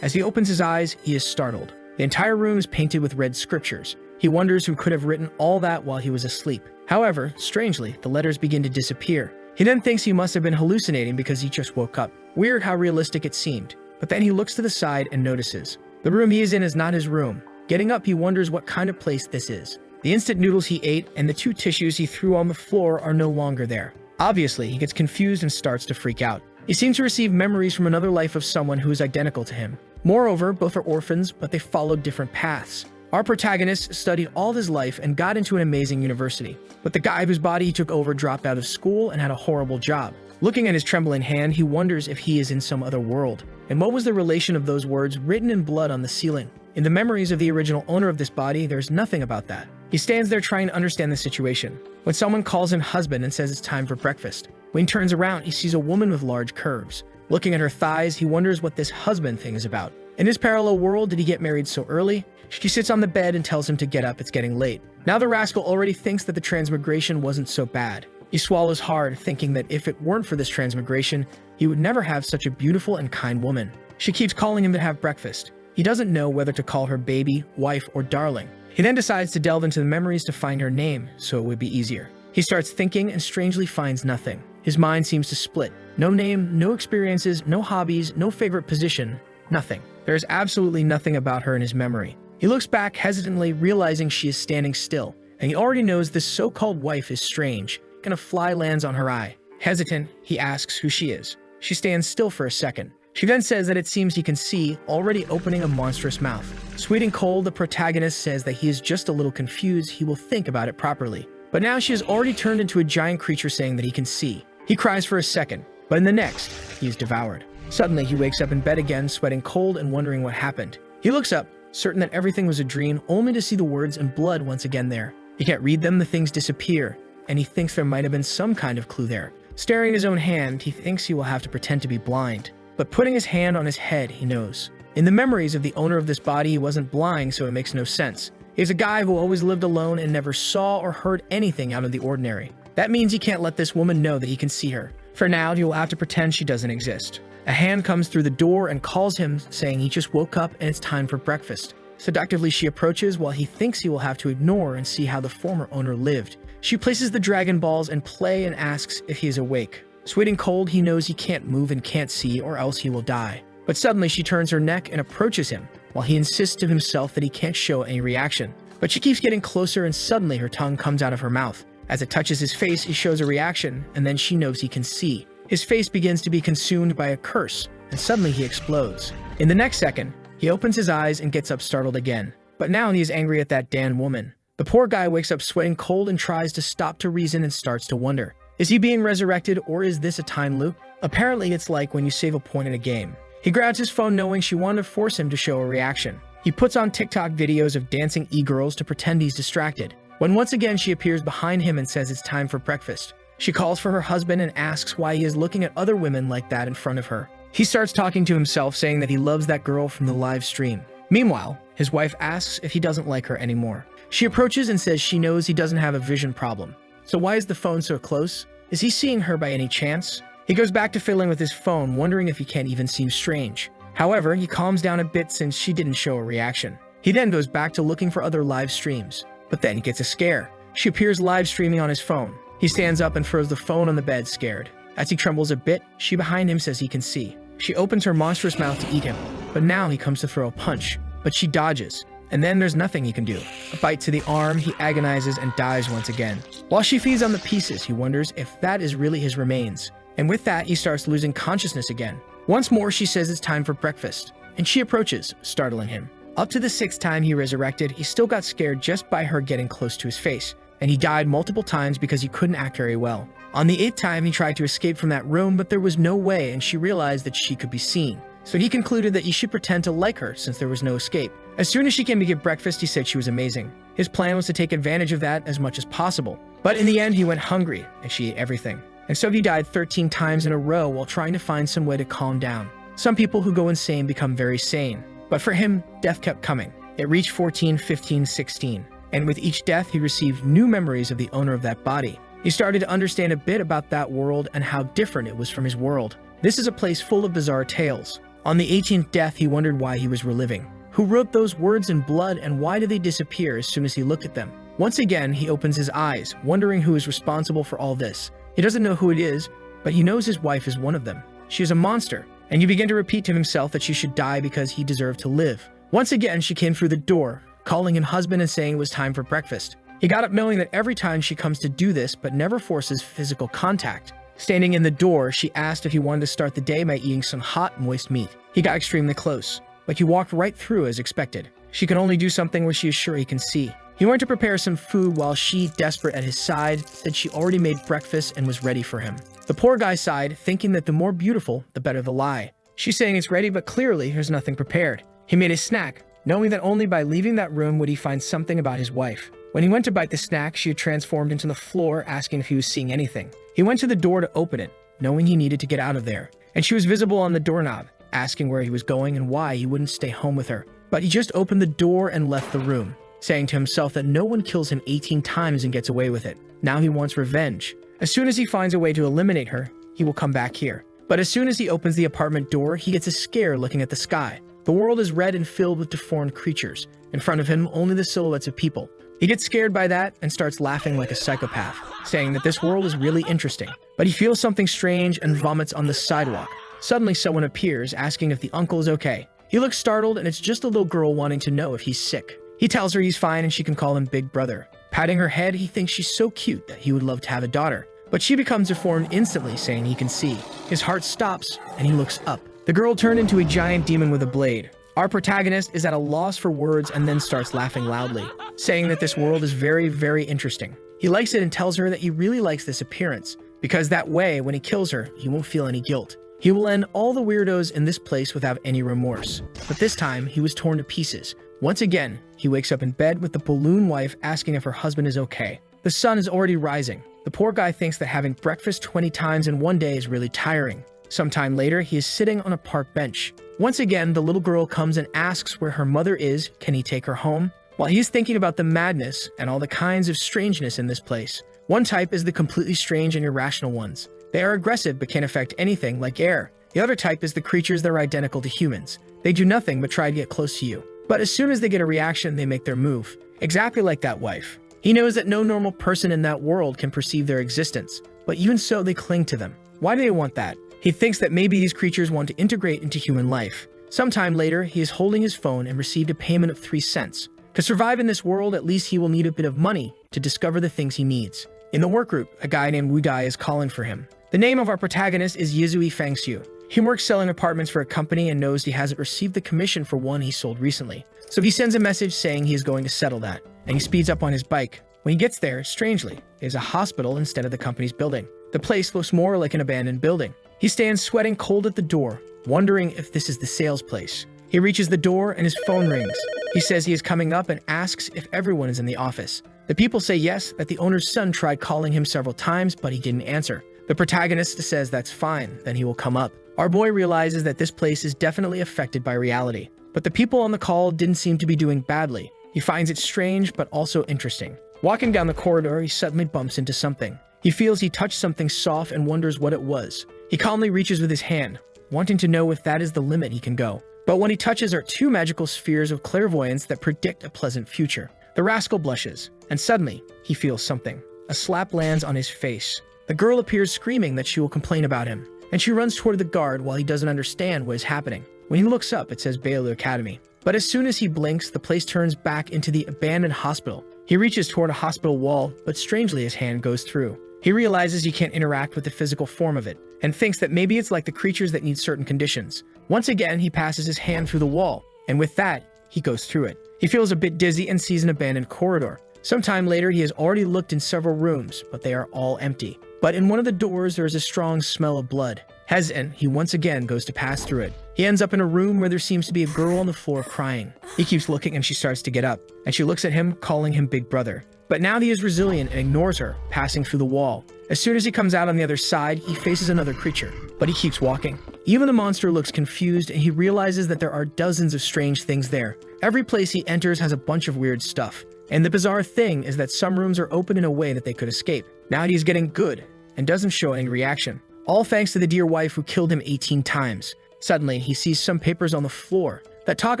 As he opens his eyes, he is startled. The entire room is painted with red scriptures. He wonders who could have written all that while he was asleep. However, strangely, the letters begin to disappear. He then thinks he must have been hallucinating because he just woke up. Weird how realistic it seemed. But then he looks to the side and notices. The room he is in is not his room. Getting up, he wonders what kind of place this is. The instant noodles he ate and the 2 tissues he threw on the floor are no longer there. Obviously, he gets confused and starts to freak out. He seems to receive memories from another life of someone who is identical to him. Moreover, both are orphans, but they followed different paths. Our protagonist studied all his life and got into an amazing university. But the guy whose body he took over dropped out of school and had a horrible job. Looking at his trembling hand, he wonders if he is in some other world. And what was the relation of those words written in blood on the ceiling? In the memories of the original owner of this body, there's nothing about that. He stands there trying to understand the situation, when someone calls him husband and says it's time for breakfast. When he turns around, he sees a woman with large curves. Looking at her thighs, he wonders what this husband thing is about. In his parallel world, did he get married so early? She sits on the bed and tells him to get up, it's getting late. Now the rascal already thinks that the transmigration wasn't so bad. He swallows hard, thinking that if it weren't for this transmigration, he would never have such a beautiful and kind woman. She keeps calling him to have breakfast. He doesn't know whether to call her baby, wife, or darling. He then decides to delve into the memories to find her name, so it would be easier. He starts thinking and strangely finds nothing. His mind seems to split. No name, no experiences, no hobbies, no favorite position, nothing. There is absolutely nothing about her in his memory. He looks back hesitantly, realizing she is standing still, and he already knows this so-called wife is strange. A fly lands on her eye. Hesitant, he asks who she is. She stands still for a second. She then says that it seems he can see, already opening a monstrous mouth. Sweet and cold, the protagonist says that he is just a little confused, he will think about it properly. But now she has already turned into a giant creature saying that he can see. He cries for a second, but in the next, he is devoured. Suddenly, he wakes up in bed again, sweating cold and wondering what happened. He looks up, certain that everything was a dream, only to see the words in blood once again there. He can't read them, the things disappear, and he thinks there might have been some kind of clue there. Staring at his own hand, he thinks he will have to pretend to be blind. But putting his hand on his head, he knows. In the memories of the owner of this body, he wasn't blind, so it makes no sense. He's a guy who always lived alone and never saw or heard anything out of the ordinary. That means he can't let this woman know that he can see her. For now, he will have to pretend she doesn't exist. A hand comes through the door and calls him, saying he just woke up and it's time for breakfast. Seductively, she approaches while he thinks he will have to ignore and see how the former owner lived. She places the Dragon Balls in play and asks if he is awake. Sweet and cold, he knows he can't move and can't see or else he will die. But suddenly she turns her neck and approaches him, while he insists to himself that he can't show any reaction. But she keeps getting closer and suddenly her tongue comes out of her mouth. As it touches his face, he shows a reaction, and then she knows he can see. His face begins to be consumed by a curse, and suddenly he explodes. In the next second, he opens his eyes and gets up startled again. But now he is angry at that damn woman. The poor guy wakes up sweating cold and tries to stop to reason and starts to wonder. Is he being resurrected or is this a time loop? Apparently it's like when you save a point in a game. He grabs his phone knowing she wanted to force him to show a reaction. He puts on TikTok videos of dancing e-girls to pretend he's distracted. When once again she appears behind him and says it's time for breakfast. She calls for her husband and asks why he is looking at other women like that in front of her. He starts talking to himself, saying that he loves that girl from the live stream. Meanwhile, his wife asks if he doesn't like her anymore. She approaches and says she knows he doesn't have a vision problem. So why is the phone so close? Is he seeing her by any chance? He goes back to fiddling with his phone, wondering if he can't even seem strange. However, he calms down a bit since she didn't show a reaction. He then goes back to looking for other live streams. But then he gets a scare. She appears live streaming on his phone. He stands up and throws the phone on the bed, scared. As he trembles a bit, she behind him says he can see. She opens her monstrous mouth to eat him, but now he comes to throw a punch. But she dodges. And then there's nothing he can do. A bite to the arm, he agonizes and dies once again. While she feeds on the pieces, he wonders if that is really his remains. And with that, he starts losing consciousness again. Once more, she says it's time for breakfast. And she approaches, startling him. Up to the 6th time he resurrected, he still got scared just by her getting close to his face. And he died multiple times because he couldn't act very well. On the 8th time, he tried to escape from that room, but there was no way, and she realized that she could be seen. So he concluded that he should pretend to like her since there was no escape. As soon as she came to get breakfast, he said she was amazing. His plan was to take advantage of that as much as possible. But in the end, he went hungry, and she ate everything. And so he died 13 times in a row while trying to find some way to calm down. Some people who go insane become very sane. But for him, death kept coming. It reached 14, 15, 16. And with each death, he received new memories of the owner of that body. He started to understand a bit about that world and how different it was from his world. This is a place full of bizarre tales. On the 18th death, he wondered why he was reliving. Who wrote those words in blood, and why did they disappear as soon as he looked at them? Once again, he opens his eyes, wondering who is responsible for all this. He doesn't know who it is, but he knows his wife is one of them. She is a monster, and he began to repeat to himself that she should die because he deserved to live. Once again, she came through the door, calling him husband and saying it was time for breakfast. He got up knowing that every time she comes to do this, but never forces physical contact. Standing in the door, she asked if he wanted to start the day by eating some hot, moist meat. He got extremely close, but he walked right through as expected. She can only do something where she is sure he can see. He went to prepare some food while she, desperate at his side, said she already made breakfast and was ready for him. The poor guy sighed, thinking that the more beautiful, the better the lie. She's saying it's ready, but clearly there's nothing prepared. He made a snack, knowing that only by leaving that room would he find something about his wife. When he went to bite the snack, she had transformed into the floor, asking if he was seeing anything. He went to the door to open it, knowing he needed to get out of there, and she was visible on the doorknob, asking where he was going and why he wouldn't stay home with her. But he just opened the door and left the room, saying to himself that no one kills him 18 times and gets away with it. Now he wants revenge. As soon as he finds a way to eliminate her, he will come back here. But as soon as he opens the apartment door, he gets a scare looking at the sky. The world is red and filled with deformed creatures. In front of him, only the silhouettes of people. He gets scared by that and starts laughing like a psychopath, saying that this world is really interesting. But he feels something strange and vomits on the sidewalk. Suddenly, someone appears, asking if the uncle is okay. He looks startled, and it's just a little girl wanting to know if he's sick. He tells her he's fine and she can call him Big Brother. Patting her head, he thinks she's so cute that he would love to have a daughter. But she becomes deformed instantly, saying he can see. His heart stops, and he looks up. The girl turned into a giant demon with a blade. Our protagonist is at a loss for words and then starts laughing loudly, saying that this world is very, very interesting. He likes it and tells her that he really likes this appearance, because that way, when he kills her, he won't feel any guilt. He will end all the weirdos in this place without any remorse. But this time, he was torn to pieces. Once again, he wakes up in bed with the balloon wife asking if her husband is okay. The sun is already rising. The poor guy thinks that having breakfast 20 times in one day is really tiring. Sometime later, he is sitting on a park bench. Once again, the little girl comes and asks where her mother is, can he take her home? While he's thinking about the madness and all the kinds of strangeness in this place. One type is the completely strange and irrational ones. They are aggressive but can't affect anything, like air. The other type is the creatures that are identical to humans. They do nothing but try to get close to you. But as soon as they get a reaction, they make their move. Exactly like that wife. He knows that no normal person in that world can perceive their existence, but even so, they cling to them. Why do they want that? He thinks that maybe these creatures want to integrate into human life. Sometime later, he is holding his phone and received a payment of 3 cents. To survive in this world, at least he will need a bit of money to discover the things he needs. In the work group, a guy named Wu is calling for him. The name of our protagonist is Yizui Fangxiu. He works selling apartments for a company and knows he hasn't received the commission for one he sold recently. So he sends a message saying he is going to settle that, and he speeds up on his bike. When he gets there, strangely, it is a hospital instead of the company's building. The place looks more like an abandoned building. He stands sweating cold at the door, wondering if this is the sales place. He reaches the door and his phone rings. He says he is coming up and asks if everyone is in the office. The people say yes, that the owner's son tried calling him several times, but he didn't answer. The protagonist says that's fine, then he will come up. Our boy realizes that this place is definitely affected by reality, but the people on the call didn't seem to be doing badly. He finds it strange, but also interesting. Walking down the corridor, he suddenly bumps into something. He feels he touched something soft and wonders what it was. He calmly reaches with his hand, wanting to know if that is the limit he can go. But what he touches are 2 magical spheres of clairvoyance that predict a pleasant future. The rascal blushes, and suddenly, he feels something. A slap lands on his face. The girl appears screaming that she will complain about him, and she runs toward the guard while he doesn't understand what is happening. When he looks up, it says Yahello Academy. But as soon as he blinks, the place turns back into the abandoned hospital. He reaches toward a hospital wall, but strangely his hand goes through. He realizes he can't interact with the physical form of it, and thinks that maybe it's like the creatures that need certain conditions. Once again, he passes his hand through the wall, and with that, he goes through it. He feels a bit dizzy and sees an abandoned corridor. Sometime later, he has already looked in several rooms, but they are all empty. But in one of the doors, there is a strong smell of blood. Hesitant, he once again goes to pass through it. He ends up in a room where there seems to be a girl on the floor crying. He keeps looking and she starts to get up, and she looks at him, calling him Big Brother. But now he is resilient and ignores her, passing through the wall. As soon as he comes out on the other side, he faces another creature, but he keeps walking. Even the monster looks confused, and he realizes that there are dozens of strange things there. Every place he enters has a bunch of weird stuff. And the bizarre thing is that some rooms are open in a way that they could escape. Now he's getting good, and doesn't show any reaction. All thanks to the dear wife who killed him 18 times. Suddenly, he sees some papers on the floor that talk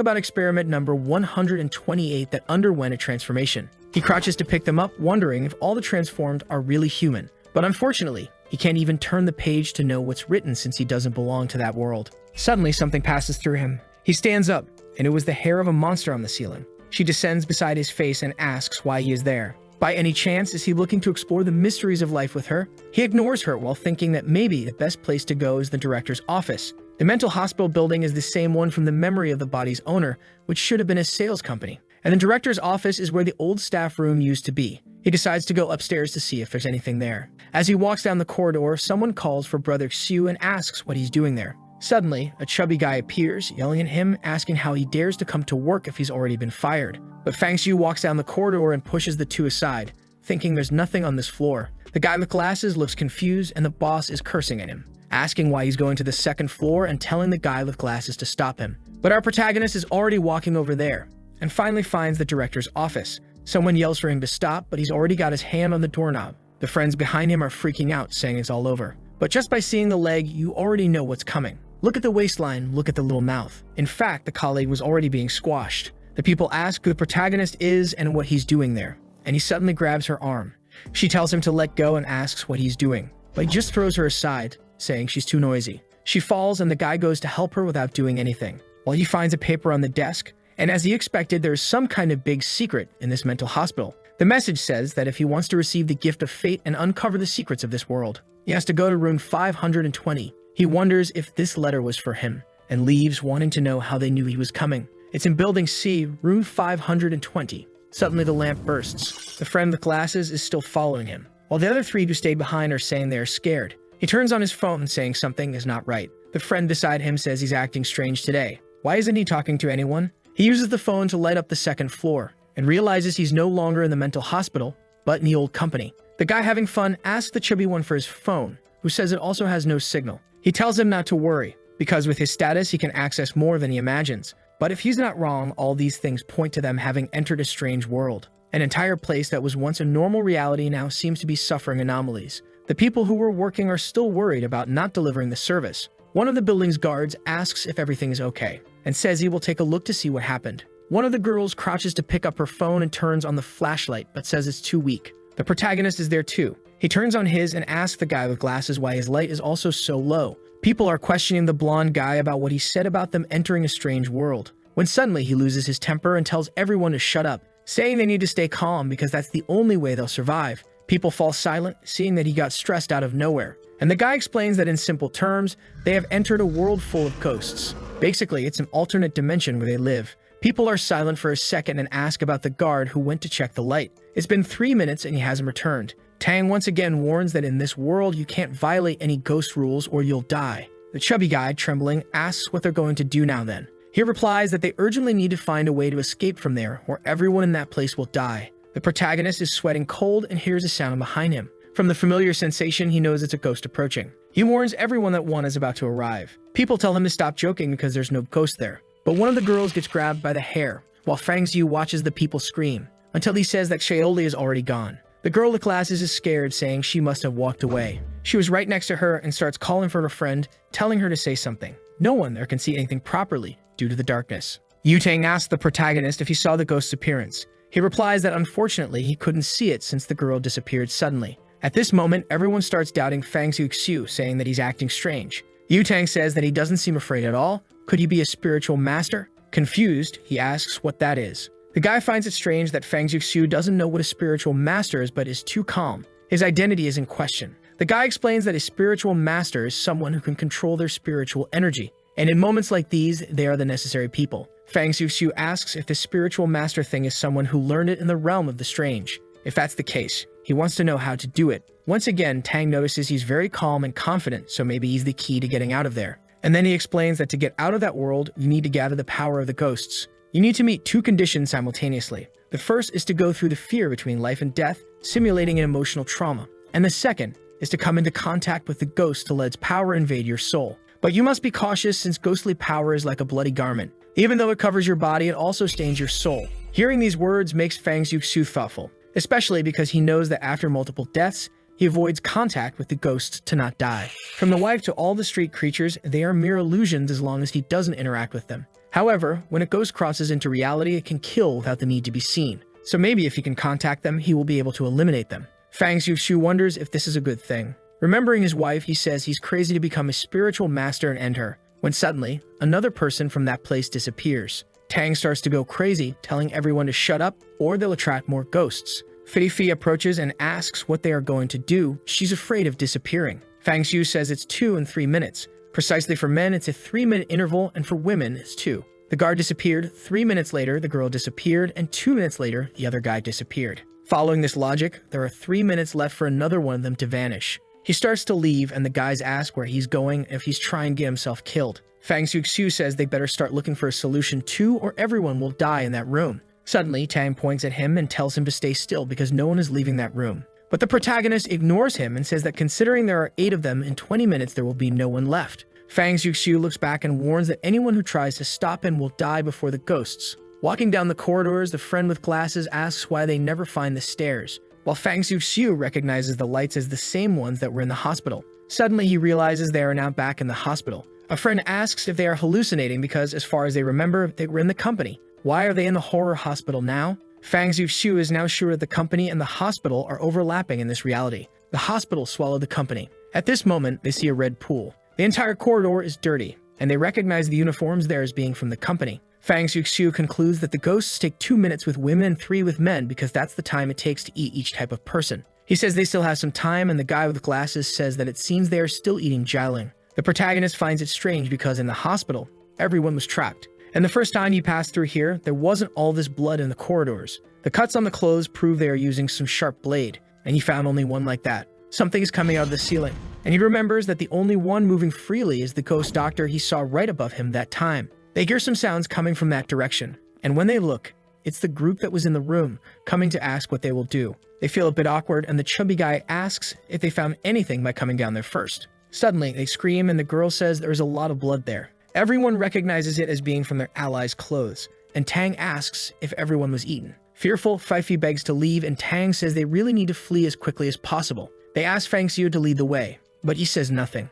about experiment number 128 that underwent a transformation. He crouches to pick them up, wondering if all the transformed are really human. But unfortunately, he can't even turn the page to know what's written since he doesn't belong to that world. Suddenly, something passes through him. He stands up, and it was the hair of a monster on the ceiling. She descends beside his face and asks why he is there. By any chance, is he looking to explore the mysteries of life with her? He ignores her while thinking that maybe the best place to go is the director's office. The mental hospital building is the same one from the memory of the body's owner, which should have been a sales company. And the director's office is where the old staff room used to be. He decides to go upstairs to see if there's anything there. As he walks down the corridor, someone calls for Brother Xiu and asks what he's doing there. Suddenly, a chubby guy appears, yelling at him, asking how he dares to come to work if he's already been fired. But Fang Xiu walks down the corridor and pushes the two aside, thinking there's nothing on this floor. The guy with glasses looks confused and the boss is cursing at him, asking why he's going to the second floor and telling the guy with glasses to stop him. But our protagonist is already walking over there and finally finds the director's office. Someone yells for him to stop, but he's already got his hand on the doorknob. The friends behind him are freaking out, saying it's all over. But just by seeing the leg, you already know what's coming. Look at the waistline, look at the little mouth. In fact, the colleague was already being squashed. The people ask who the protagonist is and what he's doing there, and he suddenly grabs her arm. She tells him to let go and asks what he's doing, but he just throws her aside, saying she's too noisy. She falls and the guy goes to help her without doing anything, while he finds a paper on the desk, and as he expected, there's some kind of big secret in this mental hospital. The message says that if he wants to receive the gift of fate and uncover the secrets of this world, he has to go to room 520. He wonders if this letter was for him, and leaves wanting to know how they knew he was coming. It's in Building C, room 520. Suddenly the lamp bursts. The friend with glasses is still following him, while the other three who stayed behind are saying they are scared. He turns on his phone saying something is not right. The friend beside him says he's acting strange today. Why isn't he talking to anyone? He uses the phone to light up the second floor, and realizes he's no longer in the mental hospital, but in the old company. The guy having fun asks the chubby one for his phone, who says it also has no signal. He tells him not to worry, because with his status he can access more than he imagines. But if he's not wrong, all these things point to them having entered a strange world. An entire place that was once a normal reality now seems to be suffering anomalies. The people who were working are still worried about not delivering the service. One of the building's guards asks if everything is okay, and says he will take a look to see what happened. One of the girls crouches to pick up her phone and turns on the flashlight, but says it's too weak. The protagonist is there too. He turns on his and asks the guy with glasses why his light is also so low. People are questioning the blonde guy about what he said about them entering a strange world, when suddenly he loses his temper and tells everyone to shut up, saying they need to stay calm because that's the only way they'll survive. People fall silent, seeing that he got stressed out of nowhere. And the guy explains that in simple terms, they have entered a world full of ghosts. Basically, it's an alternate dimension where they live. People are silent for a second and ask about the guard who went to check the light. It's been 3 minutes and he hasn't returned. Tang once again warns that in this world you can't violate any ghost rules or you'll die. The chubby guy, trembling, asks what they're going to do now then. He replies that they urgently need to find a way to escape from there or everyone in that place will die. The protagonist is sweating cold and hears a sound behind him. From the familiar sensation, he knows it's a ghost approaching. He warns everyone that one is about to arrive. People tell him to stop joking because there's no ghost there. But one of the girls gets grabbed by the hair, while Fang Xiu watches the people scream, until he says that Yahello is already gone. The girl with glasses is scared, saying she must have walked away. She was right next to her and starts calling for her friend, telling her to say something. No one there can see anything properly due to the darkness. Yutang asks the protagonist if he saw the ghost's appearance. He replies that unfortunately he couldn't see it since the girl disappeared suddenly. At this moment, everyone starts doubting Fang Xiu, saying that he's acting strange. Yutang says that he doesn't seem afraid at all. Could he be a spiritual master? Confused, he asks what that is. The guy finds it strange that Fang Xiu doesn't know what a spiritual master is but is too calm. His identity is in question. The guy explains that a spiritual master is someone who can control their spiritual energy, and in moments like these, they are the necessary people. Fang Xiu asks if the spiritual master thing is someone who learned it in the realm of the strange. If that's the case, he wants to know how to do it. Once again, Tang notices he's very calm and confident, so maybe he's the key to getting out of there. And then he explains that to get out of that world, you need to gather the power of the ghosts. You need to meet two conditions simultaneously. The first is to go through the fear between life and death, simulating an emotional trauma. And the second is to come into contact with the ghost to let its power invade your soul. But you must be cautious since ghostly power is like a bloody garment. Even though it covers your body, it also stains your soul. Hearing these words makes Fang Xiu thoughtful, especially because he knows that after multiple deaths, He avoids contact with the ghosts to not die. From the wife to all the street creatures, they are mere illusions as long as he doesn't interact with them. However, when a ghost crosses into reality, it can kill without the need to be seen. So maybe if he can contact them, he will be able to eliminate them. Fang Xiuxiu wonders if this is a good thing. Remembering his wife, he says he's crazy to become a spiritual master and end her, when suddenly, another person from that place disappears. Tang starts to go crazy, telling everyone to shut up or they'll attract more ghosts. FLIRTY approaches and asks what they are going to do. She's afraid of disappearing. Fang Xiu says it's 2 and 3 minutes. Precisely for men, it's a 3-minute interval, and for women, it's 2. The guard disappeared, 3 minutes later, the girl disappeared, and 2 minutes later, the other guy disappeared. Following this logic, there are 3 minutes left for another one of them to vanish. He starts to leave, and the guys ask where he's going and if he's trying to get himself killed. Fang Xiuxiu says they better start looking for a solution too, or everyone will die in that room. Suddenly, Tang points at him and tells him to stay still because no one is leaving that room. But the protagonist ignores him and says that considering there are 8 of them, in 20 minutes there will be no one left. Fang Xiuxiu looks back and warns that anyone who tries to stop him will die before the ghosts. Walking down the corridors, the friend with glasses asks why they never find the stairs, while Fang Xiuxiu recognizes the lights as the same ones that were in the hospital. Suddenly, he realizes they are now back in the hospital. A friend asks if they are hallucinating because, as far as they remember, they were in the company. Why are they in the horror hospital now? Fang Xiuxiu is now sure that the company and the hospital are overlapping in this reality. The hospital swallowed the company. At this moment, they see a red pool. The entire corridor is dirty, and they recognize the uniforms there as being from the company. Fang Xiuxiu concludes that the ghosts take 2 minutes with women and 3 with men because that's the time it takes to eat each type of person. He says they still have some time, and the guy with glasses says that it seems they are still eating jialing. The protagonist finds it strange because in the hospital, everyone was trapped. And the first time he passed through here, there wasn't all this blood in the corridors. The cuts on the clothes prove they are using some sharp blade, and he found only one like that. Something is coming out of the ceiling, and he remembers that the only one moving freely is the ghost doctor he saw right above him that time. They hear some sounds coming from that direction, and when they look, it's the group that was in the room, coming to ask what they will do. They feel a bit awkward, and the chubby guy asks if they found anything by coming down there first. Suddenly, they scream, and the girl says there's a lot of blood there. Everyone recognizes it as being from their allies' clothes, and Tang asks if everyone was eaten. Fearful, FLIRTY begs to leave, and Tang says they really need to flee as quickly as possible. They ask Fang Xiu to lead the way, but he says nothing.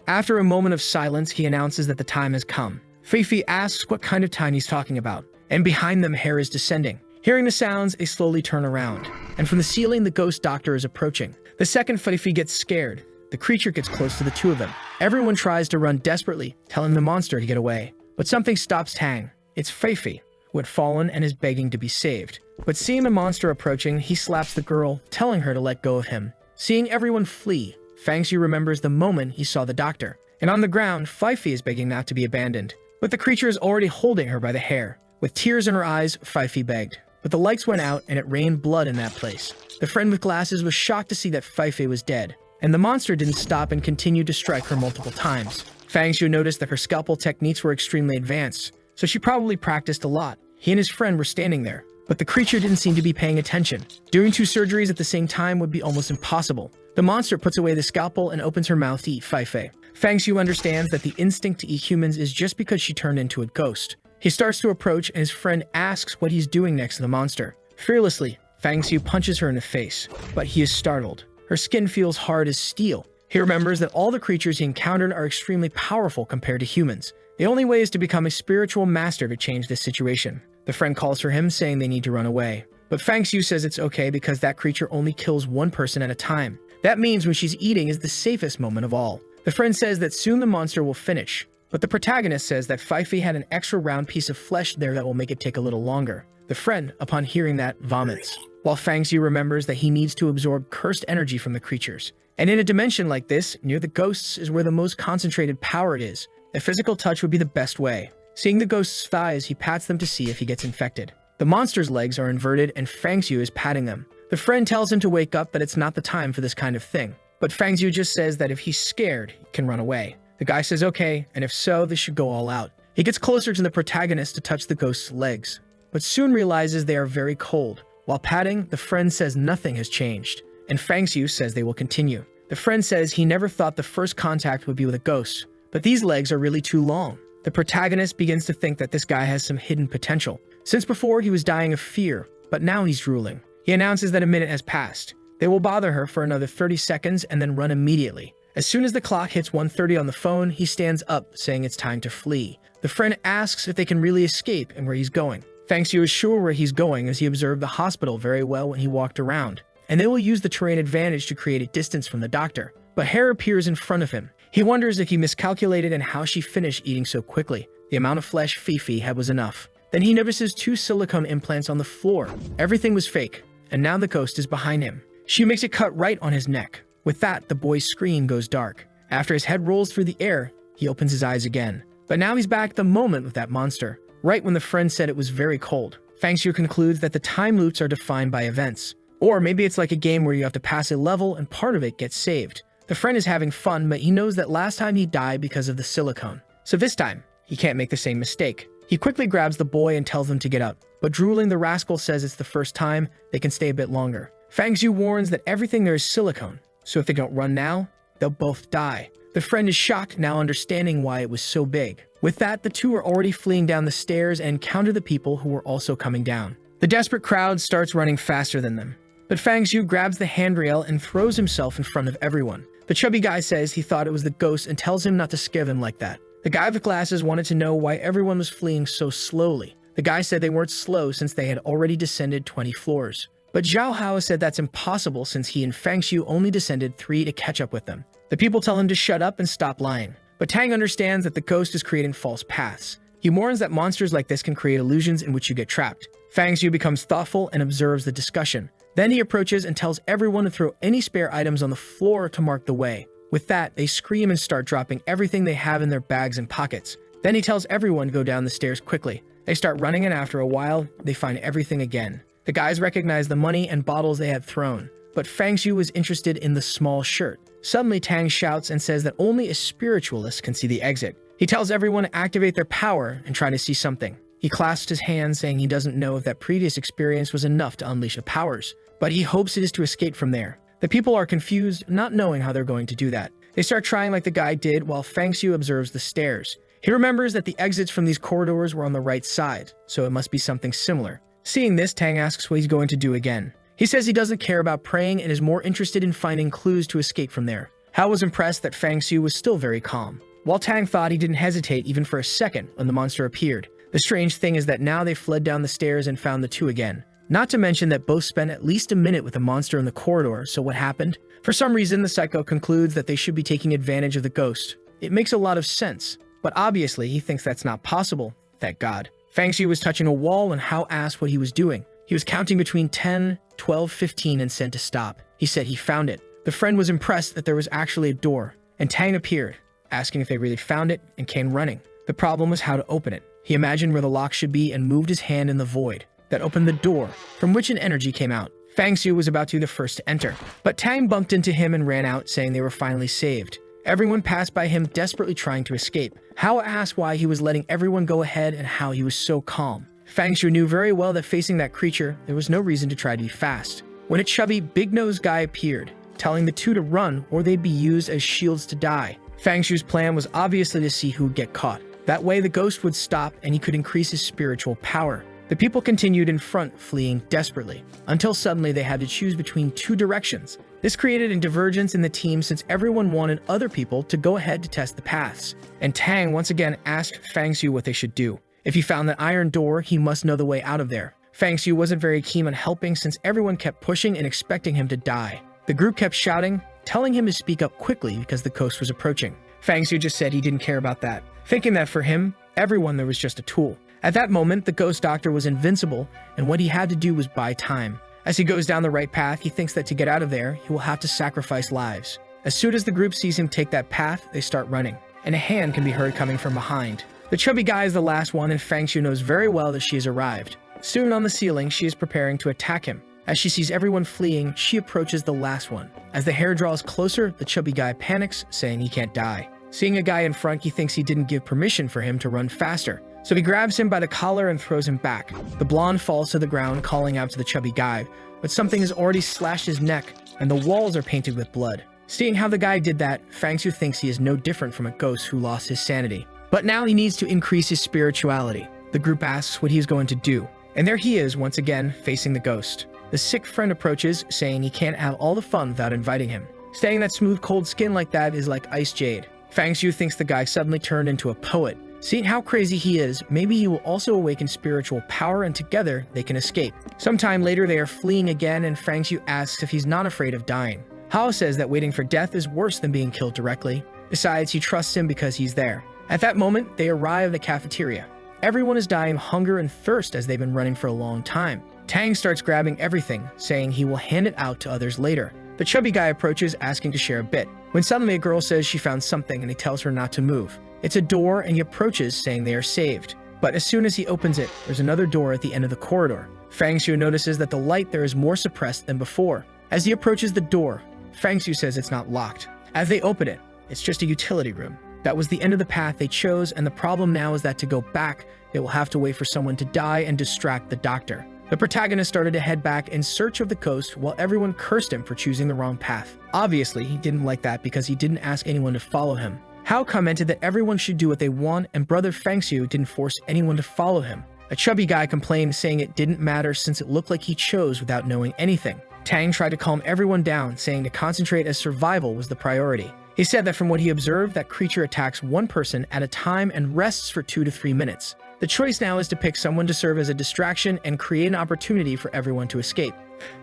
After a moment of silence, he announces that the time has come. FLIRTY asks what kind of time he's talking about, and behind them, hair is descending. Hearing the sounds, they slowly turn around, and from the ceiling, the ghost doctor is approaching. The second FLIRTY gets scared. The creature gets close to the two of them. Everyone tries to run desperately, telling the monster to get away. But something stops Tang. It's FLIRTY, who had fallen and is begging to be saved. But seeing the monster approaching, he slaps the girl, telling her to let go of him. Seeing everyone flee, Fang Xiu remembers the moment he saw the doctor. And on the ground, FLIRTY is begging not to be abandoned. But the creature is already holding her by the hair. With tears in her eyes, FLIRTY begged. But the lights went out and it rained blood in that place. The friend with glasses was shocked to see that FLIRTY was dead. And the monster didn't stop and continued to strike her multiple times. Fang Xiu noticed that her scalpel techniques were extremely advanced, so she probably practiced a lot. He and his friend were standing there, but the creature didn't seem to be paying attention. Doing 2 surgeries at the same time would be almost impossible. The monster puts away the scalpel and opens her mouth to eat FLIRTY. Fang Xiu understands that the instinct to eat humans is just because she turned into a ghost. He starts to approach and his friend asks what he's doing next to the monster. Fearlessly, Fang Xiu punches her in the face, but he is startled. Her skin feels hard as steel. He remembers that all the creatures he encountered are extremely powerful compared to humans. The only way is to become a spiritual master to change this situation. The friend calls for him, saying they need to run away. But Fang Xiu says it's okay because that creature only kills one person at a time. That means when she's eating is the safest moment of all. The friend says that soon the monster will finish. But the protagonist says that FLIRTY had an extra round piece of flesh there that will make it take a little longer. The friend, upon hearing that, vomits. While Fang Xiu remembers that he needs to absorb cursed energy from the creatures. And in a dimension like this, near the ghosts is where the most concentrated power it is. A physical touch would be the best way. Seeing the ghost's thighs, he pats them to see if he gets infected. The monster's legs are inverted and Fang Xiu is patting them. The friend tells him to wake up, but it's not the time for this kind of thing. But Fang Xiu just says that if he's scared, he can run away. The guy says okay, and if so, they should go all out. He gets closer to the protagonist to touch the ghost's legs, but soon realizes they are very cold. While patting, the friend says nothing has changed, and Fang Xiu says they will continue. The friend says he never thought the first contact would be with a ghost, but these legs are really too long. The protagonist begins to think that this guy has some hidden potential. Since before he was dying of fear, but now he's drooling. He announces that a minute has passed. They will bother her for another 30 seconds and then run immediately. As soon as the clock hits 1:30 on the phone, he stands up, saying it's time to flee. The friend asks if they can really escape and where he's going. Fangxiu is sure where he's going as he observed the hospital very well when he walked around, and they will use the terrain advantage to create a distance from the doctor. But hair appears in front of him. He wonders if he miscalculated and how she finished eating so quickly. The amount of flesh Fifi had was enough. Then he notices 2 silicone implants on the floor. Everything was fake, and now the ghost is behind him. She makes a cut right on his neck. With that, the boy's screen goes dark. After his head rolls through the air, he opens his eyes again. But now he's back at the moment with that monster, right when the friend said it was very cold. Fangxiu concludes that the time loops are defined by events. Or maybe it's like a game where you have to pass a level and part of it gets saved. The friend is having fun, but he knows that last time he died because of the silicone. So this time, he can't make the same mistake. He quickly grabs the boy and tells him to get up. But drooling, the rascal says it's the first time, they can stay a bit longer. Fangxiu warns that everything there is silicone, so if they don't run now, they'll both die. The friend is shocked, now understanding why it was so big. With that, the two are already fleeing down the stairs and encounter the people who were also coming down. The desperate crowd starts running faster than them. But Fangxiu grabs the handrail and throws himself in front of everyone. The chubby guy says he thought it was the ghost and tells him not to scare them like that. The guy with glasses wanted to know why everyone was fleeing so slowly. The guy said they weren't slow since they had already descended 20 floors. But Yahello said that's impossible since he and Fangxiu only descended 3 to catch up with them. The people tell him to shut up and stop lying. But Tang understands that the ghost is creating false paths. He warns that monsters like this can create illusions in which you get trapped. Fangxiu becomes thoughtful and observes the discussion. Then he approaches and tells everyone to throw any spare items on the floor to mark the way. With that, they scream and start dropping everything they have in their bags and pockets. Then he tells everyone to go down the stairs quickly. They start running, and after a while, they find everything again. The guys recognize the money and bottles they had thrown, but Fangxiu was interested in the small shirt. Suddenly, Tang shouts and says that only a spiritualist can see the exit. He tells everyone to activate their power and try to see something. He clasps his hands, saying he doesn't know if that previous experience was enough to unleash the powers, but he hopes it is to escape from there. The people are confused, not knowing how they're going to do that. They start trying like the guy did, while Fangxiu observes the stairs. He remembers that the exits from these corridors were on the right side, so it must be something similar. Seeing this, Tang asks what he's going to do again. He says he doesn't care about praying and is more interested in finding clues to escape from there. Hao was impressed that Fangxiu was still very calm, while Tang thought he didn't hesitate even for a second when the monster appeared. The strange thing is that now they fled down the stairs and found the two again. Not to mention that both spent at least a minute with the monster in the corridor, so what happened? For some reason, the psycho concludes that they should be taking advantage of the ghost. It makes a lot of sense, but obviously he thinks that's not possible, thank God. Fangxiu was touching a wall and Hao asked what he was doing. He was counting between 10, 12, 15 and said to stop. He said he found it. The friend was impressed that there was actually a door, and Tang appeared, asking if they really found it, and came running. The problem was how to open it. He imagined where the lock should be and moved his hand in the void. That opened the door, from which an energy came out. Fangxiu was about to be the first to enter, but Tang bumped into him and ran out, saying they were finally saved. Everyone passed by him, desperately trying to escape. Hao asked why he was letting everyone go ahead and how he was so calm. Fangxiu knew very well that facing that creature, there was no reason to try to be fast. When a chubby, big-nosed guy appeared, telling the two to run or they'd be used as shields to die. Fangxiu's plan was obviously to see who would get caught. That way the ghost would stop and he could increase his spiritual power. The people continued in front, fleeing desperately, until suddenly they had to choose between 2 directions. This created a divergence in the team since everyone wanted other people to go ahead to test the paths. And Tang once again asked Fangxiu what they should do. If he found that iron door, he must know the way out of there. Fangxiu wasn't very keen on helping since everyone kept pushing and expecting him to die. The group kept shouting, telling him to speak up quickly because the ghost was approaching. Fangxiu just said he didn't care about that, thinking that for him, everyone there was just a tool. At that moment, the ghost doctor was invincible, and what he had to do was buy time. As he goes down the right path, he thinks that to get out of there, he will have to sacrifice lives. As soon as the group sees him take that path, they start running, and a hand can be heard coming from behind. The chubby guy is the last one, and Fangxiu knows very well that she has arrived. Soon on the ceiling, she is preparing to attack him. As she sees everyone fleeing, she approaches the last one. As the hair draws closer, the chubby guy panics, saying he can't die. Seeing a guy in front, he thinks he didn't give permission for him to run faster. So he grabs him by the collar and throws him back. The blonde falls to the ground, calling out to the chubby guy, but something has already slashed his neck, and the walls are painted with blood. Seeing how the guy did that, Fangxiu thinks he is no different from a ghost who lost his sanity. But now he needs to increase his spirituality. The group asks what he is going to do, and there he is once again, facing the ghost. The sick friend approaches, saying he can't have all the fun without inviting him, saying that smooth cold skin like that is like ice jade. Fang Xiu thinks the guy suddenly turned into a poet. Seeing how crazy he is, maybe he will also awaken spiritual power and together they can escape. Sometime later they are fleeing again and Fang Xiu asks if he's not afraid of dying. Hao says that waiting for death is worse than being killed directly. Besides, he trusts him because he's there. At that moment, they arrive at the cafeteria. Everyone is dying of hunger and thirst as they've been running for a long time. Tang starts grabbing everything, saying he will hand it out to others later. The chubby guy approaches, asking to share a bit, when suddenly a girl says she found something and he tells her not to move. It's a door and he approaches, saying they are saved. But as soon as he opens it, there's another door at the end of the corridor. Fang Xiu notices that the light there is more suppressed than before. As he approaches the door, Fang Xiu says it's not locked. As they open it, it's just a utility room. That was the end of the path they chose, and the problem now is that to go back, they will have to wait for someone to die and distract the doctor. The protagonist started to head back in search of the ghost while everyone cursed him for choosing the wrong path. Obviously, he didn't like that because he didn't ask anyone to follow him. Hao commented that everyone should do what they want, and brother Fang Xiu didn't force anyone to follow him. A chubby guy complained, saying it didn't matter since it looked like he chose without knowing anything. Tang tried to calm everyone down, saying to concentrate as survival was the priority. He said that from what he observed, that creature attacks one person at a time and rests for 2 to 3 minutes. The choice now is to pick someone to serve as a distraction and create an opportunity for everyone to escape.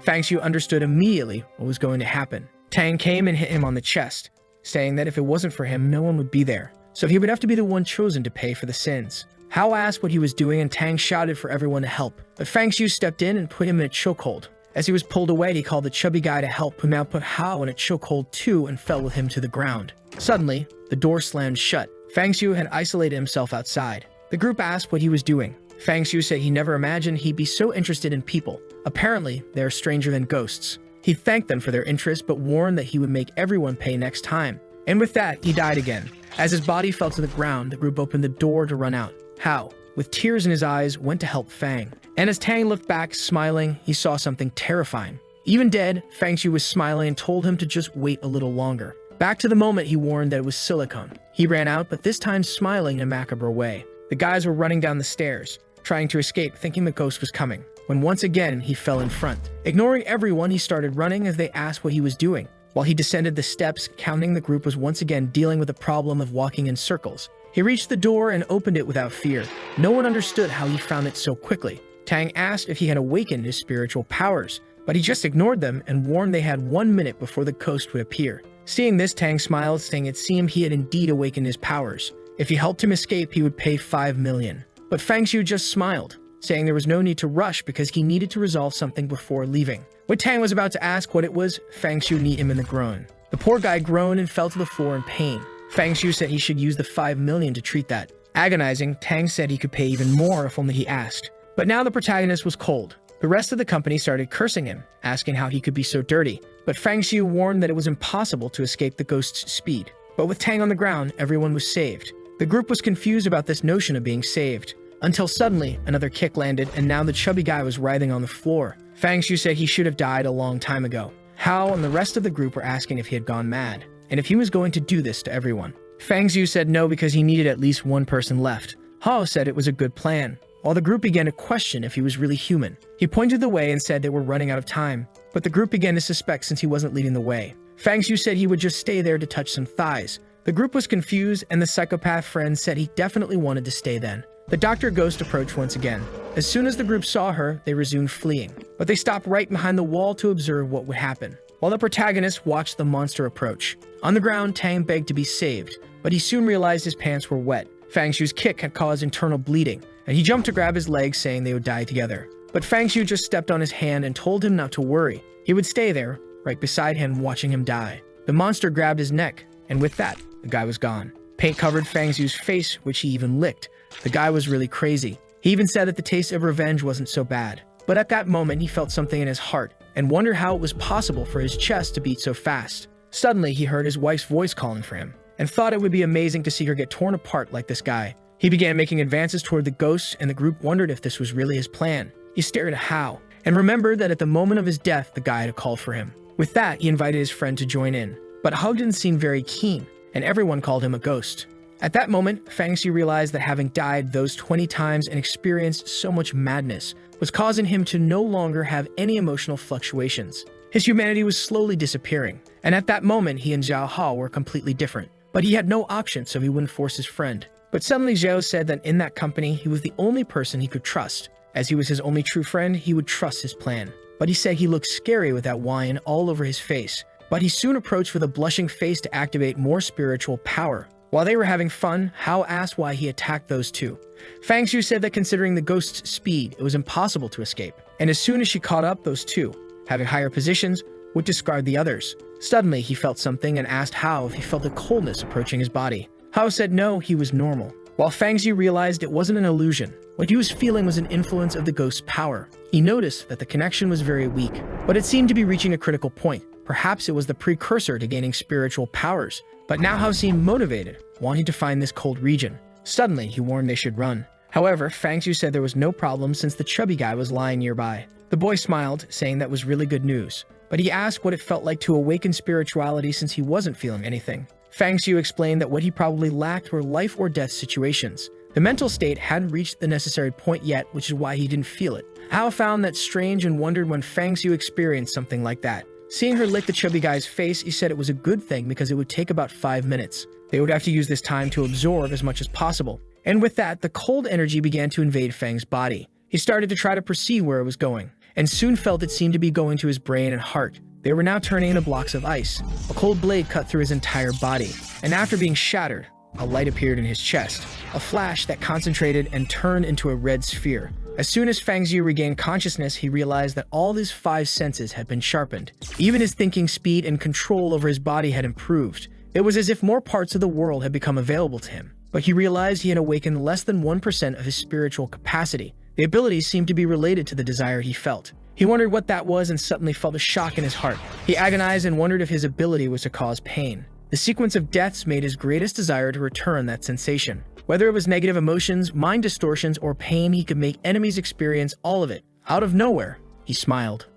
Fang Xiu understood immediately what was going to happen. Tang came and hit him on the chest, saying that if it wasn't for him, no one would be there, so he would have to be the one chosen to pay for the sins. Hao asked what he was doing and Tang shouted for everyone to help, but Fang Xiu stepped in and put him in a chokehold. As he was pulled away, he called the chubby guy to help, who now put Hao in a chokehold too and fell with him to the ground. Suddenly, the door slammed shut. Fang Xiu had isolated himself outside. The group asked what he was doing. Fang Xiu said he never imagined he'd be so interested in people. Apparently, they are stranger than ghosts. He thanked them for their interest, but warned that he would make everyone pay next time. And with that, he died again. As his body fell to the ground, the group opened the door to run out. Hao, with tears in his eyes, went to help Fang. And as Tang looked back, smiling, he saw something terrifying. Even dead, Fang Xiu was smiling and told him to just wait a little longer. Back to the moment, he warned that it was silicone. He ran out, but this time smiling in a macabre way. The guys were running down the stairs, trying to escape, thinking the ghost was coming, when once again he fell in front. Ignoring everyone, he started running as they asked what he was doing. While he descended the steps, counting, the group was once again dealing with the problem of walking in circles. He reached the door and opened it without fear. No one understood how he found it so quickly. Tang asked if he had awakened his spiritual powers, but he just ignored them and warned they had 1 minute before the ghost would appear. Seeing this, Tang smiled, saying it seemed he had indeed awakened his powers. If he helped him escape, he would pay 5 million. But Fang Xiu just smiled, saying there was no need to rush because he needed to resolve something before leaving. When Tang was about to ask what it was, Fang Xiu kneed him in the groin. The poor guy groaned and fell to the floor in pain. Fang Xiu said he should use the 5 million to treat that. Agonizing, Tang said he could pay even more if only he asked. But now the protagonist was cold. The rest of the company started cursing him, asking how he could be so dirty. But Fang Xiu warned that it was impossible to escape the ghost's speed. But with Tang on the ground, everyone was saved. The group was confused about this notion of being saved, until suddenly another kick landed and now the chubby guy was writhing on the floor. Fang Xiu said he should have died a long time ago. Hao and the rest of the group were asking if he had gone mad, and if he was going to do this to everyone. Fang Xiu said no because he needed at least one person left. Hao said it was a good plan, while the group began to question if he was really human. He pointed the way and said they were running out of time, but the group began to suspect since he wasn't leading the way. Fang Xiu said he would just stay there to touch some thighs. The group was confused, and the psychopath friend said he definitely wanted to stay then. The Dr. Ghost approached once again. As soon as the group saw her, they resumed fleeing, but they stopped right behind the wall to observe what would happen, while the protagonist watched the monster approach. On the ground, Tang begged to be saved, but he soon realized his pants were wet. Fang Xiu's kick had caused internal bleeding, and he jumped to grab his leg, saying they would die together. But Fang Xiu just stepped on his hand and told him not to worry. He would stay there, right beside him, watching him die. The monster grabbed his neck, and with that, the guy was gone. Paint covered Fang Xiu's face, which he even licked. The guy was really crazy. He even said that the taste of revenge wasn't so bad. But at that moment, he felt something in his heart, and wondered how it was possible for his chest to beat so fast. Suddenly, he heard his wife's voice calling for him, and thought it would be amazing to see her get torn apart like this guy. He began making advances toward the ghost, and the group wondered if this was really his plan. He stared at Hao, and remembered that at the moment of his death, the guy had called for him. With that, he invited his friend to join in. But Hao didn't seem very keen, and everyone called him a ghost. At that moment, Fang Xiu realized that having died those 20 times and experienced so much madness was causing him to no longer have any emotional fluctuations. His humanity was slowly disappearing, and at that moment he and Zhao Hao were completely different. But he had no option, so he wouldn't force his friend. But suddenly Zhao said that in that company he was the only person he could trust. As he was his only true friend, he would trust his plan. But he said he looked scary with that wine all over his face. But he soon approached with a blushing face to activate more spiritual power. While they were having fun, Hao asked why he attacked those two. Fang Xiu said that considering the ghost's speed, it was impossible to escape. And as soon as she caught up, those two, having higher positions, would discard the others. Suddenly, he felt something and asked Hao if he felt a coldness approaching his body. Hao said no, he was normal. While Fang Xiu realized it wasn't an illusion, what he was feeling was an influence of the ghost's power. He noticed that the connection was very weak, but it seemed to be reaching a critical point. Perhaps it was the precursor to gaining spiritual powers. But now Hao seemed motivated, wanting to find this cold region. Suddenly, he warned they should run. However, Fang Xiu said there was no problem since the chubby guy was lying nearby. The boy smiled, saying that was really good news. But he asked what it felt like to awaken spirituality since he wasn't feeling anything. Fang Xiu explained that what he probably lacked were life or death situations. The mental state hadn't reached the necessary point yet, which is why he didn't feel it. Hao found that strange and wondered when Fang Xiu experienced something like that. Seeing her lick the chubby guy's face, he said it was a good thing because it would take about 5 minutes. They would have to use this time to absorb as much as possible. And with that, the cold energy began to invade Fang's body. He started to try to perceive where it was going, and soon felt it seemed to be going to his brain and heart. They were now turning into blocks of ice. A cold blade cut through his entire body, and after being shattered, a light appeared in his chest, a flash that concentrated and turned into a red sphere. As soon as Fang Xiu regained consciousness, he realized that all his 5 senses had been sharpened. Even his thinking speed and control over his body had improved. It was as if more parts of the world had become available to him. But he realized he had awakened less than 1% of his spiritual capacity. The abilities seemed to be related to the desire he felt. He wondered what that was and suddenly felt a shock in his heart. He agonized and wondered if his ability was to cause pain. The sequence of deaths made his greatest desire to return that sensation. Whether it was negative emotions, mind distortions, or pain, he could make enemies experience all of it. Out of nowhere, he smiled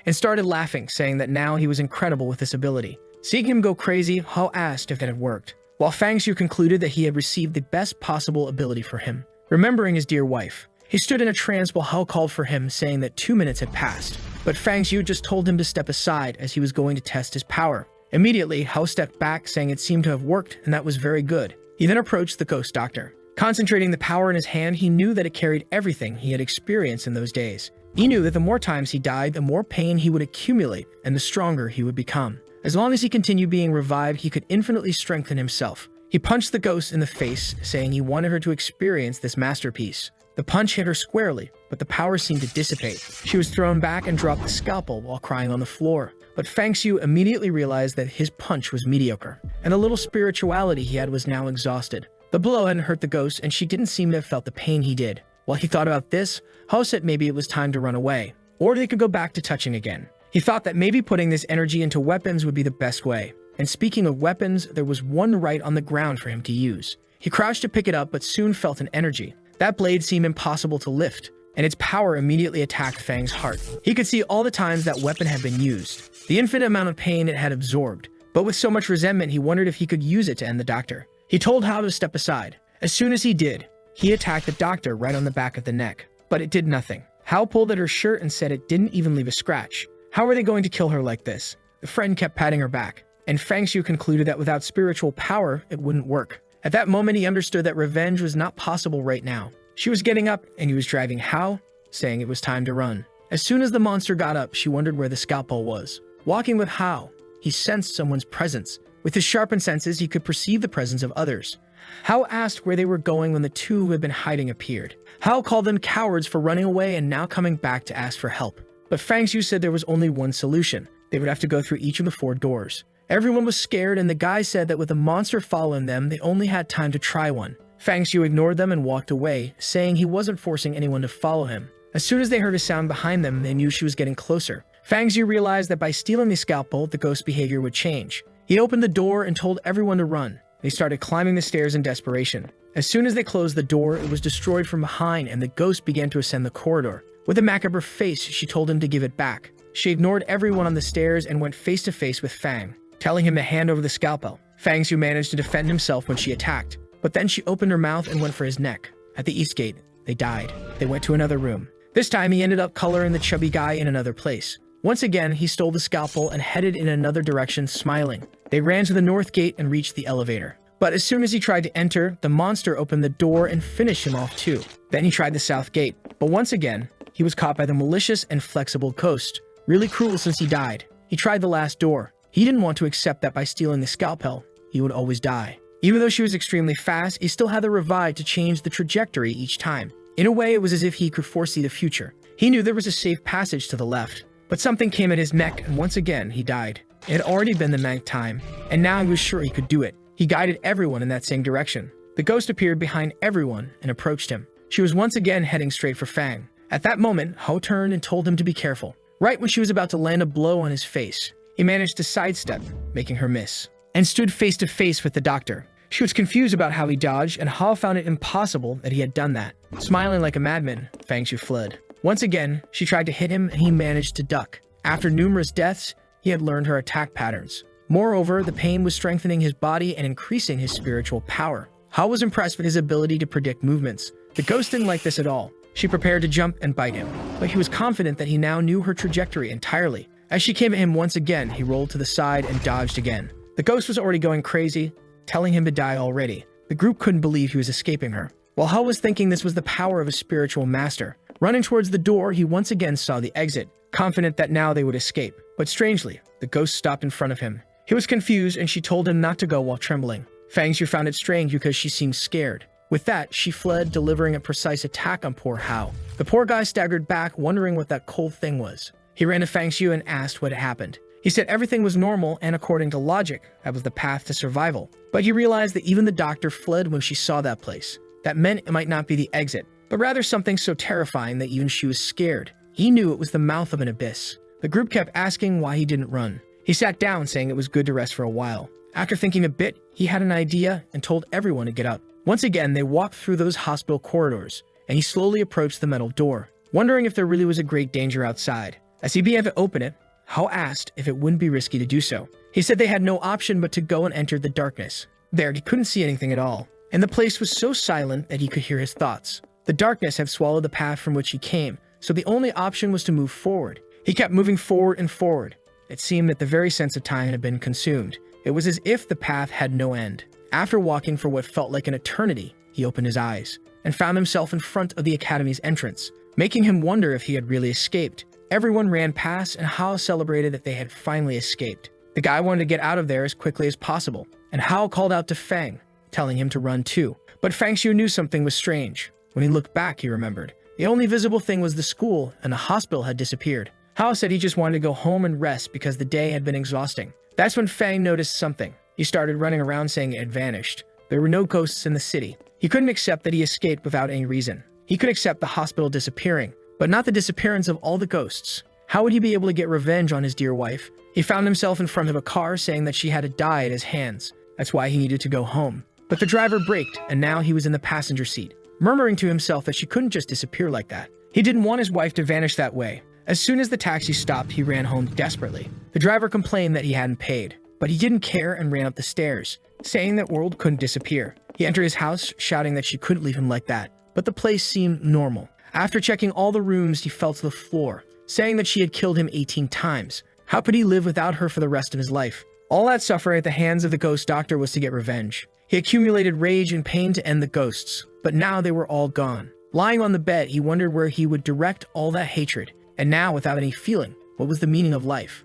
and started laughing, saying that now he was incredible with this ability. Seeing him go crazy, Hao asked if that had worked, while Fang Xiu concluded that he had received the best possible ability for him. Remembering his dear wife, he stood in a trance while Hao called for him, saying that 2 minutes had passed. But Fang Xiu just told him to step aside as he was going to test his power. Immediately, Hao stepped back, saying it seemed to have worked, and that was very good. He then approached the ghost doctor. Concentrating the power in his hand, he knew that it carried everything he had experienced in those days. He knew that the more times he died, the more pain he would accumulate, and the stronger he would become. As long as he continued being revived, he could infinitely strengthen himself. He punched the ghost in the face, saying he wanted her to experience this masterpiece. The punch hit her squarely, but the power seemed to dissipate. She was thrown back and dropped the scalpel while crying on the floor. But Fang Xiu immediately realized that his punch was mediocre, and the little spirituality he had was now exhausted. The blow hadn't hurt the ghost, and she didn't seem to have felt the pain he did. While he thought about this, Hao said maybe it was time to run away, or they could go back to touching again. He thought that maybe putting this energy into weapons would be the best way. And speaking of weapons, there was one right on the ground for him to use. He crouched to pick it up, but soon felt an energy. That blade seemed impossible to lift, and its power immediately attacked Fang's heart. He could see all the times that weapon had been used, the infinite amount of pain it had absorbed. But with so much resentment, he wondered if he could use it to end the doctor. He told Hao to step aside. As soon as he did, he attacked the doctor right on the back of the neck. But it did nothing. Hao pulled at her shirt and said it didn't even leave a scratch. How were they going to kill her like this? The friend kept patting her back, and Fang Xiu concluded that without spiritual power, it wouldn't work. At that moment, he understood that revenge was not possible right now. She was getting up, and he was driving Hao, saying it was time to run. As soon as the monster got up, she wondered where the scalpel was. Walking with Hao, he sensed someone's presence. With his sharpened senses, he could perceive the presence of others. Hao asked where they were going when the two who had been hiding appeared. Hao called them cowards for running away and now coming back to ask for help. But Fang Xiu said there was only one solution. They would have to go through each of the 4 doors. Everyone was scared, and the guy said that with a monster following them, they only had time to try one. Fang Xiu ignored them and walked away, saying he wasn't forcing anyone to follow him. As soon as they heard a sound behind them, they knew she was getting closer. Fang Xiu realized that by stealing the scalpel, the ghost's behavior would change. He opened the door and told everyone to run. They started climbing the stairs in desperation. As soon as they closed the door, it was destroyed from behind, and the ghost began to ascend the corridor. With a macabre face, she told him to give it back. She ignored everyone on the stairs and went face to face with Fang, telling him to hand over the scalpel. Fang Xiu managed to defend himself when she attacked. but then she opened her mouth and went for his neck. At the east gate, they died. They went to another room. This time, he ended up coloring the chubby guy in another place. Once again, he stole the scalpel and headed in another direction, smiling. They ran to the north gate and reached the elevator. But as soon as he tried to enter, the monster opened the door and finished him off too. Then he tried the south gate, but once again, he was caught by the malicious and flexible ghost. Really cruel since he died. He tried the last door. He didn't want to accept that by stealing the scalpel, he would always die. Even though she was extremely fast, he still had the revive to change the trajectory each time. In a way, it was as if he could foresee the future. He knew there was a safe passage to the left, but something came at his neck and once again, he died. It had already been the Mank time, and now he was sure he could do it. He guided everyone in that same direction. The ghost appeared behind everyone and approached him. She was once again heading straight for Fang. At that moment, Ho turned and told him to be careful. Right when she was about to land a blow on his face, he managed to sidestep, making her miss, and stood face to face with the doctor. She was confused about how he dodged, and Ho found it impossible that he had done that. Smiling like a madman, Fang Shu fled. Once again, she tried to hit him and he managed to duck. After numerous deaths, he had learned her attack patterns. Moreover, the pain was strengthening his body and increasing his spiritual power. Ho was impressed with his ability to predict movements. The ghost didn't like this at all. She prepared to jump and bite him, but he was confident that he now knew her trajectory entirely. As she came at him once again, he rolled to the side and dodged again. The ghost was already going crazy, telling him to die already. The group couldn't believe he was escaping her. While Ho was thinking this was the power of a spiritual master, running towards the door, he once again saw the exit, confident that now they would escape. But strangely, the ghost stopped in front of him. He was confused and she told him not to go while trembling. Fang Shu found it strange because she seemed scared. With that, she fled, delivering a precise attack on poor Ho. The poor guy staggered back, wondering what that cold thing was. He ran to Fang Shu and asked what had happened. He said everything was normal and according to logic, that was the path to survival. But he realized that even the doctor fled when she saw that place. That meant it might not be the exit, but rather something so terrifying that even she was scared. He knew it was the mouth of an abyss. The group kept asking why he didn't run. He sat down, saying it was good to rest for a while. After thinking a bit, he had an idea and told everyone to get up. Once again, they walked through those hospital corridors, and he slowly approached the metal door, wondering if there really was a great danger outside. As he began to open it, Ho asked if it wouldn't be risky to do so. He said they had no option but to go and enter the darkness. There, he couldn't see anything at all, and the place was so silent that he could hear his thoughts. The darkness had swallowed the path from which he came, so the only option was to move forward. He kept moving forward and forward. It seemed that the very sense of time had been consumed. It was as if the path had no end. After walking for what felt like an eternity, he opened his eyes and found himself in front of the academy's entrance, making him wonder if he had really escaped. Everyone ran past, and Ho celebrated that they had finally escaped. The guy wanted to get out of there as quickly as possible, and Ho called out to Fang, telling him to run too. But Fang Shu knew something was strange. When he looked back, he remembered. The only visible thing was the school, and the hospital had disappeared. Ho said he just wanted to go home and rest because the day had been exhausting. That's when Fang noticed something. He started running around saying it had vanished. There were no ghosts in the city. He couldn't accept that he escaped without any reason. He could accept the hospital disappearing, but not the disappearance of all the ghosts. How would he be able to get revenge on his dear wife? He found himself in front of a car saying that she had to die at his hands. That's why he needed to go home. But the driver braked, and now he was in the passenger seat, murmuring to himself that she couldn't just disappear like that. He didn't want his wife to vanish that way. As soon as the taxi stopped, he ran home desperately. The driver complained that he hadn't paid, but he didn't care and ran up the stairs, saying that World couldn't disappear. He entered his house, shouting that she couldn't leave him like that, but the place seemed normal. After checking all the rooms, he fell to the floor, saying that she had killed him 18 times. How could he live without her for the rest of his life? All that suffering at the hands of the ghost doctor was to get revenge. He accumulated rage and pain to end the ghosts, but now they were all gone. Lying on the bed, he wondered where he would direct all that hatred, and now, without any feeling, what was the meaning of life?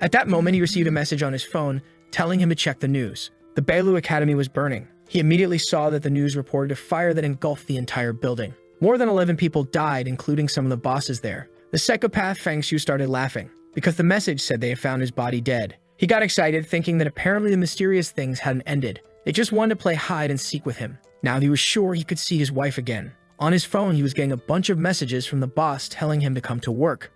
At that moment, he received a message on his phone telling him to check the news. The Bailu Academy was burning. He immediately saw that the news reported a fire that engulfed the entire building. More than 11 people died, including some of the bosses there. The psychopath Fang Shu started laughing, because the message said they had found his body dead. He got excited, thinking that apparently the mysterious things hadn't ended. They just wanted to play hide and seek with him. Now he was sure he could see his wife again. On his phone, he was getting a bunch of messages from the boss telling him to come to work.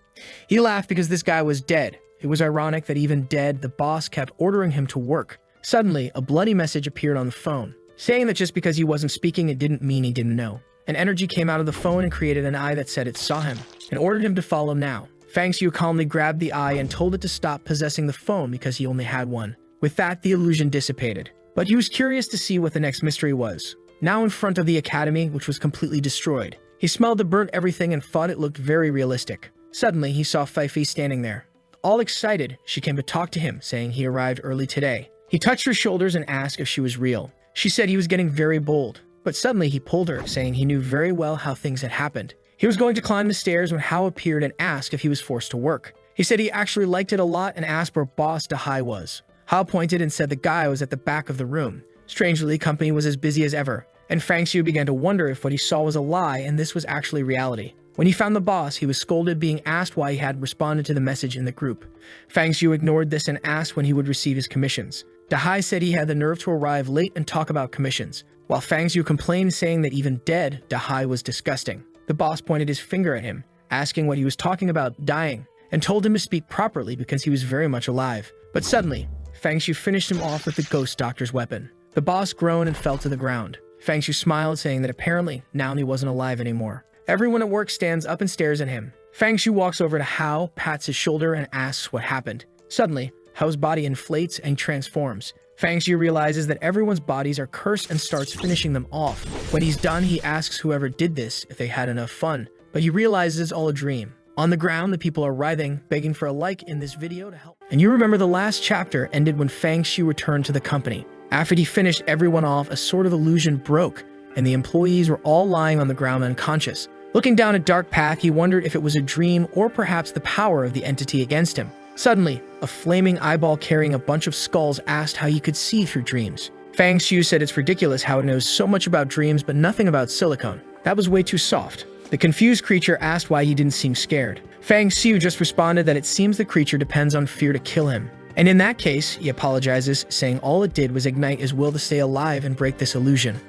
He laughed because this guy was dead. It was ironic that even dead, the boss kept ordering him to work. Suddenly, a bloody message appeared on the phone, saying that just because he wasn't speaking, it didn't mean he didn't know. An energy came out of the phone and created an eye that said it saw him, and ordered him to follow now. Fang Shu calmly grabbed the eye and told it to stop possessing the phone because he only had one. With that, the illusion dissipated. but he was curious to see what the next mystery was. Now in front of the academy, which was completely destroyed, he smelled the burnt everything and thought it looked very realistic. Suddenly, he saw Fifi standing there. All excited, she came to talk to him, saying he arrived early today. He touched her shoulders and asked if she was real. She said he was getting very bold, but suddenly he pulled her, saying he knew very well how things had happened. He was going to climb the stairs when Hao appeared and asked if he was forced to work. He said he actually liked it a lot and asked where boss Dahai was. Hao pointed and said the guy was at the back of the room. Strangely, the company was as busy as ever, and Fang Xiu began to wonder if what he saw was a lie and this was actually reality. When he found the boss, he was scolded, being asked why he had responded to the message in the group. Fang Xiu ignored this and asked when he would receive his commissions. Dahai said he had the nerve to arrive late and talk about commissions, while Fang Xiu complained, saying that even dead, Dahai was disgusting. The boss pointed his finger at him, asking what he was talking about dying, and told him to speak properly because he was very much alive. But suddenly, Fang Xiu finished him off with the ghost doctor's weapon. The boss groaned and fell to the ground. Fang Xiu smiled, saying that apparently now he wasn't alive anymore. Everyone at work stands up and stares at him. Fang Xiu walks over to Hao, pats his shoulder, and asks what happened. Suddenly, Hao's body inflates and transforms. Fang Xiu realizes that everyone's bodies are cursed and starts finishing them off. When he's done, he asks whoever did this if they had enough fun, but he realizes it's all a dream. On the ground, the people are writhing, begging for a like in this video to help. And you remember the last chapter ended when Fang Xiu returned to the company. After he finished everyone off, a sort of illusion broke, and the employees were all lying on the ground unconscious. Looking down a dark path, he wondered if it was a dream or perhaps the power of the entity against him. Suddenly, a flaming eyeball carrying a bunch of skulls asked how he could see through dreams. Fang Xiu said it's ridiculous how it knows so much about dreams but nothing about silicone. That was way too soft. The confused creature asked why he didn't seem scared. Fang Xiu just responded that it seems the creature depends on fear to kill him. And in that case, he apologizes, saying all it did was ignite his will to stay alive and break this illusion.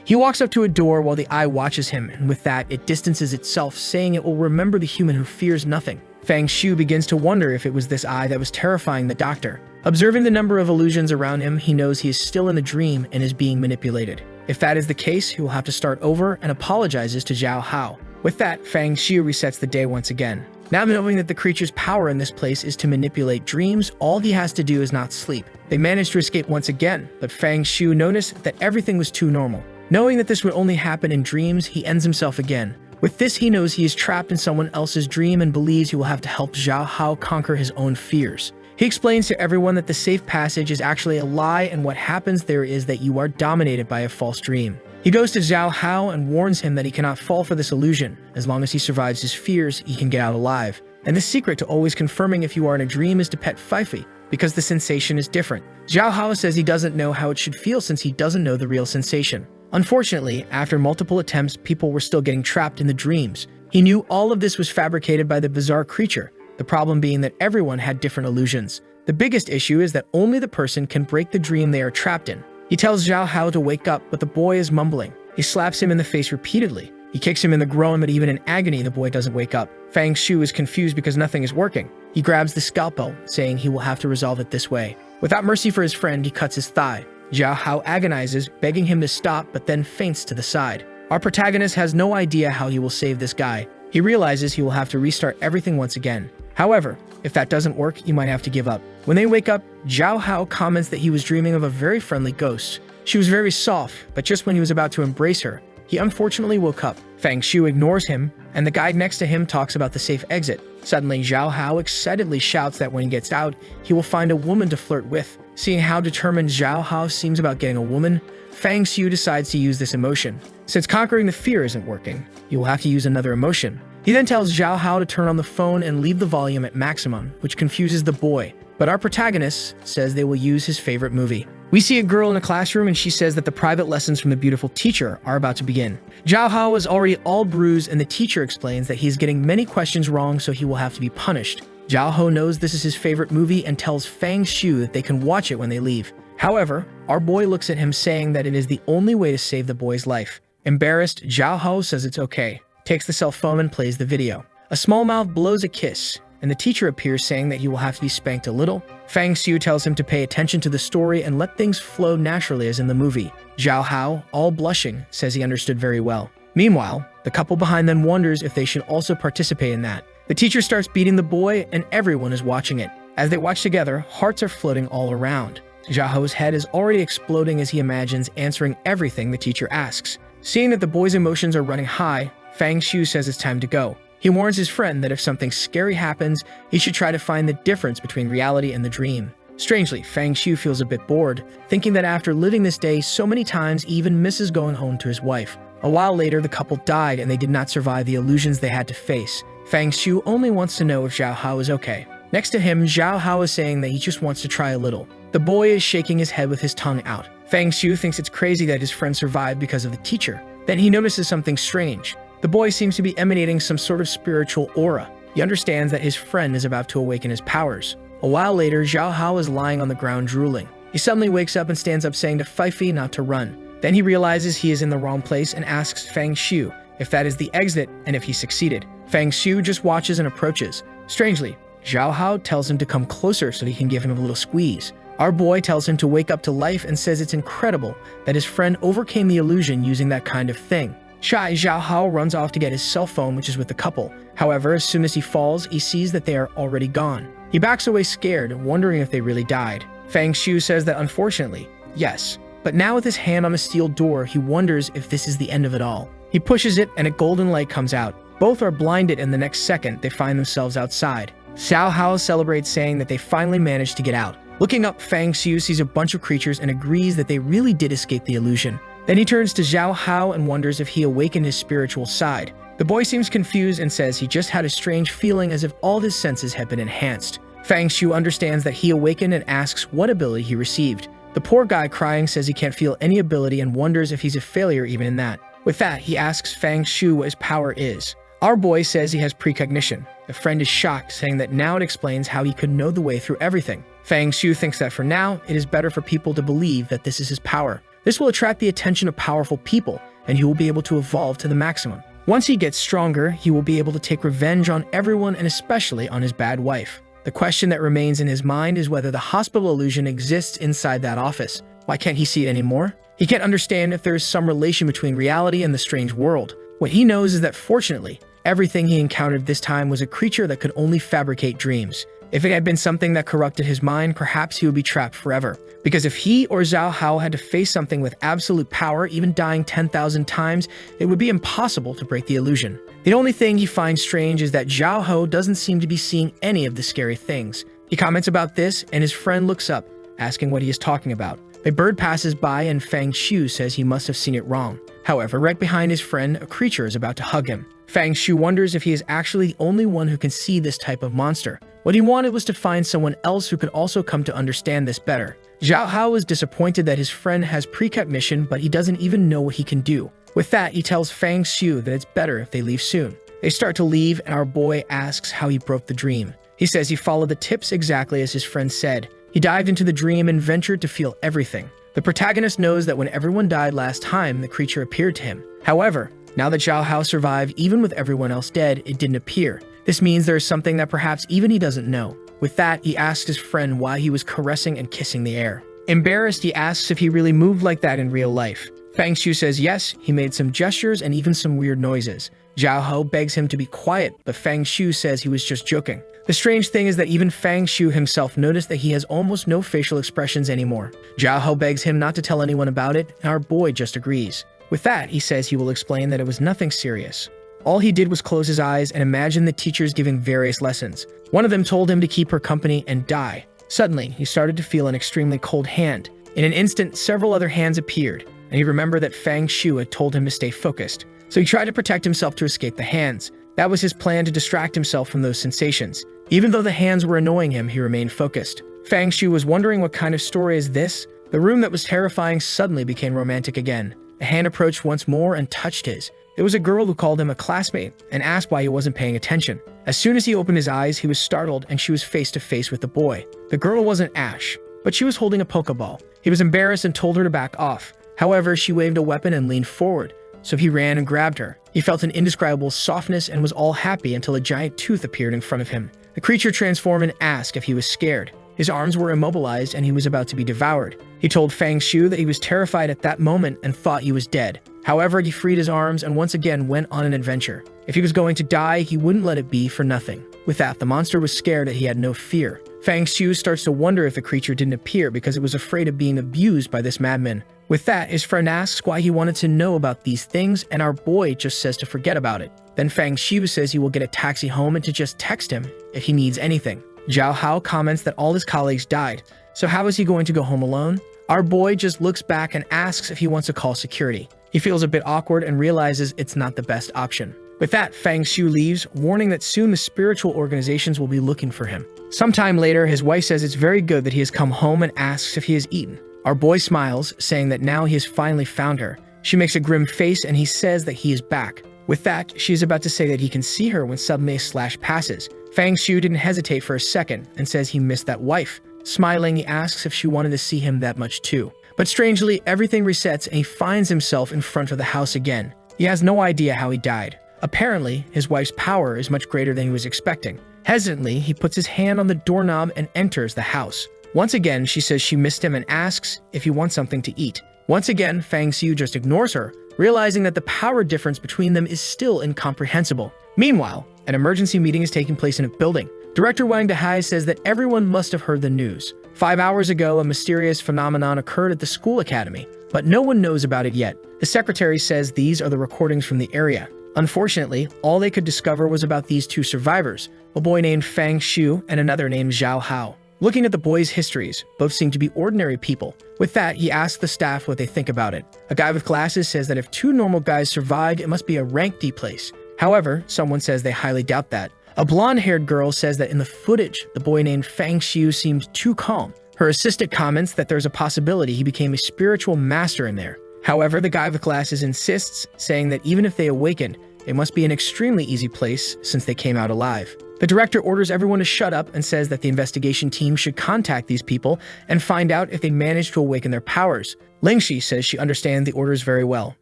He walks up to a door while the eye watches him, and with that, it distances itself, saying it will remember the human who fears nothing. Fang Xiu begins to wonder if it was this eye that was terrifying the doctor. Observing the number of illusions around him, he knows he is still in the dream and is being manipulated. If that is the case, he will have to start over and apologizes to Zhao Hao. With that, Fang Xiu resets the day once again. Now knowing that the creature's power in this place is to manipulate dreams, all he has to do is not sleep. They manage to escape once again, but Fang Xiu noticed that everything was too normal. Knowing that this would only happen in dreams, he ends himself again. With this, he knows he is trapped in someone else's dream and believes he will have to help Zhao Hao conquer his own fears. He explains to everyone that the safe passage is actually a lie and what happens there is that you are dominated by a false dream. He goes to Zhao Hao and warns him that he cannot fall for this illusion. As long as he survives his fears, he can get out alive. And the secret to always confirming if you are in a dream is to pet Fifi, because the sensation is different. Zhao Hao says he doesn't know how it should feel since he doesn't know the real sensation. Unfortunately, after multiple attempts, people were still getting trapped in the dreams. He knew all of this was fabricated by the bizarre creature, the problem being that everyone had different illusions. The biggest issue is that only the person can break the dream they are trapped in. He tells Zhao Hao to wake up, but the boy is mumbling. He slaps him in the face repeatedly. He kicks him in the groin, but even in agony, the boy doesn't wake up. Fang Xiu is confused because nothing is working. He grabs the scalpel, saying he will have to resolve it this way. Without mercy for his friend, he cuts his thigh. Zhao Hao agonizes, begging him to stop, but then faints to the side. Our protagonist has no idea how he will save this guy. He realizes he will have to restart everything once again. However, if that doesn't work, he might have to give up. When they wake up, Zhao Hao comments that he was dreaming of a very friendly ghost. She was very soft, but just when he was about to embrace her, he unfortunately woke up. Fang Xiu ignores him, and the guide next to him talks about the safe exit. Suddenly, Zhao Hao excitedly shouts that when he gets out, he will find a woman to flirt with. Seeing how determined Zhao Hao seems about getting a woman, Fang Xiu decides to use this emotion. Since conquering the fear isn't working, he will have to use another emotion. He then tells Zhao Hao to turn on the phone and leave the volume at maximum, which confuses the boy. But our protagonist says they will use his favorite movie. We see a girl in a classroom and she says that the private lessons from the beautiful teacher are about to begin. Zhao Hao is already all bruised and the teacher explains that he is getting many questions wrong, so he will have to be punished. Zhao Hao knows this is his favorite movie and tells Fang Xiu that they can watch it when they leave. However, our boy looks at him saying that it is the only way to save the boy's life. Embarrassed, Zhao Hao says it's okay, takes the cell phone and plays the video. A small mouth blows a kiss, and the teacher appears saying that he will have to be spanked a little. Fang Xiu tells him to pay attention to the story and let things flow naturally as in the movie. Zhao Hao, all blushing, says he understood very well. Meanwhile, the couple behind them wonders if they should also participate in that. The teacher starts beating the boy and everyone is watching it. As they watch together, hearts are floating all around. Xiaoho's head is already exploding as he imagines answering everything the teacher asks. Seeing that the boy's emotions are running high, Fang Xiu says it's time to go. He warns his friend that if something scary happens, he should try to find the difference between reality and the dream. Strangely, Fang Xiu feels a bit bored, thinking that after living this day so many times, he even misses going home to his wife. A while later, the couple died and they did not survive the illusions they had to face. Fang Xiu only wants to know if Zhao Hao is okay. Next to him, Zhao Hao is saying that he just wants to try a little. The boy is shaking his head with his tongue out. Fang Xiu thinks it's crazy that his friend survived because of the teacher. Then he notices something strange. The boy seems to be emanating some sort of spiritual aura. He understands that his friend is about to awaken his powers. A while later, Zhao Hao is lying on the ground drooling. He suddenly wakes up and stands up saying to Fifi not to run. Then he realizes he is in the wrong place and asks Fang Xiu if that is the exit and if he succeeded. Fang Xiu just watches and approaches. Strangely, Zhao Hao tells him to come closer so that he can give him a little squeeze. Our boy tells him to wake up to life and says it's incredible that his friend overcame the illusion using that kind of thing. Shy, Zhao Hao runs off to get his cell phone, which is with the couple. However, as soon as he falls, he sees that they are already gone. He backs away scared, wondering if they really died. Fang Xiu says that unfortunately, yes. But now with his hand on the steel door, he wonders if this is the end of it all. He pushes it and a golden light comes out. Both are blinded and the next second, they find themselves outside. Xiao Hao celebrates saying that they finally managed to get out. Looking up, Fang Xiu sees a bunch of creatures and agrees that they really did escape the illusion. Then he turns to Zhao Hao and wonders if he awakened his spiritual side. The boy seems confused and says he just had a strange feeling as if all his senses had been enhanced. Fang Xiu understands that he awakened and asks what ability he received. The poor guy crying says he can't feel any ability and wonders if he's a failure even in that. With that, he asks Fang Xiu what his power is. Our boy says he has precognition. The friend is shocked, saying that now it explains how he could know the way through everything. Fang Xiu thinks that for now, it is better for people to believe that this is his power. This will attract the attention of powerful people, and he will be able to evolve to the maximum. Once he gets stronger, he will be able to take revenge on everyone and especially on his bad wife. The question that remains in his mind is whether the hospital illusion exists inside that office. Why can't he see it anymore? He can't understand if there is some relation between reality and the strange world. What he knows is that fortunately, everything he encountered this time was a creature that could only fabricate dreams. If it had been something that corrupted his mind, perhaps he would be trapped forever. Because if he or Zhao Hao had to face something with absolute power, even dying 10,000 times, it would be impossible to break the illusion. The only thing he finds strange is that Zhao Hao doesn't seem to be seeing any of the scary things. He comments about this, and his friend looks up, asking what he is talking about. A bird passes by, and Fang Xiu says he must have seen it wrong. However, right behind his friend, a creature is about to hug him. Fang Xiu wonders if he is actually the only one who can see this type of monster. What he wanted was to find someone else who could also come to understand this better. Zhao Hao is disappointed that his friend has precognition, but he doesn't even know what he can do. With that, he tells Fang Xiu that it's better if they leave soon. They start to leave, and our boy asks how he broke the dream. He says he followed the tips exactly as his friend said. He dived into the dream and ventured to feel everything. The protagonist knows that when everyone died last time, the creature appeared to him. However, now that Zhao Hao survived, even with everyone else dead, it didn't appear. This means there is something that perhaps even he doesn't know. With that, he asks his friend why he was caressing and kissing the air. Embarrassed, he asks if he really moved like that in real life. Fang Xiu says yes, he made some gestures and even some weird noises. Zhao Hao begs him to be quiet, but Fang Xiu says he was just joking. The strange thing is that even Fang Xiu himself noticed that he has almost no facial expressions anymore. Zhao Hao begs him not to tell anyone about it, and our boy just agrees. With that, he says he will explain that it was nothing serious. All he did was close his eyes and imagine the teachers giving various lessons. One of them told him to keep her company and die. Suddenly, he started to feel an extremely cold hand. In an instant, several other hands appeared, and he remembered that Fang Xiu had told him to stay focused. So he tried to protect himself to escape the hands. That was his plan, to distract himself from those sensations. Even though the hands were annoying him, he remained focused. Fang Xiu was wondering what kind of story is this? The room that was terrifying suddenly became romantic again. A hand approached once more and touched his. It was a girl who called him a classmate and asked why he wasn't paying attention. As soon as he opened his eyes, he was startled and she was face to face with the boy. The girl wasn't Ash, but she was holding a Pokeball. He was embarrassed and told her to back off. However, she waved a weapon and leaned forward, so he ran and grabbed her. He felt an indescribable softness and was all happy until a giant tooth appeared in front of him. The creature transformed and asked if he was scared. His arms were immobilized and he was about to be devoured. He told Fang Xiu that he was terrified at that moment and thought he was dead. However, he freed his arms and once again went on an adventure. If he was going to die, he wouldn't let it be for nothing. With that, the monster was scared that he had no fear. Fang Xiu starts to wonder if the creature didn't appear because it was afraid of being abused by this madman. With that, his friend asks why he wanted to know about these things, and our boy just says to forget about it. Then Fang Xiu says he will get a taxi home and to just text him if he needs anything. Zhao Hao comments that all his colleagues died, so how is he going to go home alone? Our boy just looks back and asks if he wants to call security. He feels a bit awkward and realizes it's not the best option. With that, Fang Xiu leaves, warning that soon the spiritual organizations will be looking for him. Sometime later, his wife says it's very good that he has come home and asks if he has eaten. Our boy smiles, saying that now he has finally found her. She makes a grim face and he says that he is back. With that, she is about to say that he can see her when suddenly a slash passes. Fang Xiu didn't hesitate for a second and says he missed that wife. Smiling, he asks if she wanted to see him that much too. But strangely, everything resets and he finds himself in front of the house again. He has no idea how he died. Apparently, his wife's power is much greater than he was expecting. Hesitantly, he puts his hand on the doorknob and enters the house. Once again, she says she missed him and asks if he wants something to eat. Once again, Fang Xiu just ignores her, realizing that the power difference between them is still incomprehensible. Meanwhile, an emergency meeting is taking place in a building. Director Wang Dehai says that everyone must have heard the news. 5 hours ago, a mysterious phenomenon occurred at the school academy, but no one knows about it yet. The secretary says these are the recordings from the area. Unfortunately, all they could discover was about these two survivors, a boy named Fang Xiu and another named Zhao Hao. Looking at the boys' histories, both seem to be ordinary people. With that, he asks the staff what they think about it. A guy with glasses says that if two normal guys survived, it must be a rank D place. However, someone says they highly doubt that. A blonde-haired girl says that in the footage, the boy named Fang Xiu seemed too calm. Her assistant comments that there's a possibility he became a spiritual master in there. However, the guy with glasses insists, saying that even if they awakened, it must be an extremely easy place since they came out alive. The director orders everyone to shut up and says that the investigation team should contact these people and find out if they managed to awaken their powers. Lingxi says she understands the orders very well.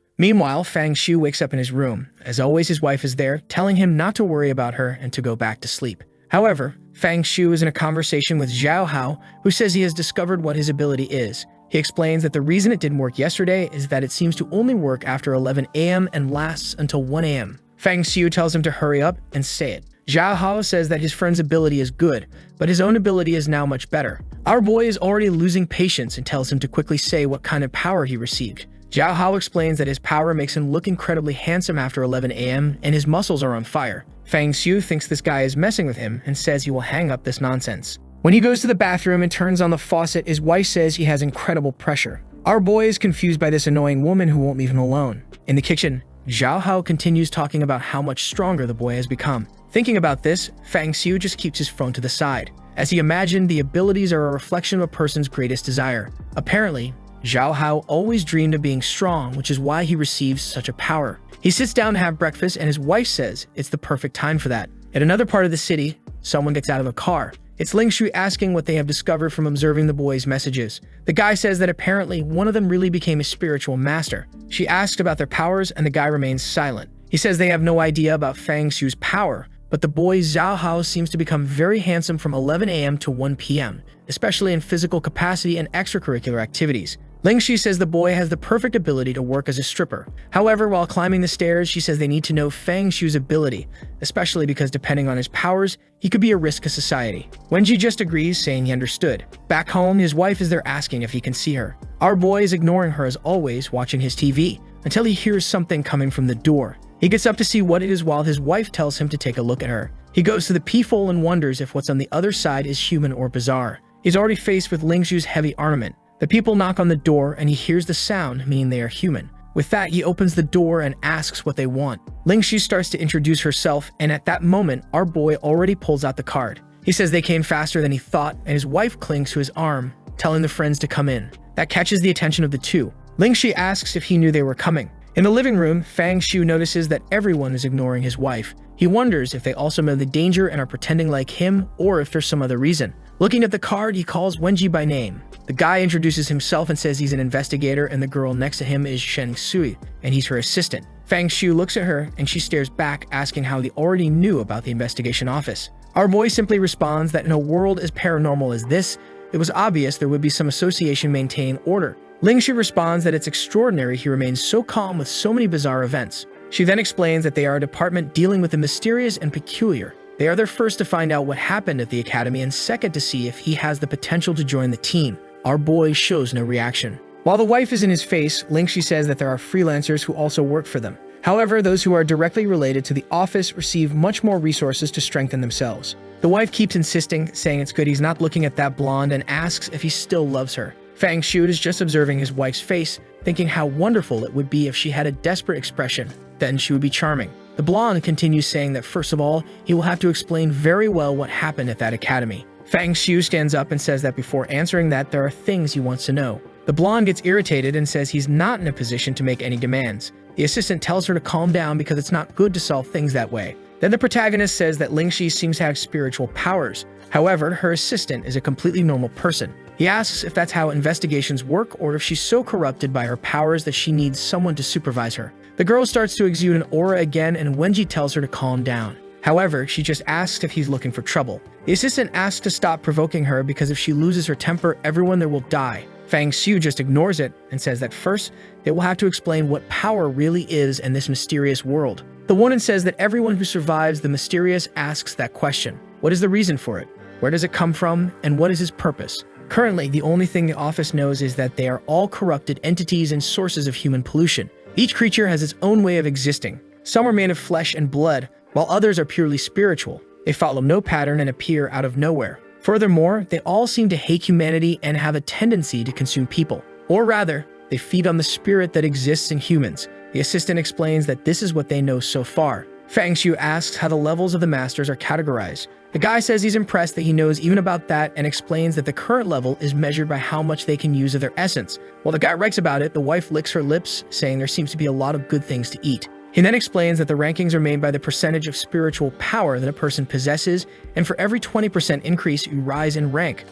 Meanwhile, Fang Xiu wakes up in his room. As always, his wife is there, telling him not to worry about her and to go back to sleep. However, Fang Xiu is in a conversation with Zhao Hao, who says he has discovered what his ability is. He explains that the reason it didn't work yesterday is that it seems to only work after 11 a.m. and lasts until 1 a.m. Fang Xiu tells him to hurry up and say it. Zhao Hao says that his friend's ability is good, but his own ability is now much better. Our boy is already losing patience and tells him to quickly say what kind of power he received. Zhao Hao explains that his power makes him look incredibly handsome after 11 a.m. and his muscles are on fire. Fang Xiu thinks this guy is messing with him and says he will hang up this nonsense. When he goes to the bathroom and turns on the faucet, his wife says he has incredible pressure. Our boy is confused by this annoying woman who won't leave him alone. In the kitchen, Zhao Hao continues talking about how much stronger the boy has become. Thinking about this, Fang Xiu just keeps his phone to the side, as he imagined the abilities are a reflection of a person's greatest desire. Apparently, Zhao Hao always dreamed of being strong, which is why he receives such a power. He sits down to have breakfast and his wife says it's the perfect time for that. At another part of the city, someone gets out of a car. It's Lingshui asking what they have discovered from observing the boy's messages. The guy says that apparently one of them really became a spiritual master. She asks about their powers and the guy remains silent. He says they have no idea about Fang Xiu's power, but the boy Zhao Hao seems to become very handsome from 11 a.m. to 1 p.m., especially in physical capacity and extracurricular activities. Lingxi says the boy has the perfect ability to work as a stripper. However, while climbing the stairs, she says they need to know Fang Xiu's ability, especially because depending on his powers, he could be a risk to society. Wenji just agrees, saying he understood. Back home, his wife is there asking if he can see her. Our boy is ignoring her as always, watching his TV, until he hears something coming from the door. He gets up to see what it is while his wife tells him to take a look at her. He goes to the peephole and wonders if what's on the other side is human or bizarre. He's already faced with Lingxu's heavy armament. The people knock on the door and he hears the sound, meaning they are human. With that, he opens the door and asks what they want. Lingxi starts to introduce herself, and at that moment, our boy already pulls out the card. He says they came faster than he thought, and his wife clings to his arm, telling the friends to come in. That catches the attention of the two. Lingxi asks if he knew they were coming. In the living room, Fang Xiu notices that everyone is ignoring his wife. He wonders if they also know the danger and are pretending like him, or if there's some other reason. Looking at the card, he calls Wenji by name. The guy introduces himself and says he's an investigator, and the girl next to him is Shen Sui, and he's her assistant. Fang Xiu looks at her, and she stares back, asking how they already knew about the investigation office. Our boy simply responds that in a world as paranormal as this, it was obvious there would be some association maintaining order. Lingxi responds that it's extraordinary he remains so calm with so many bizarre events. She then explains that they are a department dealing with the mysterious and peculiar. They are there first to find out what happened at the academy and second to see if he has the potential to join the team. Our boy shows no reaction. While the wife is in his face, Lingxi says that there are freelancers who also work for them. However, those who are directly related to the office receive much more resources to strengthen themselves. The wife keeps insisting, saying it's good he's not looking at that blonde and asks if he still loves her. Fang Shu is just observing his wife's face, thinking how wonderful it would be if she had a desperate expression. Then she would be charming. The blonde continues saying that first of all, he will have to explain very well what happened at that academy. Fang Shu stands up and says that before answering that, there are things he wants to know. The blonde gets irritated and says he's not in a position to make any demands. The assistant tells her to calm down because it's not good to solve things that way. Then the protagonist says that Lingxi seems to have spiritual powers. However, her assistant is a completely normal person. He asks if that's how investigations work or if she's so corrupted by her powers that she needs someone to supervise her. The girl starts to exude an aura again and Wenji tells her to calm down. However, she just asks if he's looking for trouble. The assistant asks to stop provoking her because if she loses her temper, everyone there will die. Fang Shu just ignores it and says that first, they will have to explain what power really is in this mysterious world. The woman says that everyone who survives the mysterious asks that question. What is the reason for it? Where does it come from? And what is his purpose? Currently, the only thing the office knows is that they are all corrupted entities and sources of human pollution. Each creature has its own way of existing. Some are made of flesh and blood, while others are purely spiritual. They follow no pattern and appear out of nowhere. Furthermore, they all seem to hate humanity and have a tendency to consume people. Or rather, they feed on the spirit that exists in humans. The assistant explains that this is what they know so far. Fang Shu asks how the levels of the masters are categorized. The guy says he's impressed that he knows even about that and explains that the current level is measured by how much they can use of their essence. While the guy writes about it, the wife licks her lips, saying there seems to be a lot of good things to eat. He then explains that the rankings are made by the percentage of spiritual power that a person possesses, and for every 20% increase, you rise in rank.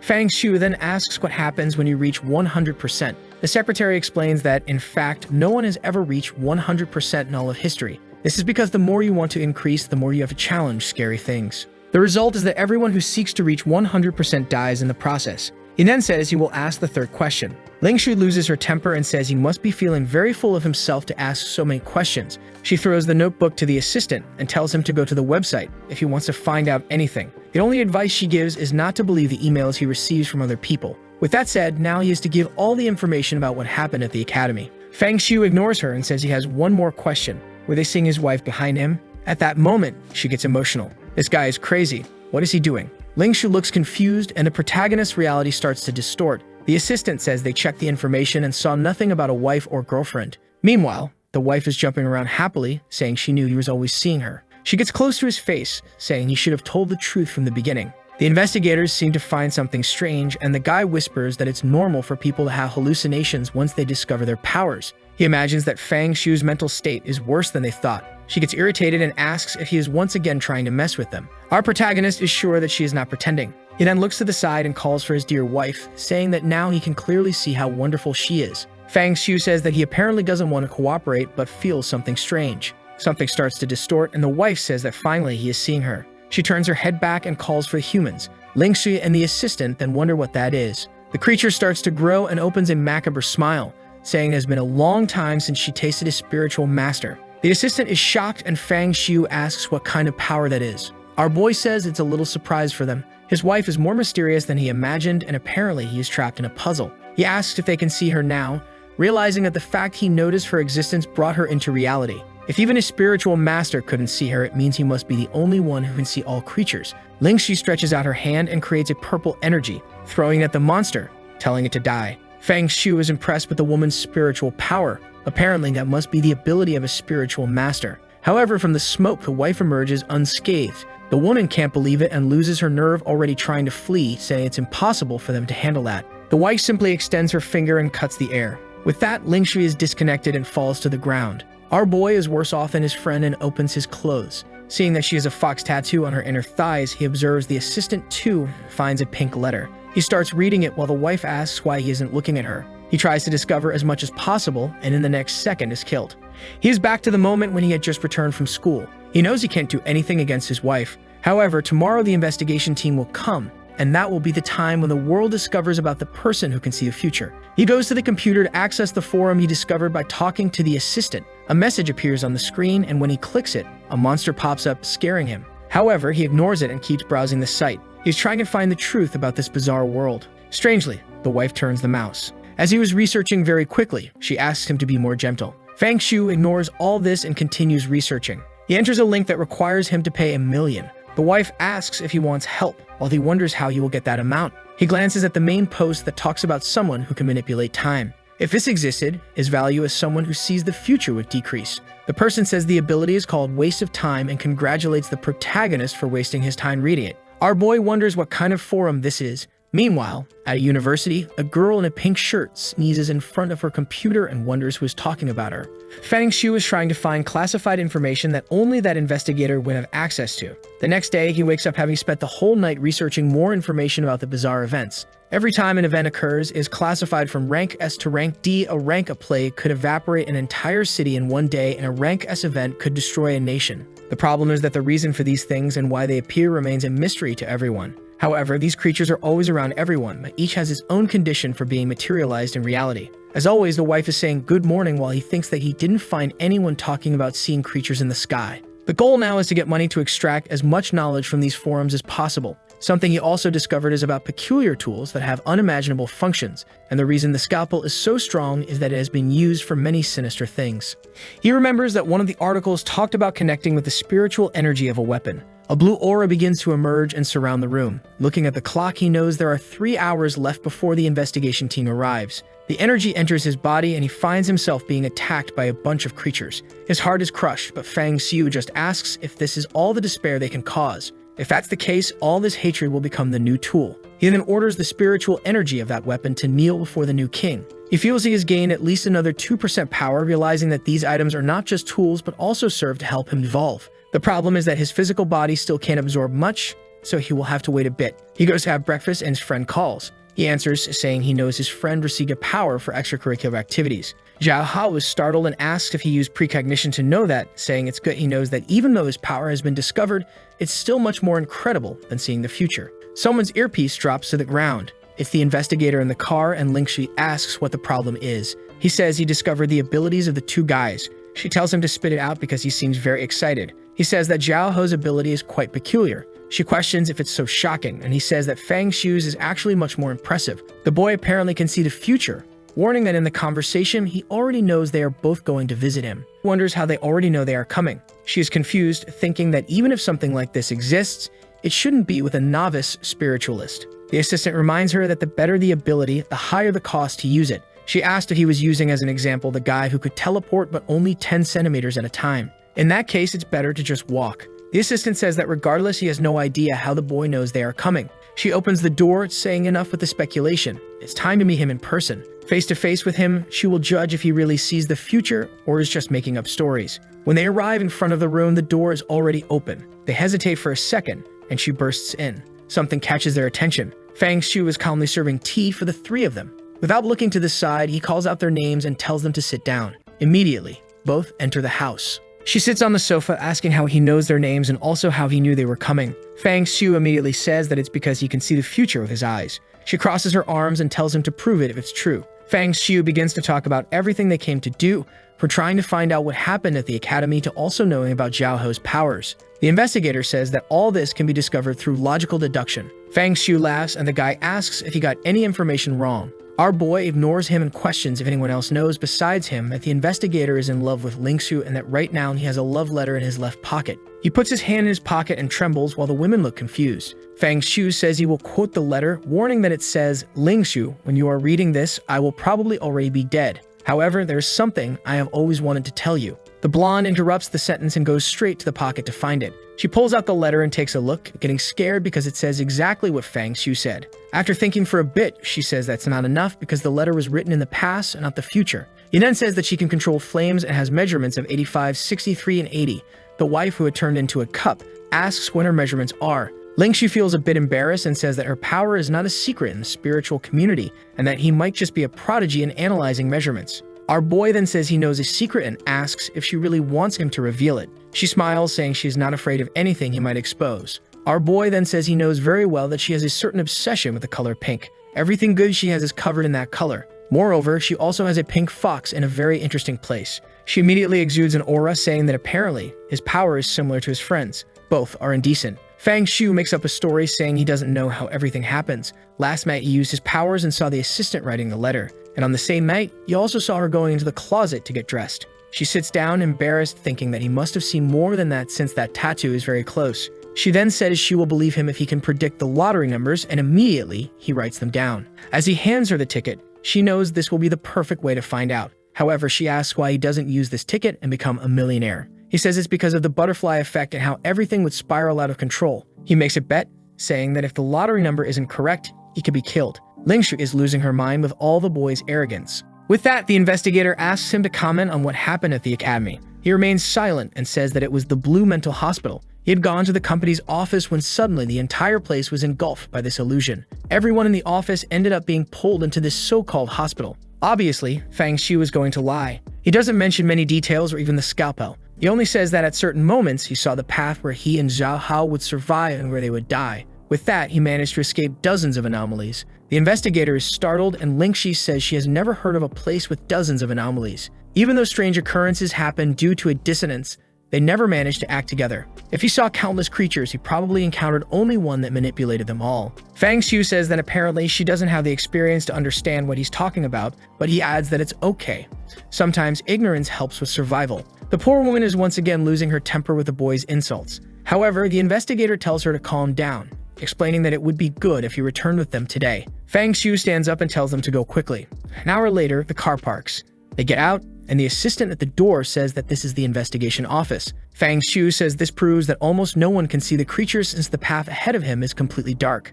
Fang Shu then asks what happens when you reach 100%. The secretary explains that, in fact, no one has ever reached 100% in all of history. This is because the more you want to increase, the more you have to challenge scary things. The result is that everyone who seeks to reach 100% dies in the process. He then says he will ask the third question. Lingxi loses her temper and says he must be feeling very full of himself to ask so many questions. She throws the notebook to the assistant and tells him to go to the website if he wants to find out anything. The only advice she gives is not to believe the emails he receives from other people. With that said, now he is to give all the information about what happened at the academy. Fang Shu ignores her and says he has one more question. Were they seeing his wife behind him? At that moment, she gets emotional. This guy is crazy. What is he doing? Lingxi looks confused and the protagonist's reality starts to distort. The assistant says they checked the information and saw nothing about a wife or girlfriend. Meanwhile, the wife is jumping around happily, saying she knew he was always seeing her. She gets close to his face, saying he should have told the truth from the beginning. The investigators seem to find something strange, and the guy whispers that it's normal for people to have hallucinations once they discover their powers. He imagines that Fang Shu's mental state is worse than they thought. She gets irritated and asks if he is once again trying to mess with them. Our protagonist is sure that she is not pretending. He then looks to the side and calls for his dear wife, saying that now he can clearly see how wonderful she is. Fang Shu says that he apparently doesn't want to cooperate but feels something strange. Something starts to distort and the wife says that finally he is seeing her. She turns her head back and calls for the humans. Lingxi and the assistant then wonder what that is. The creature starts to grow and opens a macabre smile, saying it has been a long time since she tasted a spiritual master. The assistant is shocked and Fang Shu asks what kind of power that is. Our boy says it's a little surprise for them. His wife is more mysterious than he imagined and apparently he is trapped in a puzzle. He asks if they can see her now, realizing that the fact he noticed her existence brought her into reality. If even his spiritual master couldn't see her, it means he must be the only one who can see all creatures. Lingxi stretches out her hand and creates a purple energy, throwing it at the monster, telling it to die. Fang Shu is impressed with the woman's spiritual power. Apparently, that must be the ability of a spiritual master. However, from the smoke, the wife emerges unscathed. The woman can't believe it and loses her nerve, already trying to flee, saying it's impossible for them to handle that. The wife simply extends her finger and cuts the air. With that, Lingxi is disconnected and falls to the ground. Our boy is worse off than his friend and opens his clothes. Seeing that she has a fox tattoo on her inner thighs, he observes the assistant too finds a pink letter. He starts reading it while the wife asks why he isn't looking at her. He tries to discover as much as possible and in the next second is killed. He is back to the moment when he had just returned from school. He knows he can't do anything against his wife. However, tomorrow the investigation team will come, and that will be the time when the world discovers about the person who can see the future. He goes to the computer to access the forum he discovered by talking to the assistant. A message appears on the screen, and when he clicks it, a monster pops up, scaring him. However, he ignores it and keeps browsing the site. He's trying to find the truth about this bizarre world. Strangely, the wife turns the mouse. As he was researching very quickly, she asks him to be more gentle. Fang Shu ignores all this and continues researching. He enters a link that requires him to pay $1 million. The wife asks if he wants help, while he wonders how he will get that amount. He glances at the main post that talks about someone who can manipulate time. If this existed, his value as someone who sees the future would decrease. The person says the ability is called Waste of Time and congratulates the protagonist for wasting his time reading it. Our boy wonders what kind of forum this is. Meanwhile, at a university, a girl in a pink shirt sneezes in front of her computer and wonders who is talking about her. Fang Shu is trying to find classified information that only that investigator would have access to. The next day, he wakes up having spent the whole night researching more information about the bizarre events. Every time an event occurs, it is classified from rank S to rank D. A rank A plague could evaporate an entire city in one day, and a rank S event could destroy a nation. The problem is that the reason for these things and why they appear remains a mystery to everyone. However, these creatures are always around everyone, but each has its own condition for being materialized in reality. As always, the wife is saying good morning while he thinks that he didn't find anyone talking about seeing creatures in the sky. The goal now is to get money to extract as much knowledge from these forums as possible. Something he also discovered is about peculiar tools that have unimaginable functions, and the reason the scalpel is so strong is that it has been used for many sinister things. He remembers that one of the articles talked about connecting with the spiritual energy of a weapon. A blue aura begins to emerge and surround the room. Looking at the clock, he knows there are 3 hours left before the investigation team arrives. The energy enters his body and he finds himself being attacked by a bunch of creatures. His heart is crushed, but Fang Shu just asks if this is all the despair they can cause. If that's the case, all this hatred will become the new tool. He then orders the spiritual energy of that weapon to kneel before the new king. He feels he has gained at least another 2% power, realizing that these items are not just tools but also serve to help him evolve. The problem is that his physical body still can't absorb much, so he will have to wait a bit. He goes to have breakfast and his friend calls. He answers, saying he knows his friend received a power for extracurricular activities. Yahello is startled and asks if he used precognition to know that, saying it's good he knows that even though his power has been discovered, it's still much more incredible than seeing the future. Someone's earpiece drops to the ground. It's the investigator in the car, and Lingxi asks what the problem is. He says he discovered the abilities of the 2 guys. She tells him to spit it out because he seems very excited. He says that Zhao He's ability is quite peculiar. She questions if it's so shocking, and he says that Fang Shu's is actually much more impressive. The boy apparently can see the future, warning that in the conversation, he already knows they are both going to visit him. He wonders how they already know they are coming. She is confused, thinking that even if something like this exists, it shouldn't be with a novice spiritualist. The assistant reminds her that the better the ability, the higher the cost to use it. She asked if he was using as an example the guy who could teleport but only 10 centimeters at a time. In that case, it's better to just walk. The assistant says that regardless, he has no idea how the boy knows they are coming. She opens the door, saying enough with the speculation. It's time to meet him in person. Face to face with him, she will judge if he really sees the future or is just making up stories. When they arrive in front of the room, the door is already open. They hesitate for a second, and she bursts in. Something catches their attention. Fang Shu is calmly serving tea for the 3 of them. Without looking to the side, he calls out their names and tells them to sit down. Immediately, both enter the house. She sits on the sofa, asking how he knows their names and also how he knew they were coming. Fang Shu immediately says that it's because he can see the future with his eyes. She crosses her arms and tells him to prove it if it's true. Fang Shu begins to talk about everything they came to do, from trying to find out what happened at the academy to also knowing about Zhao He's powers. The investigator says that all this can be discovered through logical deduction. Fang Shu laughs and the guy asks if he got any information wrong. Our boy ignores him and questions if anyone else knows besides him that the investigator is in love with Lingxu and that right now he has a love letter in his left pocket. He puts his hand in his pocket and trembles while the women look confused. Fang Shu says he will quote the letter, warning that it says, "Lingxu, when you are reading this, I will probably already be dead. However, there's something I have always wanted to tell you." The blonde interrupts the sentence and goes straight to the pocket to find it. She pulls out the letter and takes a look, getting scared because it says exactly what Fang Shu said. After thinking for a bit, she says that's not enough because the letter was written in the past and not the future. He then says that she can control flames and has measurements of 85, 63, and 80. The wife, who had turned into a cup, asks when her measurements are. Lingxu feels a bit embarrassed and says that her power is not a secret in the spiritual community and that he might just be a prodigy in analyzing measurements. Our boy then says he knows a secret and asks if she really wants him to reveal it. She smiles, saying she is not afraid of anything he might expose. Our boy then says he knows very well that she has a certain obsession with the color pink. Everything good she has is covered in that color. Moreover, she also has a pink fox in a very interesting place. She immediately exudes an aura, saying that apparently his power is similar to his friend's. Both are indecent. Fang Shu makes up a story saying he doesn't know how everything happens. Last night he used his powers and saw the assistant writing the letter. And on the same night, he also saw her going into the closet to get dressed. She sits down, embarrassed, thinking that he must have seen more than that since that tattoo is very close. She then says she will believe him if he can predict the lottery numbers, and immediately he writes them down. As he hands her the ticket, she knows this will be the perfect way to find out. However, she asks why he doesn't use this ticket and become a millionaire. He says it's because of the butterfly effect and how everything would spiral out of control. He makes a bet, saying that if the lottery number isn't correct, he could be killed. Lingshu is losing her mind with all the boy's arrogance. With that, the investigator asks him to comment on what happened at the academy. He remains silent and says that it was the Blue Mental Hospital. He had gone to the company's office when suddenly the entire place was engulfed by this illusion. Everyone in the office ended up being pulled into this so-called hospital. Obviously, Fang Shu is going to lie. He doesn't mention many details or even the scalpel. He only says that at certain moments he saw the path where he and Zhao Hao would survive and where they would die. With that, he managed to escape dozens of anomalies. The investigator is startled, and Lingxi says she has never heard of a place with dozens of anomalies. Even though strange occurrences happen due to a dissonance, they never managed to act together. If he saw countless creatures, he probably encountered only one that manipulated them all. Fang Shu says that apparently she doesn't have the experience to understand what he's talking about, but he adds that it's okay. Sometimes ignorance helps with survival. The poor woman is once again losing her temper with the boy's insults. However, the investigator tells her to calm down, explaining that it would be good if he returned with them today. Fang Shu stands up and tells them to go quickly. An hour later, the car parks. They get out, and the assistant at the door says that this is the investigation office. Fang Shu says this proves that almost no one can see the creatures since the path ahead of him is completely dark.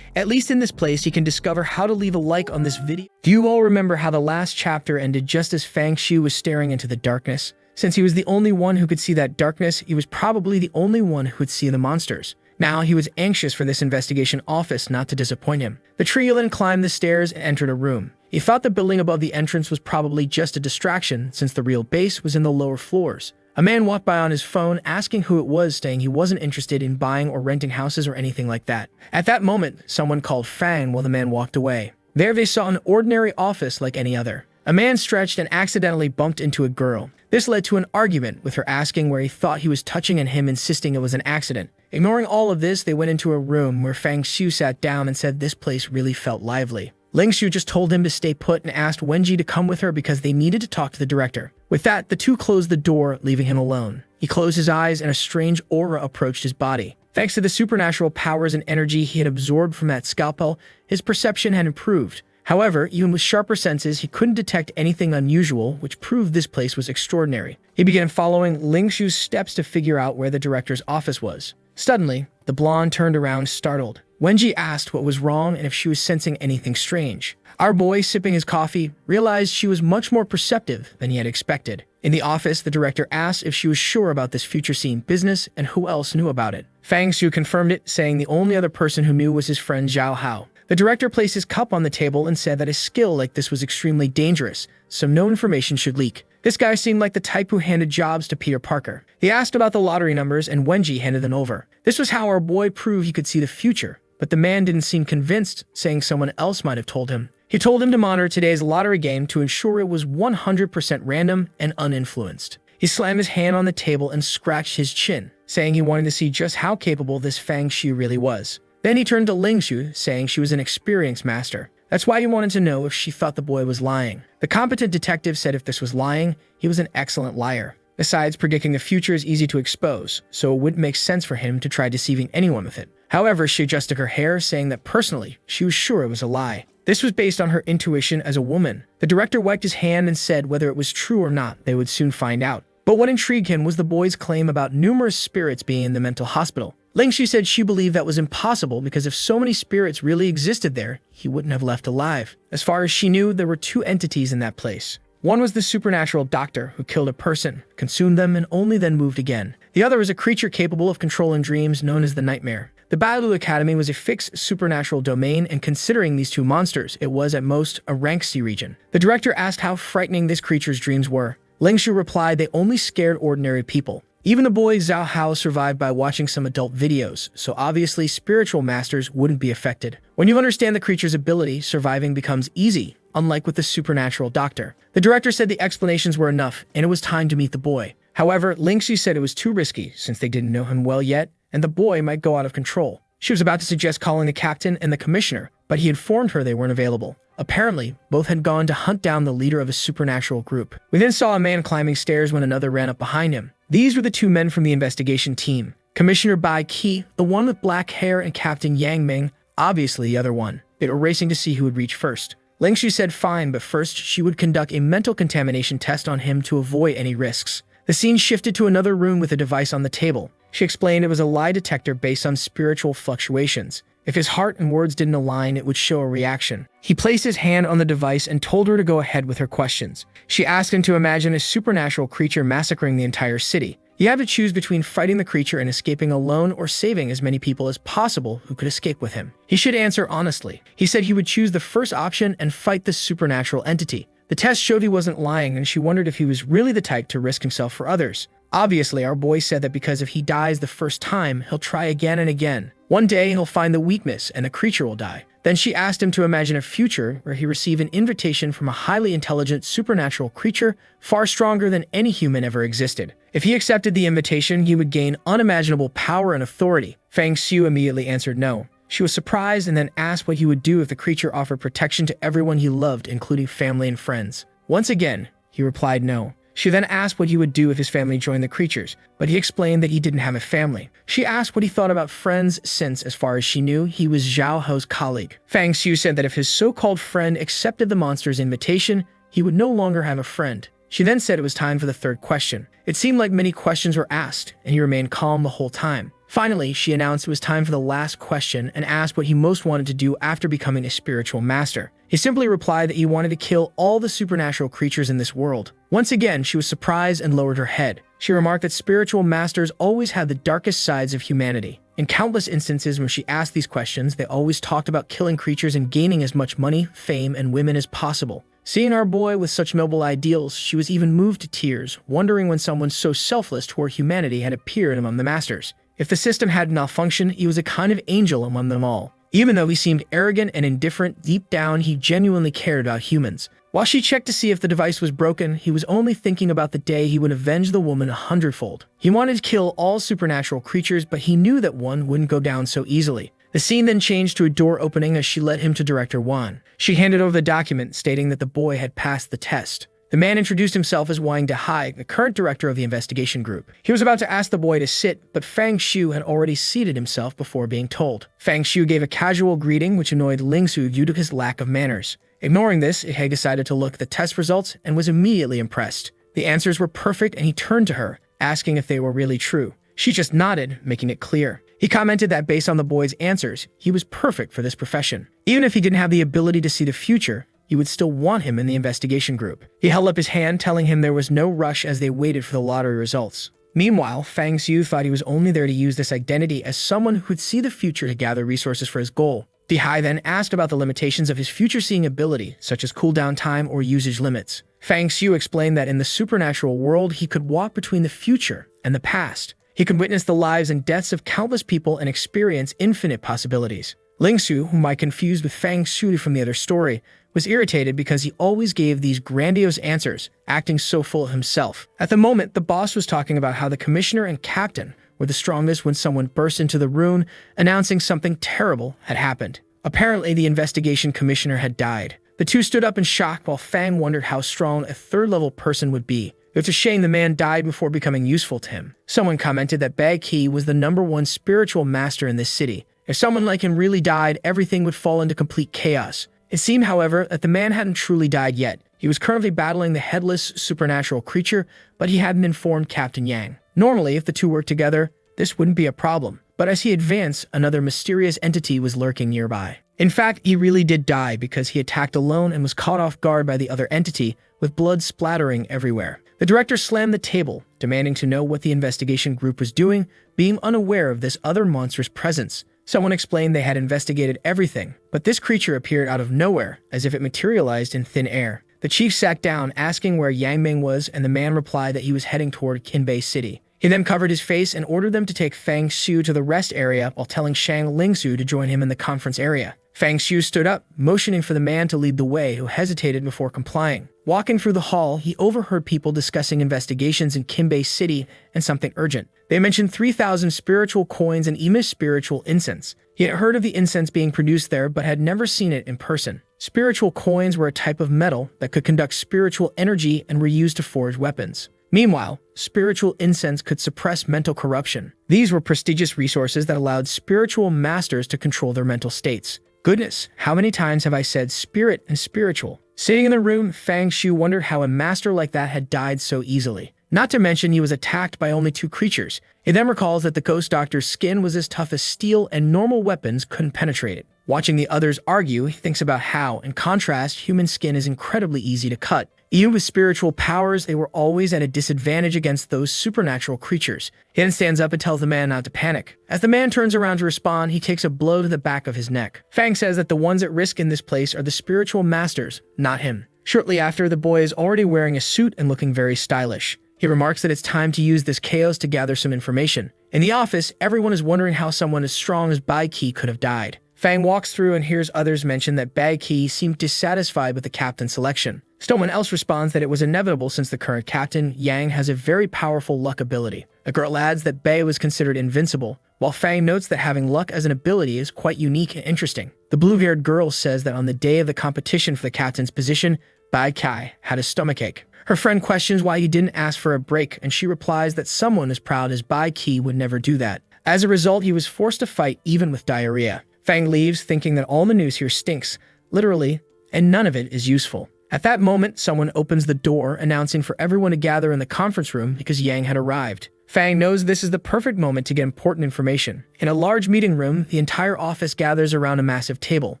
At least in this place, he can discover how to leave a like on this video. Do you all remember how the last chapter ended just as Fang Shu was staring into the darkness? Since he was the only one who could see that darkness, he was probably the only one who would see the monsters. Now he was anxious for this investigation office not to disappoint him. The trio then climbed the stairs and entered a room. He thought the building above the entrance was probably just a distraction since the real base was in the lower floors. A man walked by on his phone asking who it was, saying he wasn't interested in buying or renting houses or anything like that. At that moment, someone called Fang while the man walked away. There they saw an ordinary office like any other. A man stretched and accidentally bumped into a girl. This led to an argument, with her asking where he thought he was touching and him insisting it was an accident. Ignoring all of this, they went into a room where Fang Shu sat down and said this place really felt lively. Lingshu just told him to stay put and asked Wenji to come with her because they needed to talk to the director. With that, the two closed the door, leaving him alone. He closed his eyes and a strange aura approached his body. Thanks to the supernatural powers and energy he had absorbed from that scalpel, his perception had improved. However, even with sharper senses, he couldn't detect anything unusual, which proved this place was extraordinary. He began following Lingshu's steps to figure out where the director's office was. Suddenly, the blonde turned around, startled. Wenji asked what was wrong and if she was sensing anything strange. Our boy, sipping his coffee, realized she was much more perceptive than he had expected. In the office, the director asked if she was sure about this future scene business and who else knew about it. Fang Shu confirmed it, saying the only other person who knew was his friend Zhao Hao. The director placed his cup on the table and said that a skill like this was extremely dangerous, so no information should leak. This guy seemed like the type who handed jobs to Peter Parker. He asked about the lottery numbers and Wenji handed them over. This was how our boy proved he could see the future, but the man didn't seem convinced, saying someone else might have told him. He told him to monitor today's lottery game to ensure it was 100% random and uninfluenced. He slammed his hand on the table and scratched his chin, saying he wanted to see just how capable this Fang Shu really was. Then he turned to Lingshu, saying she was an experienced master. That's why he wanted to know if she thought the boy was lying. The competent detective said if this was lying, he was an excellent liar. Besides, predicting the future is easy to expose, so it wouldn't make sense for him to try deceiving anyone with it. However, she adjusted her hair, saying that personally, she was sure it was a lie. This was based on her intuition as a woman. The director wiped his hand and said whether it was true or not, they would soon find out. But what intrigued him was the boy's claim about numerous spirits being in the mental hospital. Lingxi said she believed that was impossible because if so many spirits really existed there, he wouldn't have left alive. As far as she knew, there were two entities in that place. One was the supernatural doctor who killed a person, consumed them, and only then moved again. The other was a creature capable of controlling dreams known as the Nightmare. The Battle Academy was a fixed supernatural domain, and considering these two monsters, it was at most a rank C region. The director asked how frightening this creature's dreams were. Lingshu replied they only scared ordinary people. Even the boy Zhao Hao survived by watching some adult videos, so obviously spiritual masters wouldn't be affected. When you understand the creature's ability, surviving becomes easy, unlike with the supernatural doctor. The director said the explanations were enough, and it was time to meet the boy. However, Lingxi said it was too risky since they didn't know him well yet, and the boy might go out of control. She was about to suggest calling the captain and the commissioner, but he informed her they weren't available. Apparently, both had gone to hunt down the leader of a supernatural group. We then saw a man climbing stairs when another ran up behind him. These were the two men from the investigation team. Commissioner Bai Qi, the one with black hair, and Captain Yang Ming, obviously the other one. They were racing to see who would reach first. Lingxi said fine, but first she would conduct a mental contamination test on him to avoid any risks. The scene shifted to another room with a device on the table. She explained it was a lie detector based on spiritual fluctuations. If his heart and words didn't align, it would show a reaction. He placed his hand on the device and told her to go ahead with her questions. She asked him to imagine a supernatural creature massacring the entire city. You have to choose between fighting the creature and escaping alone or saving as many people as possible who could escape with him. He should answer honestly. He said he would choose the first option and fight the supernatural entity. The test showed he wasn't lying, and she wondered if he was really the type to risk himself for others. Obviously, our boy said that because if he dies the first time, he'll try again and again. One day, he'll find the weakness and the creature will die. Then she asked him to imagine a future where he received an invitation from a highly intelligent supernatural creature far stronger than any human ever existed. If he accepted the invitation, he would gain unimaginable power and authority. Fang Xiu immediately answered no. She was surprised and then asked what he would do if the creature offered protection to everyone he loved, including family and friends. Once again, he replied no. She then asked what he would do if his family joined the creatures, but he explained that he didn't have a family. She asked what he thought about friends since, as far as she knew, he was Zhao He's colleague. Fang Xiu said that if his so-called friend accepted the monster's invitation, he would no longer have a friend. She then said it was time for the third question. It seemed like many questions were asked, and he remained calm the whole time. Finally, she announced it was time for the last question and asked what he most wanted to do after becoming a spiritual master. He simply replied that he wanted to kill all the supernatural creatures in this world. Once again, she was surprised and lowered her head. She remarked that spiritual masters always had the darkest sides of humanity. In countless instances when she asked these questions, they always talked about killing creatures and gaining as much money, fame, and women as possible. Seeing our boy with such noble ideals, she was even moved to tears, wondering when someone so selfless toward humanity had appeared among the masters. If the system had malfunctioned, he was a kind of angel among them all. Even though he seemed arrogant and indifferent, deep down he genuinely cared about humans. While she checked to see if the device was broken, he was only thinking about the day he would avenge the woman 100-fold. He wanted to kill all supernatural creatures, but he knew that one wouldn't go down so easily. The scene then changed to a door opening as she led him to Director Wan. She handed over the document stating that the boy had passed the test. The man introduced himself as Wang Dehai, the current director of the investigation group. He was about to ask the boy to sit, but Fang Xiu had already seated himself before being told. Fang Xiu gave a casual greeting which annoyed Lingxu due to his lack of manners. Ignoring this, he decided to look at the test results and was immediately impressed. The answers were perfect and he turned to her, asking if they were really true. She just nodded, making it clear. He commented that based on the boy's answers, he was perfect for this profession. Even if he didn't have the ability to see the future, he would still want him in the investigation group. He held up his hand, telling him there was no rush as they waited for the lottery results. Meanwhile, Fang Xiu thought he was only there to use this identity as someone who'd see the future to gather resources for his goal. Dehai then asked about the limitations of his future-seeing ability, such as cooldown time or usage limits. Fang Xiu explained that in the supernatural world, he could walk between the future and the past. He could witness the lives and deaths of countless people and experience infinite possibilities. Lingxu, whom I confused with Fang Xiu from the other story, was irritated because he always gave these grandiose answers, acting so full of himself. At the moment, the boss was talking about how the commissioner and captain were the strongest when someone burst into the room, announcing something terrible had happened. Apparently, the investigation commissioner had died. The two stood up in shock while Fang wondered how strong a third-level person would be. It's a shame the man died before becoming useful to him. Someone commented that Bai Qi was the #1 spiritual master in this city. If someone like him really died, everything would fall into complete chaos. It seemed, however, that the man hadn't truly died yet. He was currently battling the headless supernatural creature, but he hadn't informed Captain Yang. Normally, if the two worked together, this wouldn't be a problem. But as he advanced, another mysterious entity was lurking nearby. In fact, he really did die because he attacked alone and was caught off guard by the other entity, with blood splattering everywhere. The director slammed the table, demanding to know what the investigation group was doing, being unaware of this other monster's presence. Someone explained they had investigated everything, but this creature appeared out of nowhere, as if it materialized in thin air. The chief sat down, asking where Yang Ming was, and the man replied that he was heading toward Qinbei City. He then covered his face and ordered them to take Fang Xiu to the rest area while telling Shang Lingxu to join him in the conference area. Fang Xiu stood up, motioning for the man to lead the way, who hesitated before complying. Walking through the hall, he overheard people discussing investigations in Kimbei City and something urgent. They mentioned 3,000 spiritual coins and even spiritual incense. He had heard of the incense being produced there, but had never seen it in person. Spiritual coins were a type of metal that could conduct spiritual energy and were used to forge weapons. Meanwhile, spiritual incense could suppress mental corruption. These were prestigious resources that allowed spiritual masters to control their mental states. Goodness, how many times have I said spirit and spiritual? Sitting in the room, Fang Xiu wondered how a master like that had died so easily. Not to mention he was attacked by only 2 creatures. He then recalls that the ghost doctor's skin was as tough as steel and normal weapons couldn't penetrate it. Watching the others argue, he thinks about how, in contrast, human skin is incredibly easy to cut. Even with spiritual powers, they were always at a disadvantage against those supernatural creatures. He then stands up and tells the man not to panic. As the man turns around to respond, he takes a blow to the back of his neck. Fang says that the ones at risk in this place are the spiritual masters, not him. Shortly after, the boy is already wearing a suit and looking very stylish. He remarks that it's time to use this chaos to gather some information. In the office, everyone is wondering how someone as strong as Bai Qi could have died. Fang walks through and hears others mention that Bai Qi seemed dissatisfied with the captain's selection. Someone else responds that it was inevitable since the current captain, Yang, has a very powerful luck ability. A girl adds that Bai was considered invincible, while Fang notes that having luck as an ability is quite unique and interesting. The blue-haired girl says that on the day of the competition for the captain's position, Bai Kai had a stomachache. Her friend questions why he didn't ask for a break, and she replies that someone as proud as Bai Qi would never do that. As a result, he was forced to fight even with diarrhea. Fang leaves, thinking that all the news here stinks, literally, and none of it is useful. At that moment, someone opens the door, announcing for everyone to gather in the conference room because Yang had arrived. Fang knows this is the perfect moment to get important information. In a large meeting room, the entire office gathers around a massive table.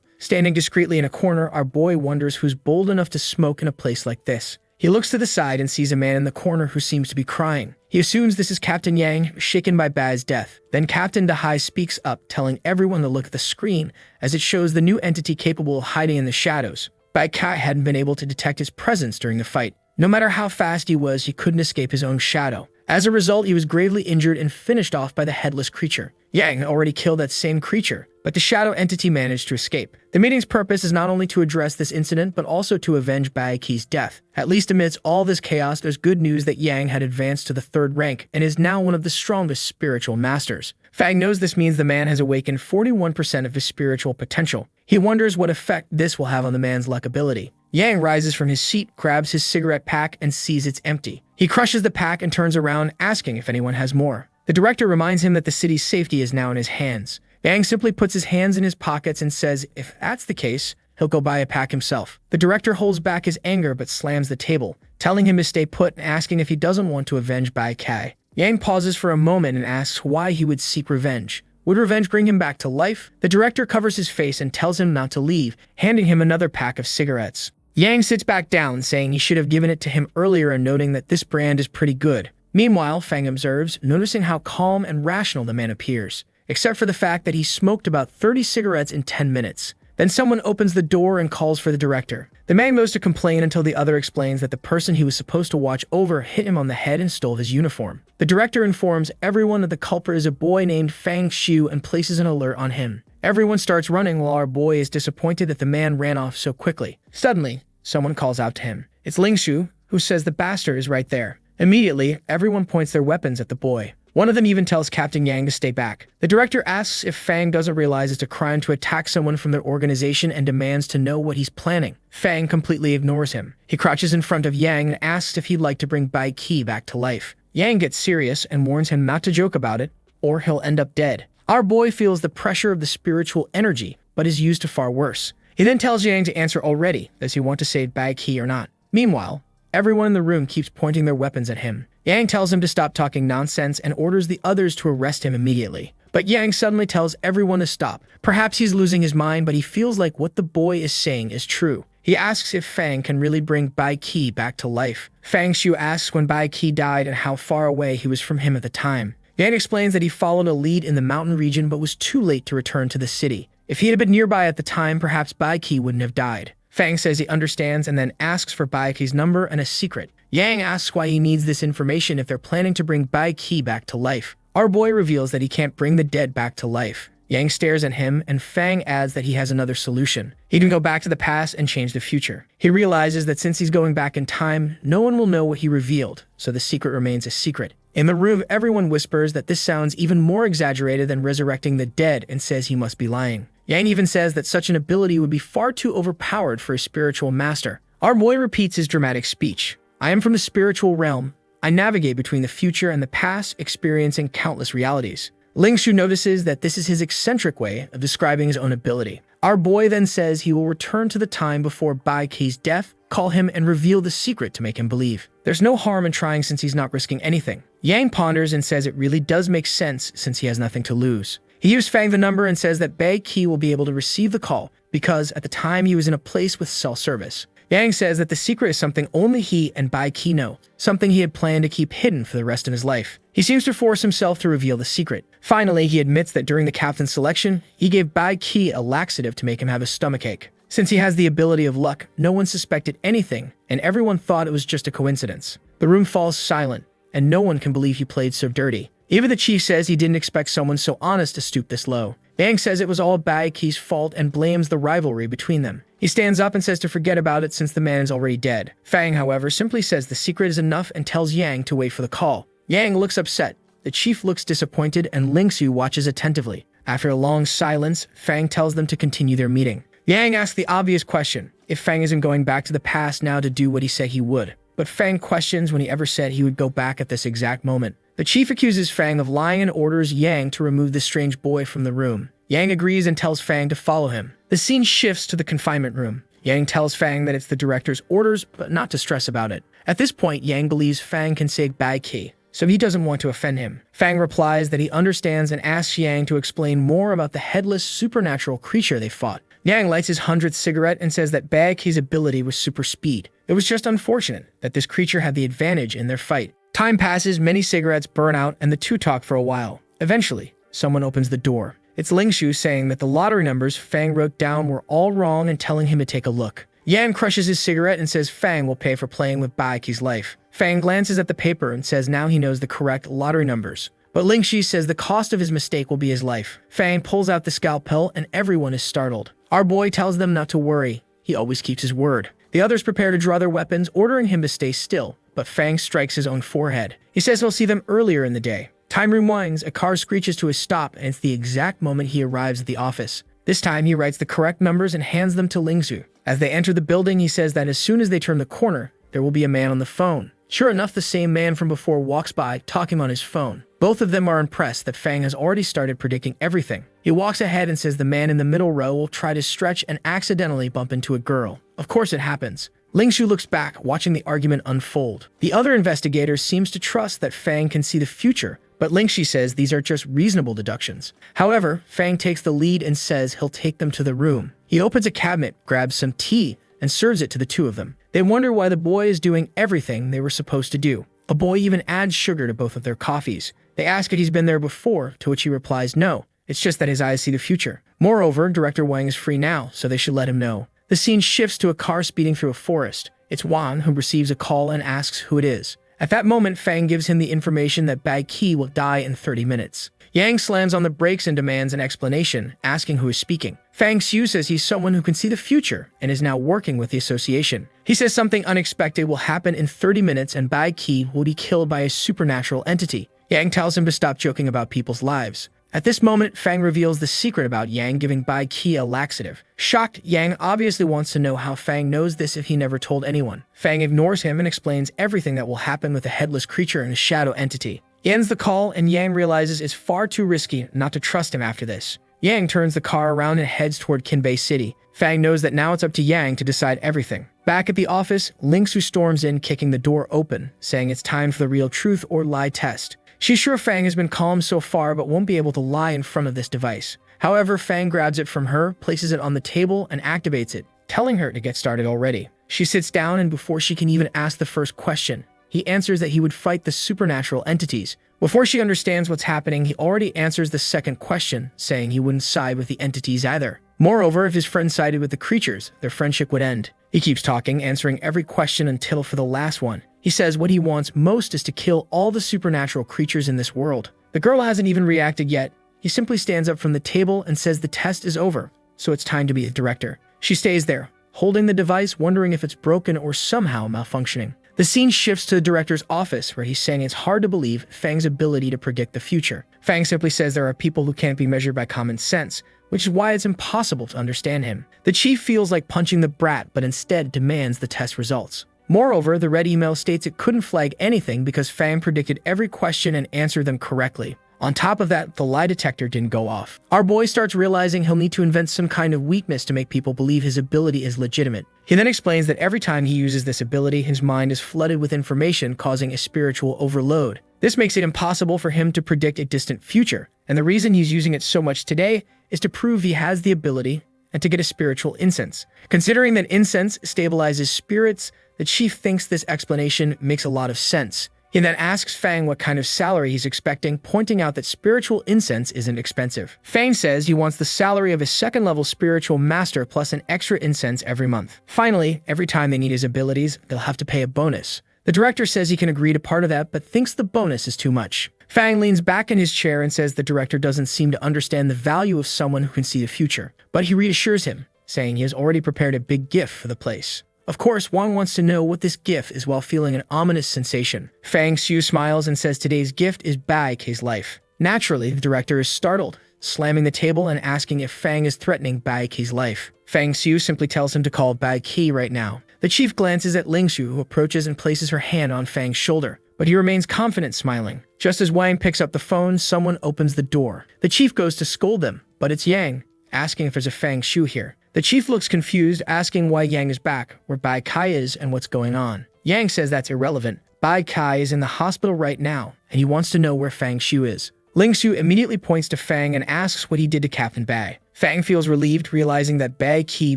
Standing discreetly in a corner, our boy wonders who's bold enough to smoke in a place like this. He looks to the side and sees a man in the corner who seems to be crying. He assumes this is Captain Yang, shaken by Bai's death. Then Captain Dahai speaks up, telling everyone to look at the screen, as it shows the new entity capable of hiding in the shadows. Bai Kai hadn't been able to detect his presence during the fight. No matter how fast he was, he couldn't escape his own shadow. As a result, he was gravely injured and finished off by the headless creature. Yang had already killed that same creature, but the shadow entity managed to escape. The meeting's purpose is not only to address this incident, but also to avenge Bai Qi's death. At least amidst all this chaos, there's good news that Yang had advanced to the 3rd rank and is now one of the strongest spiritual masters. Fang knows this means the man has awakened 41% of his spiritual potential. He wonders what effect this will have on the man's luck ability. Yang rises from his seat, grabs his cigarette pack, and sees it's empty. He crushes the pack and turns around, asking if anyone has more. The director reminds him that the city's safety is now in his hands. Yang simply puts his hands in his pockets and says if that's the case, he'll go buy a pack himself. The director holds back his anger but slams the table, telling him to stay put and asking if he doesn't want to avenge Bai Kai. Yang pauses for a moment and asks why he would seek revenge. Would revenge bring him back to life? The director covers his face and tells him not to leave, handing him another pack of cigarettes. Yang sits back down, saying he should have given it to him earlier and noting that this brand is pretty good. Meanwhile, Fang observes, noticing how calm and rational the man appears, except for the fact that he smoked about 30 cigarettes in 10 minutes. Then someone opens the door and calls for the director. The man goes to complain until the other explains that the person he was supposed to watch over hit him on the head and stole his uniform. The director informs everyone that the culprit is a boy named Fang Xiu and places an alert on him. Everyone starts running while our boy is disappointed that the man ran off so quickly. Suddenly, someone calls out to him. It's Ling Shu, who says the bastard is right there. Immediately, everyone points their weapons at the boy. One of them even tells Captain Yang to stay back. The director asks if Fang doesn't realize it's a crime to attack someone from their organization and demands to know what he's planning. Fang completely ignores him. He crouches in front of Yang and asks if he'd like to bring Bai Qi back to life. Yang gets serious and warns him not to joke about it, or he'll end up dead. Our boy feels the pressure of the spiritual energy, but is used to far worse. He then tells Yang to answer already, does he want to save Bai Qi or not? Meanwhile, everyone in the room keeps pointing their weapons at him. Yang tells him to stop talking nonsense and orders the others to arrest him immediately. But Yang suddenly tells everyone to stop. Perhaps he's losing his mind, but he feels like what the boy is saying is true. He asks if Fang can really bring Bai Qi back to life. Fang Xiu asks when Bai Qi died and how far away he was from him at the time. Yang explains that he followed a lead in the mountain region but was too late to return to the city. If he had been nearby at the time, perhaps Bai Qi wouldn't have died. Fang says he understands and then asks for Bai Qi's number and a secret. Yang asks why he needs this information if they're planning to bring Bai Qi back to life. Our boy reveals that he can't bring the dead back to life. Yang stares at him, and Fang adds that he has another solution. He can go back to the past and change the future. He realizes that since he's going back in time, no one will know what he revealed, so the secret remains a secret. In the room, everyone whispers that this sounds even more exaggerated than resurrecting the dead and says he must be lying. Yang even says that such an ability would be far too overpowered for a spiritual master. Our boy repeats his dramatic speech. I am from the spiritual realm. I navigate between the future and the past, experiencing countless realities. Lingshu notices that this is his eccentric way of describing his own ability. Our boy then says he will return to the time before Bai Qi's death, call him, and reveal the secret to make him believe. There's no harm in trying since he's not risking anything. Yang ponders and says it really does make sense since he has nothing to lose. He gives Fang the number and says that Bai Qi will be able to receive the call because at the time he was in a place with cell service. Yang says that the secret is something only he and Bai Qi know, something he had planned to keep hidden for the rest of his life. He seems to force himself to reveal the secret. Finally, he admits that during the captain's selection, he gave Bai Qi a laxative to make him have a stomachache. Since he has the ability of luck, no one suspected anything, and everyone thought it was just a coincidence. The room falls silent, and no one can believe he played so dirty. Even the chief says he didn't expect someone so honest to stoop this low. Yang says it was all Bai Qi's fault and blames the rivalry between them. He stands up and says to forget about it since the man is already dead. Fang, however, simply says the secret is enough and tells Yang to wait for the call. Yang looks upset. The chief looks disappointed and Lingshu watches attentively. After a long silence, Fang tells them to continue their meeting. Yang asks the obvious question, if Fang isn't going back to the past now to do what he said he would. But Fang questions when he ever said he would go back at this exact moment. The chief accuses Fang of lying and orders Yang to remove the strange boy from the room. Yang agrees and tells Fang to follow him. The scene shifts to the confinement room. Yang tells Fang that it's the director's orders, but not to stress about it. At this point, Yang believes Fang can save Bai Qi, so he doesn't want to offend him. Fang replies that he understands and asks Yang to explain more about the headless supernatural creature they fought. Yang lights his 100th cigarette and says that Bai Qi's ability was super speed. It was just unfortunate that this creature had the advantage in their fight. Time passes, many cigarettes burn out, and the two talk for a while. Eventually, someone opens the door. It's Lingshu saying that the lottery numbers Fang wrote down were all wrong and telling him to take a look. Yan crushes his cigarette and says Fang will pay for playing with Bai Qi's life. Fang glances at the paper and says now he knows the correct lottery numbers. But Lingshu says the cost of his mistake will be his life. Fang pulls out the scalpel and everyone is startled. Our boy tells them not to worry. He always keeps his word. The others prepare to draw their weapons, ordering him to stay still, but Fang strikes his own forehead. He says he'll see them earlier in the day. Time rewinds, a car screeches to a stop, and it's the exact moment he arrives at the office. This time, he writes the correct numbers and hands them to Lingshu. As they enter the building, he says that as soon as they turn the corner, there will be a man on the phone. Sure enough, the same man from before walks by, talking on his phone. Both of them are impressed that Fang has already started predicting everything. He walks ahead and says the man in the middle row will try to stretch and accidentally bump into a girl. Of course it happens. Lingshu looks back, watching the argument unfold. The other investigator seems to trust that Fang can see the future, but Lingshu says these are just reasonable deductions. However, Fang takes the lead and says he'll take them to the room. He opens a cabinet, grabs some tea, and serves it to the two of them. They wonder why the boy is doing everything they were supposed to do. A boy even adds sugar to both of their coffees. They ask if he's been there before, to which he replies no. It's just that his eyes see the future. Moreover, Director Wang is free now, so they should let him know. The scene shifts to a car speeding through a forest. It's Wan who receives a call and asks who it is. At that moment, Fang gives him the information that Bai Qi will die in 30 minutes. Yang slams on the brakes and demands an explanation, asking who is speaking. Fang Xiu says he's someone who can see the future and is now working with the association. He says something unexpected will happen in 30 minutes and Bai Qi will be killed by a supernatural entity. Yang tells him to stop joking about people's lives. At this moment, Fang reveals the secret about Yang giving Bai Qi a laxative. Shocked, Yang obviously wants to know how Fang knows this if he never told anyone. Fang ignores him and explains everything that will happen with a headless creature and a shadow entity. He ends the call and Yang realizes it's far too risky not to trust him after this. Yang turns the car around and heads toward Kinbei City. Fang knows that now it's up to Yang to decide everything. Back at the office, Lingshu storms in, kicking the door open, saying it's time for the real truth or lie test. She's sure Fang has been calm so far but won't be able to lie in front of this device. However, Fang grabs it from her, places it on the table, and activates it, telling her to get started already. She sits down and before she can even ask the first question, he answers that he would fight the supernatural entities. Before she understands what's happening, he already answers the second question, saying he wouldn't side with the entities either. Moreover, if his friend sided with the creatures, their friendship would end. He keeps talking, answering every question until for the last one. He says what he wants most is to kill all the supernatural creatures in this world. The girl hasn't even reacted yet. he simply stands up from the table and says the test is over, so it's time to be the director. She stays there, holding the device, wondering if it's broken or somehow malfunctioning. The scene shifts to the director's office, where he's saying it's hard to believe Fang's ability to predict the future. Fang simply says there are people who can't be measured by common sense, which is why it's impossible to understand him. The chief feels like punching the brat, but instead demands the test results. Moreover, the red email states it couldn't flag anything because Fang predicted every question and answered them correctly. On top of that, the lie detector didn't go off. Our boy starts realizing he'll need to invent some kind of weakness to make people believe his ability is legitimate. He then explains that every time he uses this ability, his mind is flooded with information, causing a spiritual overload. This makes it impossible for him to predict a distant future, and the reason he's using it so much today is to prove he has the ability and to get a spiritual incense. Considering that incense stabilizes spirits, the chief thinks this explanation makes a lot of sense. He then asks Fang what kind of salary he's expecting, pointing out that spiritual incense isn't expensive. Fang says he wants the salary of a second-level spiritual master plus an extra incense every month. Finally, every time they need his abilities, they'll have to pay a bonus. The director says he can agree to part of that, but thinks the bonus is too much. Fang leans back in his chair and says the director doesn't seem to understand the value of someone who can see the future. But he reassures him, saying he has already prepared a big gift for the place. Of course, Wang wants to know what this gift is while feeling an ominous sensation. Fang Xiu smiles and says today's gift is Bai Kei's life. Naturally, the director is startled, slamming the table and asking if Fang is threatening Bai Kei's life. Fang Xiu simply tells him to call Bai Kei right now. The chief glances at Ling Xu, who approaches and places her hand on Fang's shoulder, but he remains confident, smiling. Just as Wang picks up the phone, someone opens the door. The chief goes to scold them, but it's Yang, asking if there's a Fang Xiu here. The chief looks confused, asking why Yang is back, where Bai Kai is, and what's going on. Yang says that's irrelevant. Bai Kai is in the hospital right now, and he wants to know where Fang Xiu is. Ling Xu immediately points to Fang and asks what he did to Captain Bai. Fang feels relieved, realizing that Bai Kei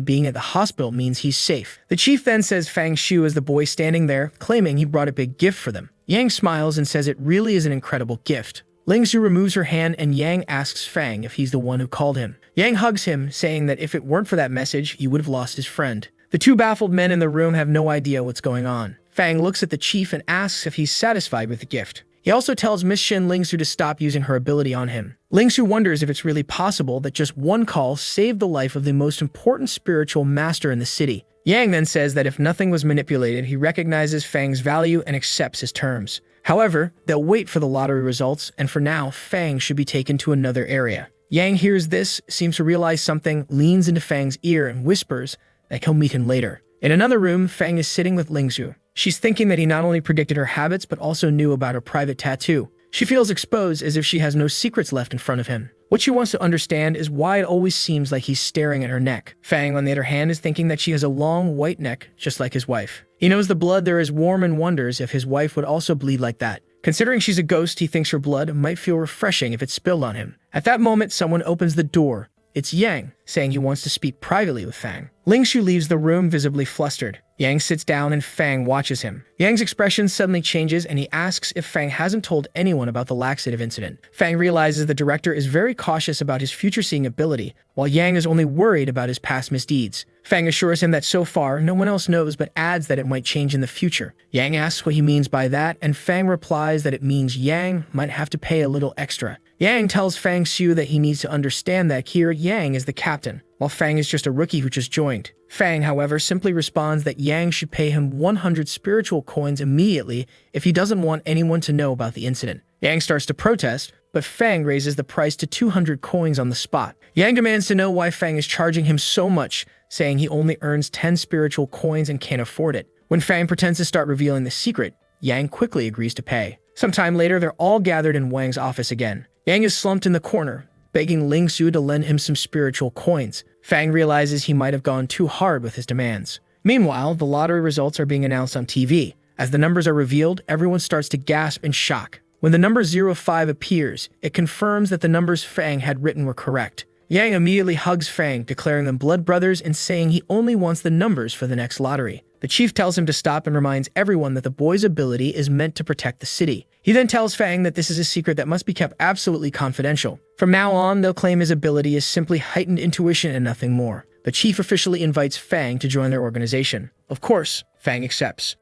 being at the hospital means he's safe. The chief then says Fang Xiu is the boy standing there, claiming he brought a big gift for them. Yang smiles and says it really is an incredible gift. Ling Xu removes her hand and Yang asks Fang if he's the one who called him. Yang hugs him, saying that if it weren't for that message, he would have lost his friend. The two baffled men in the room have no idea what's going on. Fang looks at the chief and asks if he's satisfied with the gift. He also tells Miss Shin Ling Xu to stop using her ability on him. Ling Xu wonders if it's really possible that just one call saved the life of the most important spiritual master in the city. Yang then says that if nothing was manipulated, he recognizes Fang's value and accepts his terms. However, they'll wait for the lottery results, and for now, Fang should be taken to another area. Yang hears this, seems to realize something, leans into Fang's ear and whispers that he'll meet him later. In another room, Fang is sitting with Ling Xu. She's thinking that he not only predicted her habits, but also knew about her private tattoo. She feels exposed, as if she has no secrets left in front of him. What she wants to understand is why it always seems like he's staring at her neck. Fang, on the other hand, is thinking that she has a long, white neck, just like his wife. He knows the blood there is warm and wonders if his wife would also bleed like that. Considering she's a ghost, he thinks her blood might feel refreshing if it spilled on him. At that moment, someone opens the door. It's Yang, saying he wants to speak privately with Fang. Ling Xu leaves the room, visibly flustered. Yang sits down and Fang watches him. Yang's expression suddenly changes and he asks if Fang hasn't told anyone about the laxative incident. Fang realizes the director is very cautious about his future-seeing ability, while Yang is only worried about his past misdeeds. Fang assures him that so far, no one else knows, but adds that it might change in the future. Yang asks what he means by that, and Fang replies that it means Yang might have to pay a little extra. Yang tells Fang Xiu that he needs to understand that here Yang is the captain, while Fang is just a rookie who just joined. Fang, however, simply responds that Yang should pay him 100 spiritual coins immediately if he doesn't want anyone to know about the incident. Yang starts to protest, but Fang raises the price to 200 coins on the spot. Yang demands to know why Fang is charging him so much, saying he only earns 10 spiritual coins and can't afford it. When Fang pretends to start revealing the secret, Yang quickly agrees to pay. Sometime later, they're all gathered in Wang's office again. Yang is slumped in the corner, begging Ling Xu to lend him some spiritual coins. Fang realizes he might have gone too hard with his demands. Meanwhile, the lottery results are being announced on TV. As the numbers are revealed, everyone starts to gasp in shock. When the number 05 appears, it confirms that the numbers Fang had written were correct. Yang immediately hugs Fang, declaring them blood brothers and saying he only wants the numbers for the next lottery. The chief tells him to stop and reminds everyone that the boy's ability is meant to protect the city. He then tells Fang that this is a secret that must be kept absolutely confidential. From now on, they'll claim his ability is simply heightened intuition and nothing more. The chief officially invites Fang to join their organization. Of course, Fang accepts.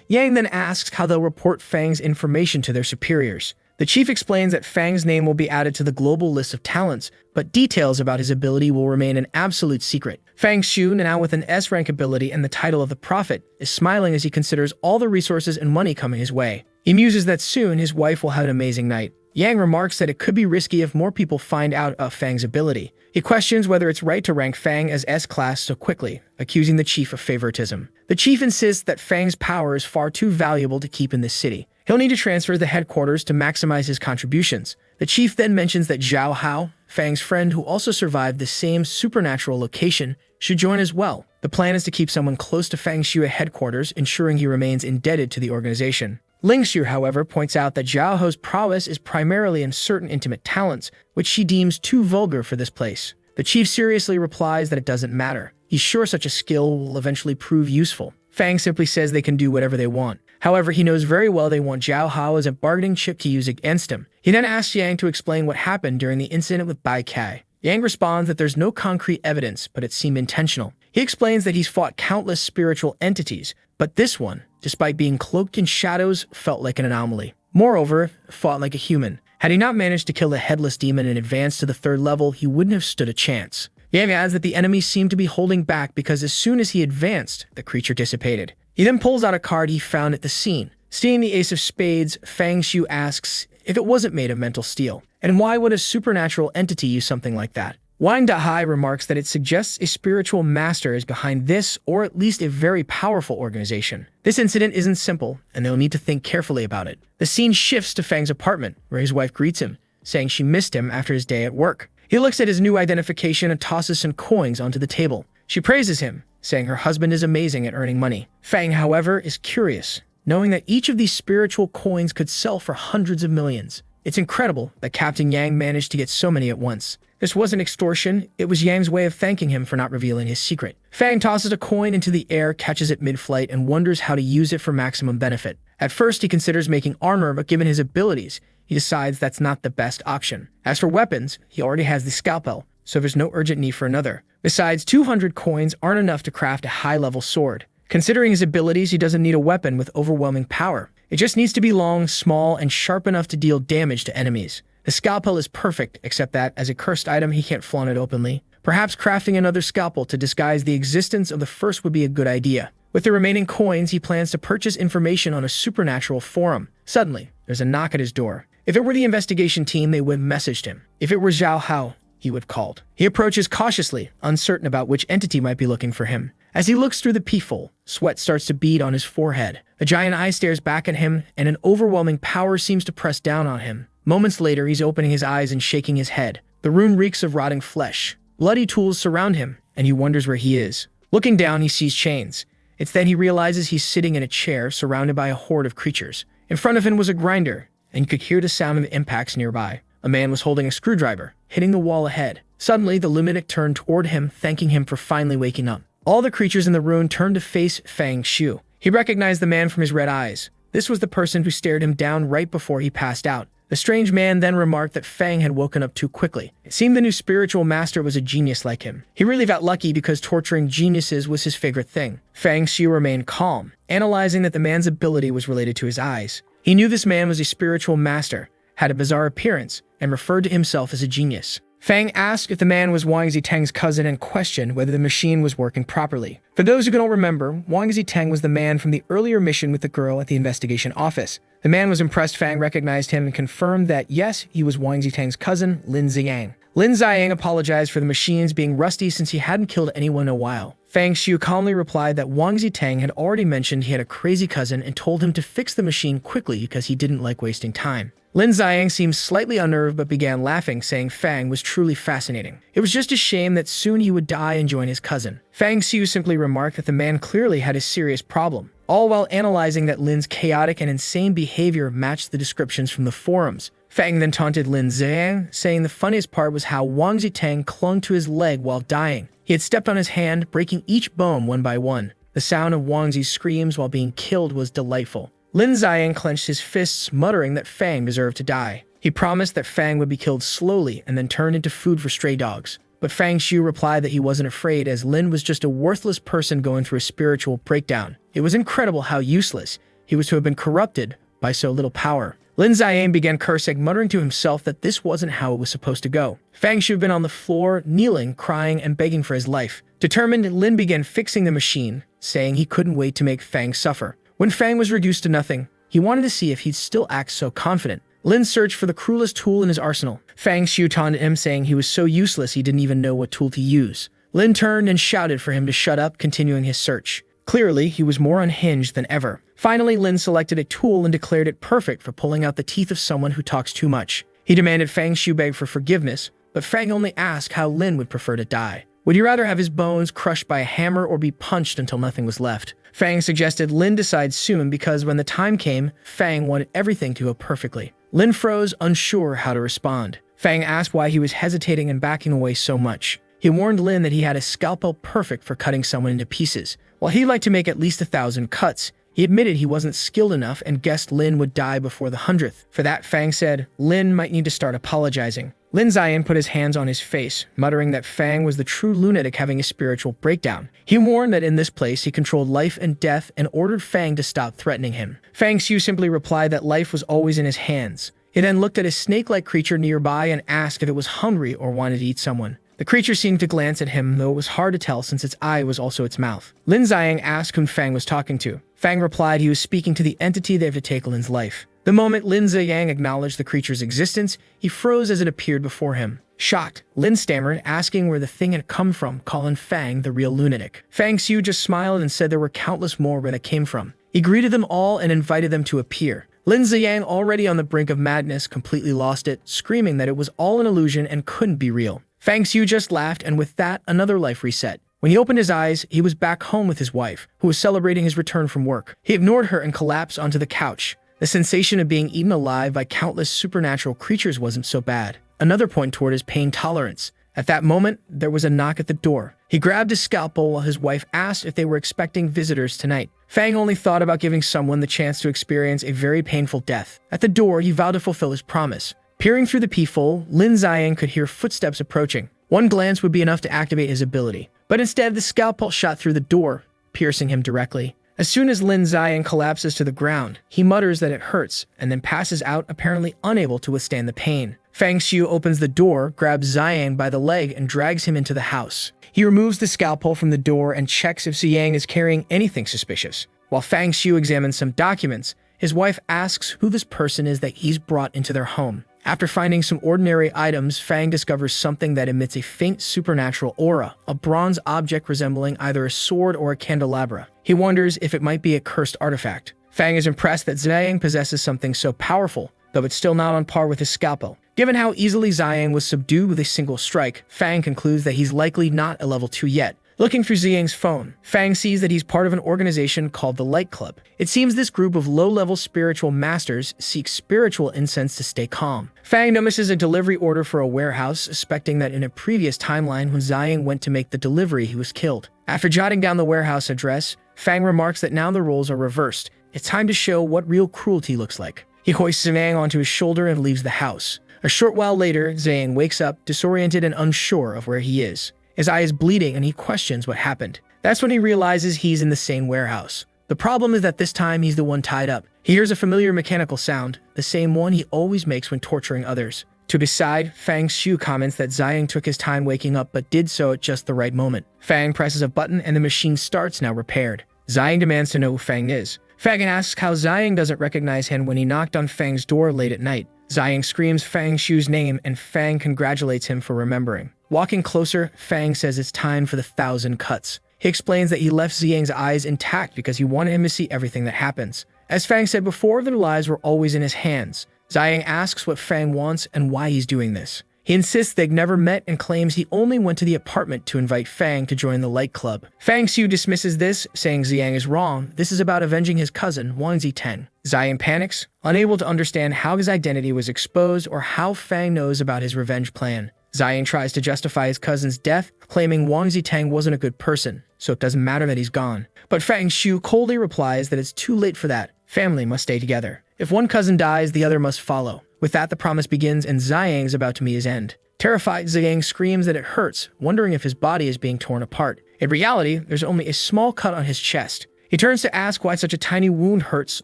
Yang then asks how they'll report Fang's information to their superiors. The chief explains that Fang's name will be added to the global list of talents, but details about his ability will remain an absolute secret. Fang Xiu, now with an S-rank ability and the title of the Prophet, is smiling as he considers all the resources and money coming his way. He muses that soon his wife will have an amazing night. Yang remarks that it could be risky if more people find out of Fang's ability. He questions whether it's right to rank Fang as S-class so quickly, accusing the chief of favoritism. The chief insists that Fang's power is far too valuable to keep in this city. He'll need to transfer the headquarters to maximize his contributions. The chief then mentions that Zhao Hao, Fang's friend who also survived the same supernatural location, should join as well. The plan is to keep someone close to Fang Xiu at headquarters, ensuring he remains indebted to the organization. Ling Xiu, however, points out that Zhao Hao's prowess is primarily in certain intimate talents, which she deems too vulgar for this place. The chief seriously replies that it doesn't matter. He's sure such a skill will eventually prove useful. Fang simply says they can do whatever they want. However, he knows very well they want Zhao Hao as a bargaining chip to use against him. He then asks Yang to explain what happened during the incident with Bai Kai. Yang responds that there's no concrete evidence, but it seemed intentional. He explains that he's fought countless spiritual entities, but this one, despite being cloaked in shadows, felt like an anomaly. Moreover, fought like a human. Had he not managed to kill the headless demon and advance to the 3rd level, he wouldn't have stood a chance. Yang adds that the enemy seemed to be holding back because as soon as he advanced, the creature dissipated. He then pulls out a card he found at the scene. Seeing the Ace of Spades, Fang Xiu asks if it wasn't made of mental steel. And why would a supernatural entity use something like that? Wang Dahai remarks that it suggests a spiritual master is behind this, or at least a very powerful organization. This incident isn't simple, and they'll need to think carefully about it. The scene shifts to Fang's apartment, where his wife greets him, saying she missed him after his day at work. He looks at his new identification and tosses some coins onto the table. She praises him, saying her husband is amazing at earning money. Fang, however, is curious, knowing that each of these spiritual coins could sell for hundreds of millions. It's incredible that Captain Yang managed to get so many at once. This wasn't extortion, it was Yang's way of thanking him for not revealing his secret. Fang tosses a coin into the air, catches it mid-flight, and wonders how to use it for maximum benefit. At first, he considers making armor, but given his abilities, he decides that's not the best option. As for weapons, he already has the scalpel, so there's no urgent need for another. Besides, 200 coins aren't enough to craft a high-level sword. Considering his abilities, he doesn't need a weapon with overwhelming power. It just needs to be long, small, and sharp enough to deal damage to enemies. The scalpel is perfect, except that, as a cursed item, he can't flaunt it openly. Perhaps crafting another scalpel to disguise the existence of the first would be a good idea. With the remaining coins, he plans to purchase information on a supernatural forum. Suddenly, there's a knock at his door. If it were the investigation team, they would have messaged him. If it were Zhao Hao, he would have called. He approaches cautiously, uncertain about which entity might be looking for him. As he looks through the peephole, sweat starts to bead on his forehead. A giant eye stares back at him, and an overwhelming power seems to press down on him. Moments later, he's opening his eyes and shaking his head. The room reeks of rotting flesh. Bloody tools surround him, and he wonders where he is. Looking down, he sees chains. It's then he realizes he's sitting in a chair surrounded by a horde of creatures. In front of him was a grinder, and you could hear the sound of impacts nearby. A man was holding a screwdriver, hitting the wall ahead. Suddenly, the lunatic turned toward him, thanking him for finally waking up. All the creatures in the room turned to face Fang Xiu. He recognized the man from his red eyes. This was the person who stared him down right before he passed out. The strange man then remarked that Fang had woken up too quickly. It seemed the new spiritual master was a genius like him. He really got lucky because torturing geniuses was his favorite thing. Fang Xiu remained calm, analyzing that the man's ability was related to his eyes. He knew this man was a spiritual master, had a bizarre appearance, and referred to himself as a genius. Fang asked if the man was Wang Zitang's cousin and questioned whether the machine was working properly. For those who don't remember, Wang Zitang was the man from the earlier mission with the girl at the investigation office. The man was impressed. Fang recognized him and confirmed that yes, he was Wang Zitang's cousin, Lin Ziyang. Lin Ziyang apologized for the machines being rusty since he hadn't killed anyone in a while. Fang Xiu calmly replied that Wang Zitang had already mentioned he had a crazy cousin and told him to fix the machine quickly because he didn't like wasting time. Lin Ziyang seemed slightly unnerved but began laughing, saying Fang was truly fascinating. It was just a shame that soon he would die and join his cousin. Fang Xiu simply remarked that the man clearly had a serious problem, all while analyzing that Lin's chaotic and insane behavior matched the descriptions from the forums. Fang then taunted Lin Ziyang, saying the funniest part was how Wang Zitang clung to his leg while dying. He had stepped on his hand, breaking each bone one by one. The sound of Wang Zi's screams while being killed was delightful. Lin Ziyang clenched his fists, muttering that Fang deserved to die. He promised that Fang would be killed slowly and then turned into food for stray dogs. But Fang Xiu replied that he wasn't afraid, as Lin was just a worthless person going through a spiritual breakdown. It was incredible how useless he was to have been corrupted by so little power. Lin Ziyang began cursing, muttering to himself that this wasn't how it was supposed to go. Fang should have been on the floor, kneeling, crying, and begging for his life. Determined, Lin began fixing the machine, saying he couldn't wait to make Fang suffer. When Fang was reduced to nothing, he wanted to see if he'd still act so confident. Lin searched for the cruelest tool in his arsenal. Fang Xiu taunted him, saying he was so useless he didn't even know what tool to use. Lin turned and shouted for him to shut up, continuing his search. Clearly, he was more unhinged than ever. Finally, Lin selected a tool and declared it perfect for pulling out the teeth of someone who talks too much. He demanded Fang Xiu beg for forgiveness, but Fang only asked how Lin would prefer to die. Would he rather have his bones crushed by a hammer or be punched until nothing was left? Fang suggested Lin decide soon because when the time came, Fang wanted everything to go perfectly. Lin froze, unsure how to respond. Fang asked why he was hesitating and backing away so much. He warned Lin that he had a scalpel perfect for cutting someone into pieces. While he'd like to make at least 1,000 cuts, he admitted he wasn't skilled enough and guessed Lin would die before the 100th. For that, Fang said Lin might need to start apologizing. Lin Ziyang put his hands on his face, muttering that Fang was the true lunatic having a spiritual breakdown. He warned that in this place he controlled life and death and ordered Fang to stop threatening him. Fang Xiu simply replied that life was always in his hands. He then looked at a snake-like creature nearby and asked if it was hungry or wanted to eat someone. The creature seemed to glance at him, though it was hard to tell since its eye was also its mouth. Lin Ziyang asked whom Fang was talking to. Fang replied he was speaking to the entity that had to take Lin's life. The moment Lin Ziyang acknowledged the creature's existence, he froze as it appeared before him. Shocked, Lin stammered, asking where the thing had come from, calling Fang the real lunatic. Fang Xiu just smiled and said there were countless more where that came from. He greeted them all and invited them to appear. Lin Ziyang, already on the brink of madness, completely lost it, screaming that it was all an illusion and couldn't be real. Fang Xiu just laughed, and with that, another life reset. When he opened his eyes, he was back home with his wife, who was celebrating his return from work. He ignored her and collapsed onto the couch. The sensation of being eaten alive by countless supernatural creatures wasn't so bad. Another point toward his pain tolerance. At that moment, there was a knock at the door. He grabbed his scalpel while his wife asked if they were expecting visitors tonight. Fang only thought about giving someone the chance to experience a very painful death. At the door, he vowed to fulfill his promise. Peering through the peephole, Lin Ziyang could hear footsteps approaching. One glance would be enough to activate his ability. But instead, the scalpel shot through the door, piercing him directly. As soon as Lin Ziyang collapses to the ground, he mutters that it hurts, and then passes out, apparently unable to withstand the pain. Fang Xiu opens the door, grabs Ziyang by the leg, and drags him into the house. He removes the scalpel from the door and checks if Ziyang is carrying anything suspicious. While Fang Xiu examines some documents, his wife asks who this person is that he's brought into their home. After finding some ordinary items, Fang discovers something that emits a faint supernatural aura, a bronze object resembling either a sword or a candelabra. He wonders if it might be a cursed artifact. Fang is impressed that Ziyang possesses something so powerful, though it's still not on par with his scalpel. Given how easily Ziyang was subdued with a single strike, Fang concludes that he's likely not a level 2 yet. Looking through Ziyang's phone, Fang sees that he's part of an organization called the Light Club. It seems this group of low-level spiritual masters seeks spiritual incense to stay calm. Fang notices a delivery order for a warehouse, suspecting that in a previous timeline when Ziyang went to make the delivery, he was killed. After jotting down the warehouse address, Fang remarks that now the roles are reversed. It's time to show what real cruelty looks like. He hoists Ziyang onto his shoulder and leaves the house. A short while later, Ziyang wakes up, disoriented and unsure of where he is. His eye is bleeding and he questions what happened. That's when he realizes he's in the same warehouse. The problem is that this time he's the one tied up. He hears a familiar mechanical sound, the same one he always makes when torturing others. To his side, Fang Xiu comments that Ziyang took his time waking up but did so at just the right moment. Fang presses a button and the machine starts, now repaired. Ziyang demands to know who Fang is. Fang asks how Ziyang doesn't recognize him when he knocked on Fang's door late at night. Ziyang screams Fang Xiu's name and Fang congratulates him for remembering. Walking closer, Fang says it's time for the 1,000 cuts. He explains that he left Ziyang's eyes intact because he wanted him to see everything that happens. As Fang said before, their lives were always in his hands. Ziyang asks what Fang wants and why he's doing this. He insists they've never met and claims he only went to the apartment to invite Fang to join the Light Club. Fang Xiu dismisses this, saying Ziyang is wrong. This is about avenging his cousin, Wang Ziteng. Ziyang panics, unable to understand how his identity was exposed or how Fang knows about his revenge plan. Ziyang tries to justify his cousin's death, claiming Wang Ziteng wasn't a good person, so it doesn't matter that he's gone. But Fang Xiu coldly replies that it's too late for that. Family must stay together. If one cousin dies, the other must follow. With that, the promise begins and Ziyang is about to meet his end. Terrified, Ziyang screams that it hurts, wondering if his body is being torn apart. In reality, there's only a small cut on his chest. He turns to ask why such a tiny wound hurts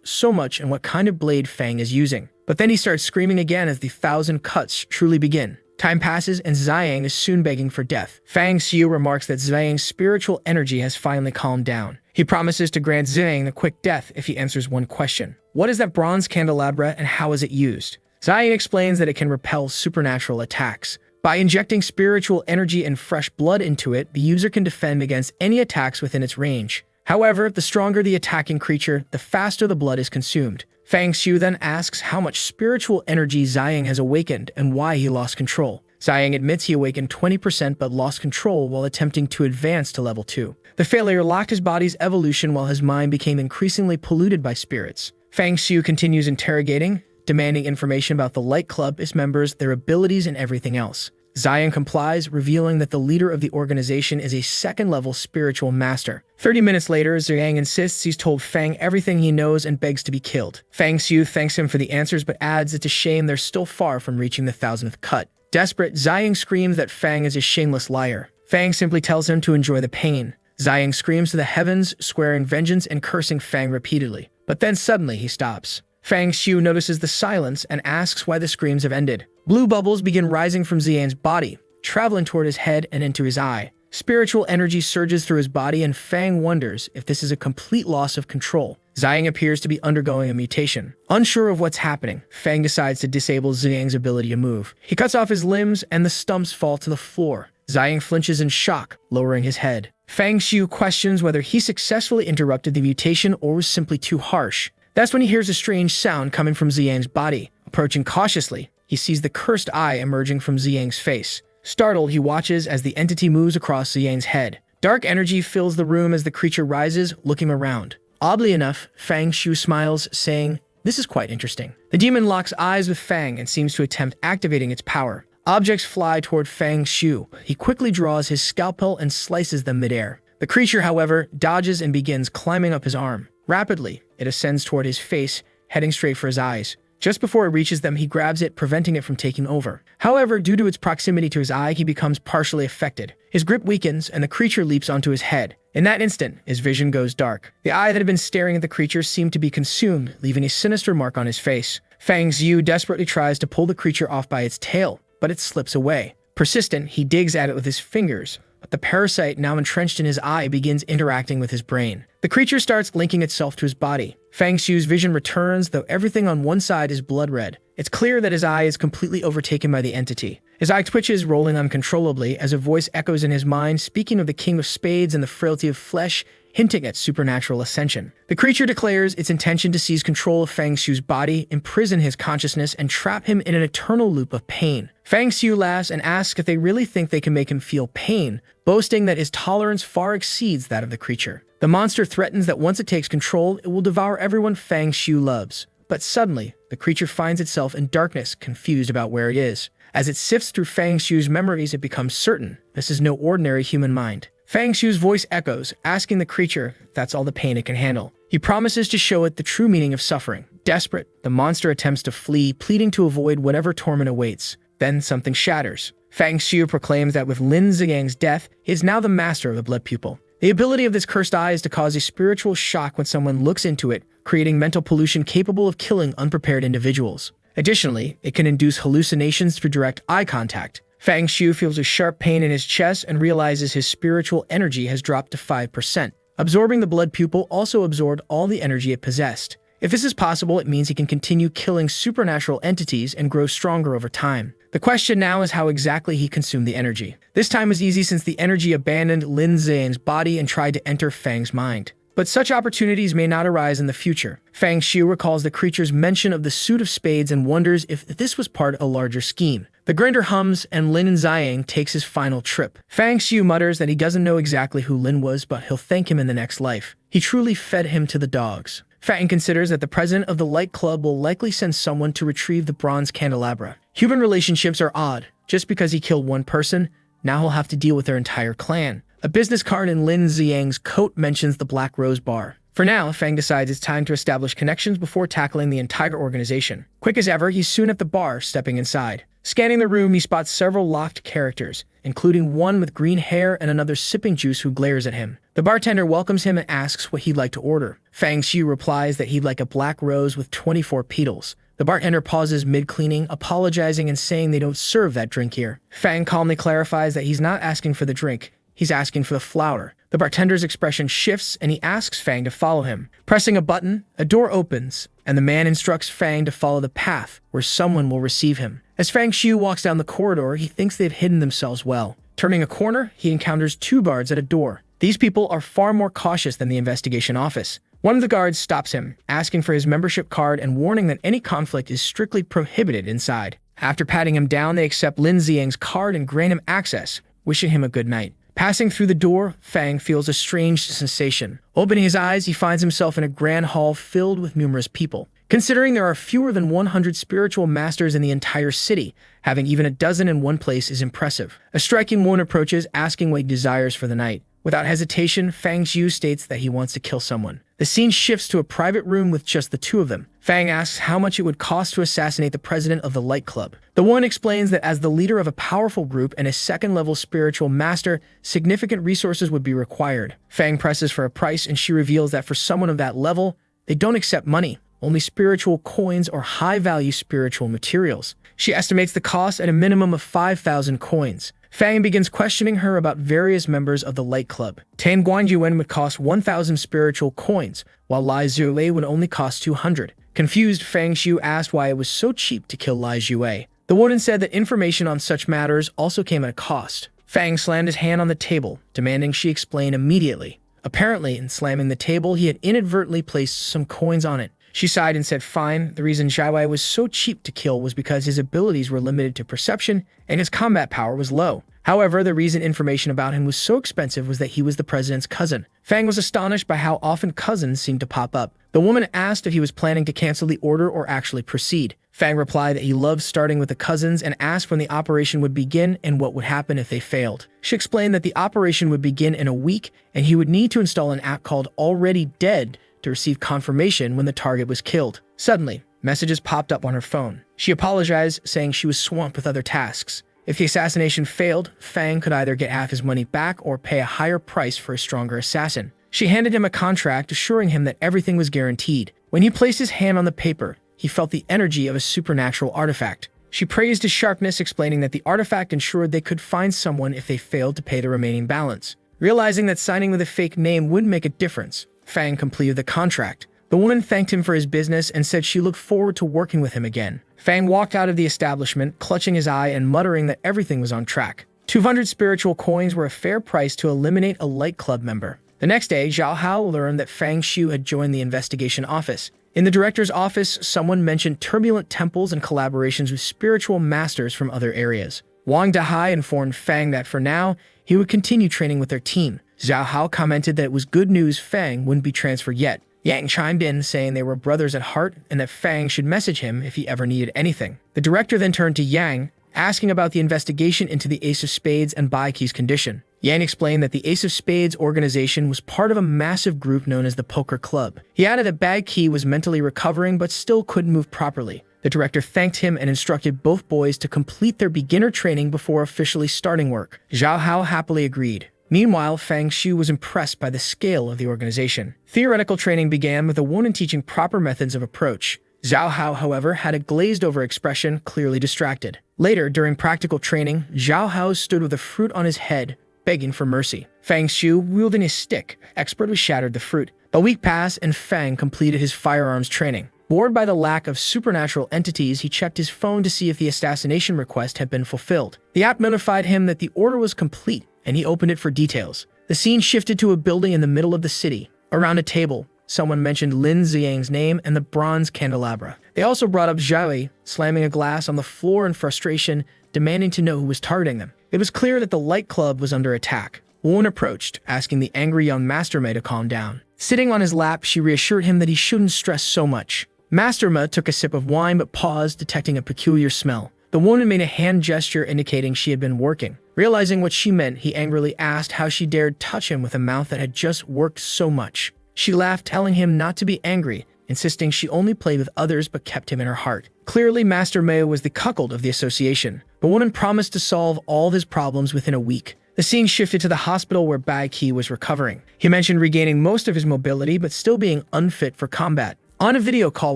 so much and what kind of blade Fang is using. But then he starts screaming again as the 1,000 cuts truly begin. Time passes and Ziyang is soon begging for death. Fang Xiu remarks that Ziyang's spiritual energy has finally calmed down. He promises to grant Ziyang the quick death if he answers one question. What is that bronze candelabra and how is it used? Ziyang explains that it can repel supernatural attacks. By injecting spiritual energy and fresh blood into it, the user can defend against any attacks within its range. However, the stronger the attacking creature, the faster the blood is consumed. Fang Xiu then asks how much spiritual energy Ziyang has awakened and why he lost control. Ziyang admits he awakened 20% but lost control while attempting to advance to level 2. The failure locked his body's evolution while his mind became increasingly polluted by spirits. Fang Xiu continues interrogating, demanding information about the Light Club, its members, their abilities, and everything else. Ziyang complies, revealing that the leader of the organization is a second-level spiritual master. 30 minutes later, Ziyang insists he's told Fang everything he knows and begs to be killed. Fang Xiu thanks him for the answers but adds it's a shame they're still far from reaching the 1,000th cut. Desperate, Ziyang screams that Fang is a shameless liar. Fang simply tells him to enjoy the pain. Ziyang screams to the heavens, swearing vengeance and cursing Fang repeatedly. But then suddenly he stops. Fang Xiu notices the silence and asks why the screams have ended. Blue bubbles begin rising from Ziyang's body, traveling toward his head and into his eye. Spiritual energy surges through his body and Fang wonders if this is a complete loss of control. Ziyang appears to be undergoing a mutation. Unsure of what's happening, Fang decides to disable Ziyang's ability to move. He cuts off his limbs and the stumps fall to the floor. Ziyang flinches in shock, lowering his head. Fang Xiu questions whether he successfully interrupted the mutation or was simply too harsh. That's when he hears a strange sound coming from Ziyang's body. Approaching cautiously, he sees the cursed eye emerging from Ziyang's face. Startled, he watches as the entity moves across Ziyang's head. Dark energy fills the room as the creature rises, looking around. Oddly enough, Fang Xiu smiles, saying, "This is quite interesting." The demon locks eyes with Fang and seems to attempt activating its power. Objects fly toward Fang Xiu. He quickly draws his scalpel and slices them midair. The creature, however, dodges and begins climbing up his arm. Rapidly, it ascends toward his face, heading straight for his eyes. Just before it reaches them, he grabs it, preventing it from taking over. However, due to its proximity to his eye, he becomes partially affected. His grip weakens, and the creature leaps onto his head. In that instant, his vision goes dark. The eye that had been staring at the creature seemed to be consumed, leaving a sinister mark on his face. Fang Xiu desperately tries to pull the creature off by its tail, but it slips away. Persistent, he digs at it with his fingers, but the parasite, now entrenched in his eye, begins interacting with his brain. The creature starts linking itself to his body. Fang Xiu's vision returns, though everything on one side is blood red. It's clear that his eye is completely overtaken by the entity. His eye twitches, rolling uncontrollably, as a voice echoes in his mind, speaking of the King of Spades and the frailty of flesh, hinting at supernatural ascension. The creature declares its intention to seize control of Fang Xiu's body, imprison his consciousness, and trap him in an eternal loop of pain. Fang Xiu laughs and asks if they really think they can make him feel pain, boasting that his tolerance far exceeds that of the creature. The monster threatens that once it takes control, it will devour everyone Fang Xiu loves. But suddenly, the creature finds itself in darkness, confused about where it is. As it sifts through Fang Xiu's memories, it becomes certain this is no ordinary human mind. Fang Xiu's voice echoes, asking the creature if that's all the pain it can handle. He promises to show it the true meaning of suffering. Desperate, the monster attempts to flee, pleading to avoid whatever torment awaits. Then something shatters. Fang Xiu proclaims that with Lin Ziyang's death, he is now the master of the blood pupil. The ability of this cursed eye is to cause a spiritual shock when someone looks into it, creating mental pollution capable of killing unprepared individuals. Additionally, it can induce hallucinations through direct eye contact. Fang Xiu feels a sharp pain in his chest and realizes his spiritual energy has dropped to 5%. Absorbing the blood pupil also absorbed all the energy it possessed. If this is possible, it means he can continue killing supernatural entities and grow stronger over time. The question now is how exactly he consumed the energy. This time was easy since the energy abandoned Lin Ziyang's body and tried to enter Fang's mind. But such opportunities may not arise in the future. Fang Xiu recalls the creature's mention of the suit of spades and wonders if this was part of a larger scheme. The grinder hums and Lin Ziyang takes his final trip. Fang Xiu mutters that he doesn't know exactly who Lin was, but he'll thank him in the next life. He truly fed him to the dogs. Fang considers that the president of the Light Club will likely send someone to retrieve the bronze candelabra. Human relationships are odd. Just because he killed one person, now he'll have to deal with their entire clan. A business card in Lin Ziyang's coat mentions the Black Rose Bar. For now, Fang decides it's time to establish connections before tackling the entire organization. Quick as ever, he's soon at the bar, stepping inside. Scanning the room, he spots several locked characters, including one with green hair and another sipping juice who glares at him. The bartender welcomes him and asks what he'd like to order. Fang Xiu replies that he'd like a black rose with 24 petals. The The bartender pauses mid-cleaning, apologizing and saying they don't serve that drink here. Fang calmly clarifies that he's not asking for the drink, he's asking for the flour. The bartender's expression shifts and he asks Fang to follow him. Pressing a button, a door opens, and the man instructs Fang to follow the path where someone will receive him. As Fang Xiu walks down the corridor, he thinks they've hidden themselves well. Turning a corner, he encounters two guards at a door. These people are far more cautious than the investigation office. One of the guards stops him, asking for his membership card and warning that any conflict is strictly prohibited inside. After patting him down, they accept Lin Xiang's card and grant him access, wishing him a good night. Passing through the door, Fang feels a strange sensation. Opening his eyes, he finds himself in a grand hall filled with numerous people. Considering there are fewer than 100 spiritual masters in the entire city, having even a dozen in one place is impressive. A striking woman approaches, asking what he desires for the night. Without hesitation, Fang Xiu states that he wants to kill someone. The scene shifts to a private room with just the two of them. Fang asks how much it would cost to assassinate the president of the Light Club. The woman explains that as the leader of a powerful group and a second-level spiritual master, significant resources would be required. Fang presses for a price and she reveals that for someone of that level, they don't accept money, only spiritual coins or high-value spiritual materials. She estimates the cost at a minimum of 5,000 coins. Fang begins questioning her about various members of the Light Club. Tan Guanyuan would cost 1,000 spiritual coins, while Lai Zhuwei would only cost 200. Confused, Fang Xiu asked why it was so cheap to kill Lai Zhuwei. The woman said that information on such matters also came at a cost. Fang slammed his hand on the table, demanding she explain immediately. Apparently, in slamming the table, he had inadvertently placed some coins on it. She sighed and said fine. The reason Zhuwei was so cheap to kill was because his abilities were limited to perception and his combat power was low. However, the reason information about him was so expensive was that he was the president's cousin. Fang was astonished by how often cousins seemed to pop up. The woman asked if he was planning to cancel the order or actually proceed. Fang replied that he loved starting with the cousins and asked when the operation would begin and what would happen if they failed. She explained that the operation would begin in a week and he would need to install an app called Already Dead to receive confirmation when the target was killed. Suddenly, messages popped up on her phone. She apologized, saying she was swamped with other tasks. If the assassination failed, Fang could either get half his money back or pay a higher price for a stronger assassin. She handed him a contract, assuring him that everything was guaranteed. When he placed his hand on the paper, he felt the energy of a supernatural artifact. She praised his sharpness, explaining that the artifact ensured they could find someone if they failed to pay the remaining balance. Realizing that signing with a fake name wouldn't make a difference, Fang completed the contract. The woman thanked him for his business and said she looked forward to working with him again. Fang walked out of the establishment, clutching his eye and muttering that everything was on track. 200 spiritual coins were a fair price to eliminate a Light Club member. The next day, Yahello learned that Fang Xiu had joined the investigation office. In the director's office, someone mentioned turbulent temples and collaborations with spiritual masters from other areas. Wang Dahai informed Fang that for now, he would continue training with their team. Zhao Hao commented that it was good news Fang wouldn't be transferred yet. Yang chimed in, saying they were brothers at heart and that Fang should message him if he ever needed anything. The director then turned to Yang, asking about the investigation into the Ace of Spades and Bai Qi's condition. Yang explained that the Ace of Spades organization was part of a massive group known as the Poker Club. He added that Bai Qi was mentally recovering but still couldn't move properly. The director thanked him and instructed both boys to complete their beginner training before officially starting work. Zhao Hao happily agreed. Meanwhile, Fang Xiu was impressed by the scale of the organization. Theoretical training began with the woman teaching proper methods of approach. Zhao Hao, however, had a glazed-over expression, clearly distracted. Later, during practical training, Zhao Hao stood with a fruit on his head, begging for mercy. Fang Xiu, wielding his stick, expertly shattered the fruit. A week passed, and Fang completed his firearms training. Bored by the lack of supernatural entities, he checked his phone to see if the assassination request had been fulfilled. The app notified him that the order was complete, and he opened it for details. The scene shifted to a building in the middle of the city. Around a table, someone mentioned Lin Xiang's name and the bronze candelabra. They also brought up Zhuwei, slamming a glass on the floor in frustration, demanding to know who was targeting them. It was clear that the Light Club was under attack. Woman approached, asking the angry young mastermaid to calm down. Sitting on his lap, she reassured him that he shouldn't stress so much. Masterma took a sip of wine but paused, detecting a peculiar smell. The woman made a hand gesture indicating she had been working. Realizing what she meant, he angrily asked how she dared touch him with a mouth that had just worked so much. She laughed, telling him not to be angry, insisting she only played with others but kept him in her heart. Clearly, Master Meo was the cuckold of the association. The woman promised to solve all of his problems within a week. The scene shifted to the hospital where Bai Qi was recovering. He mentioned regaining most of his mobility but still being unfit for combat. On a video call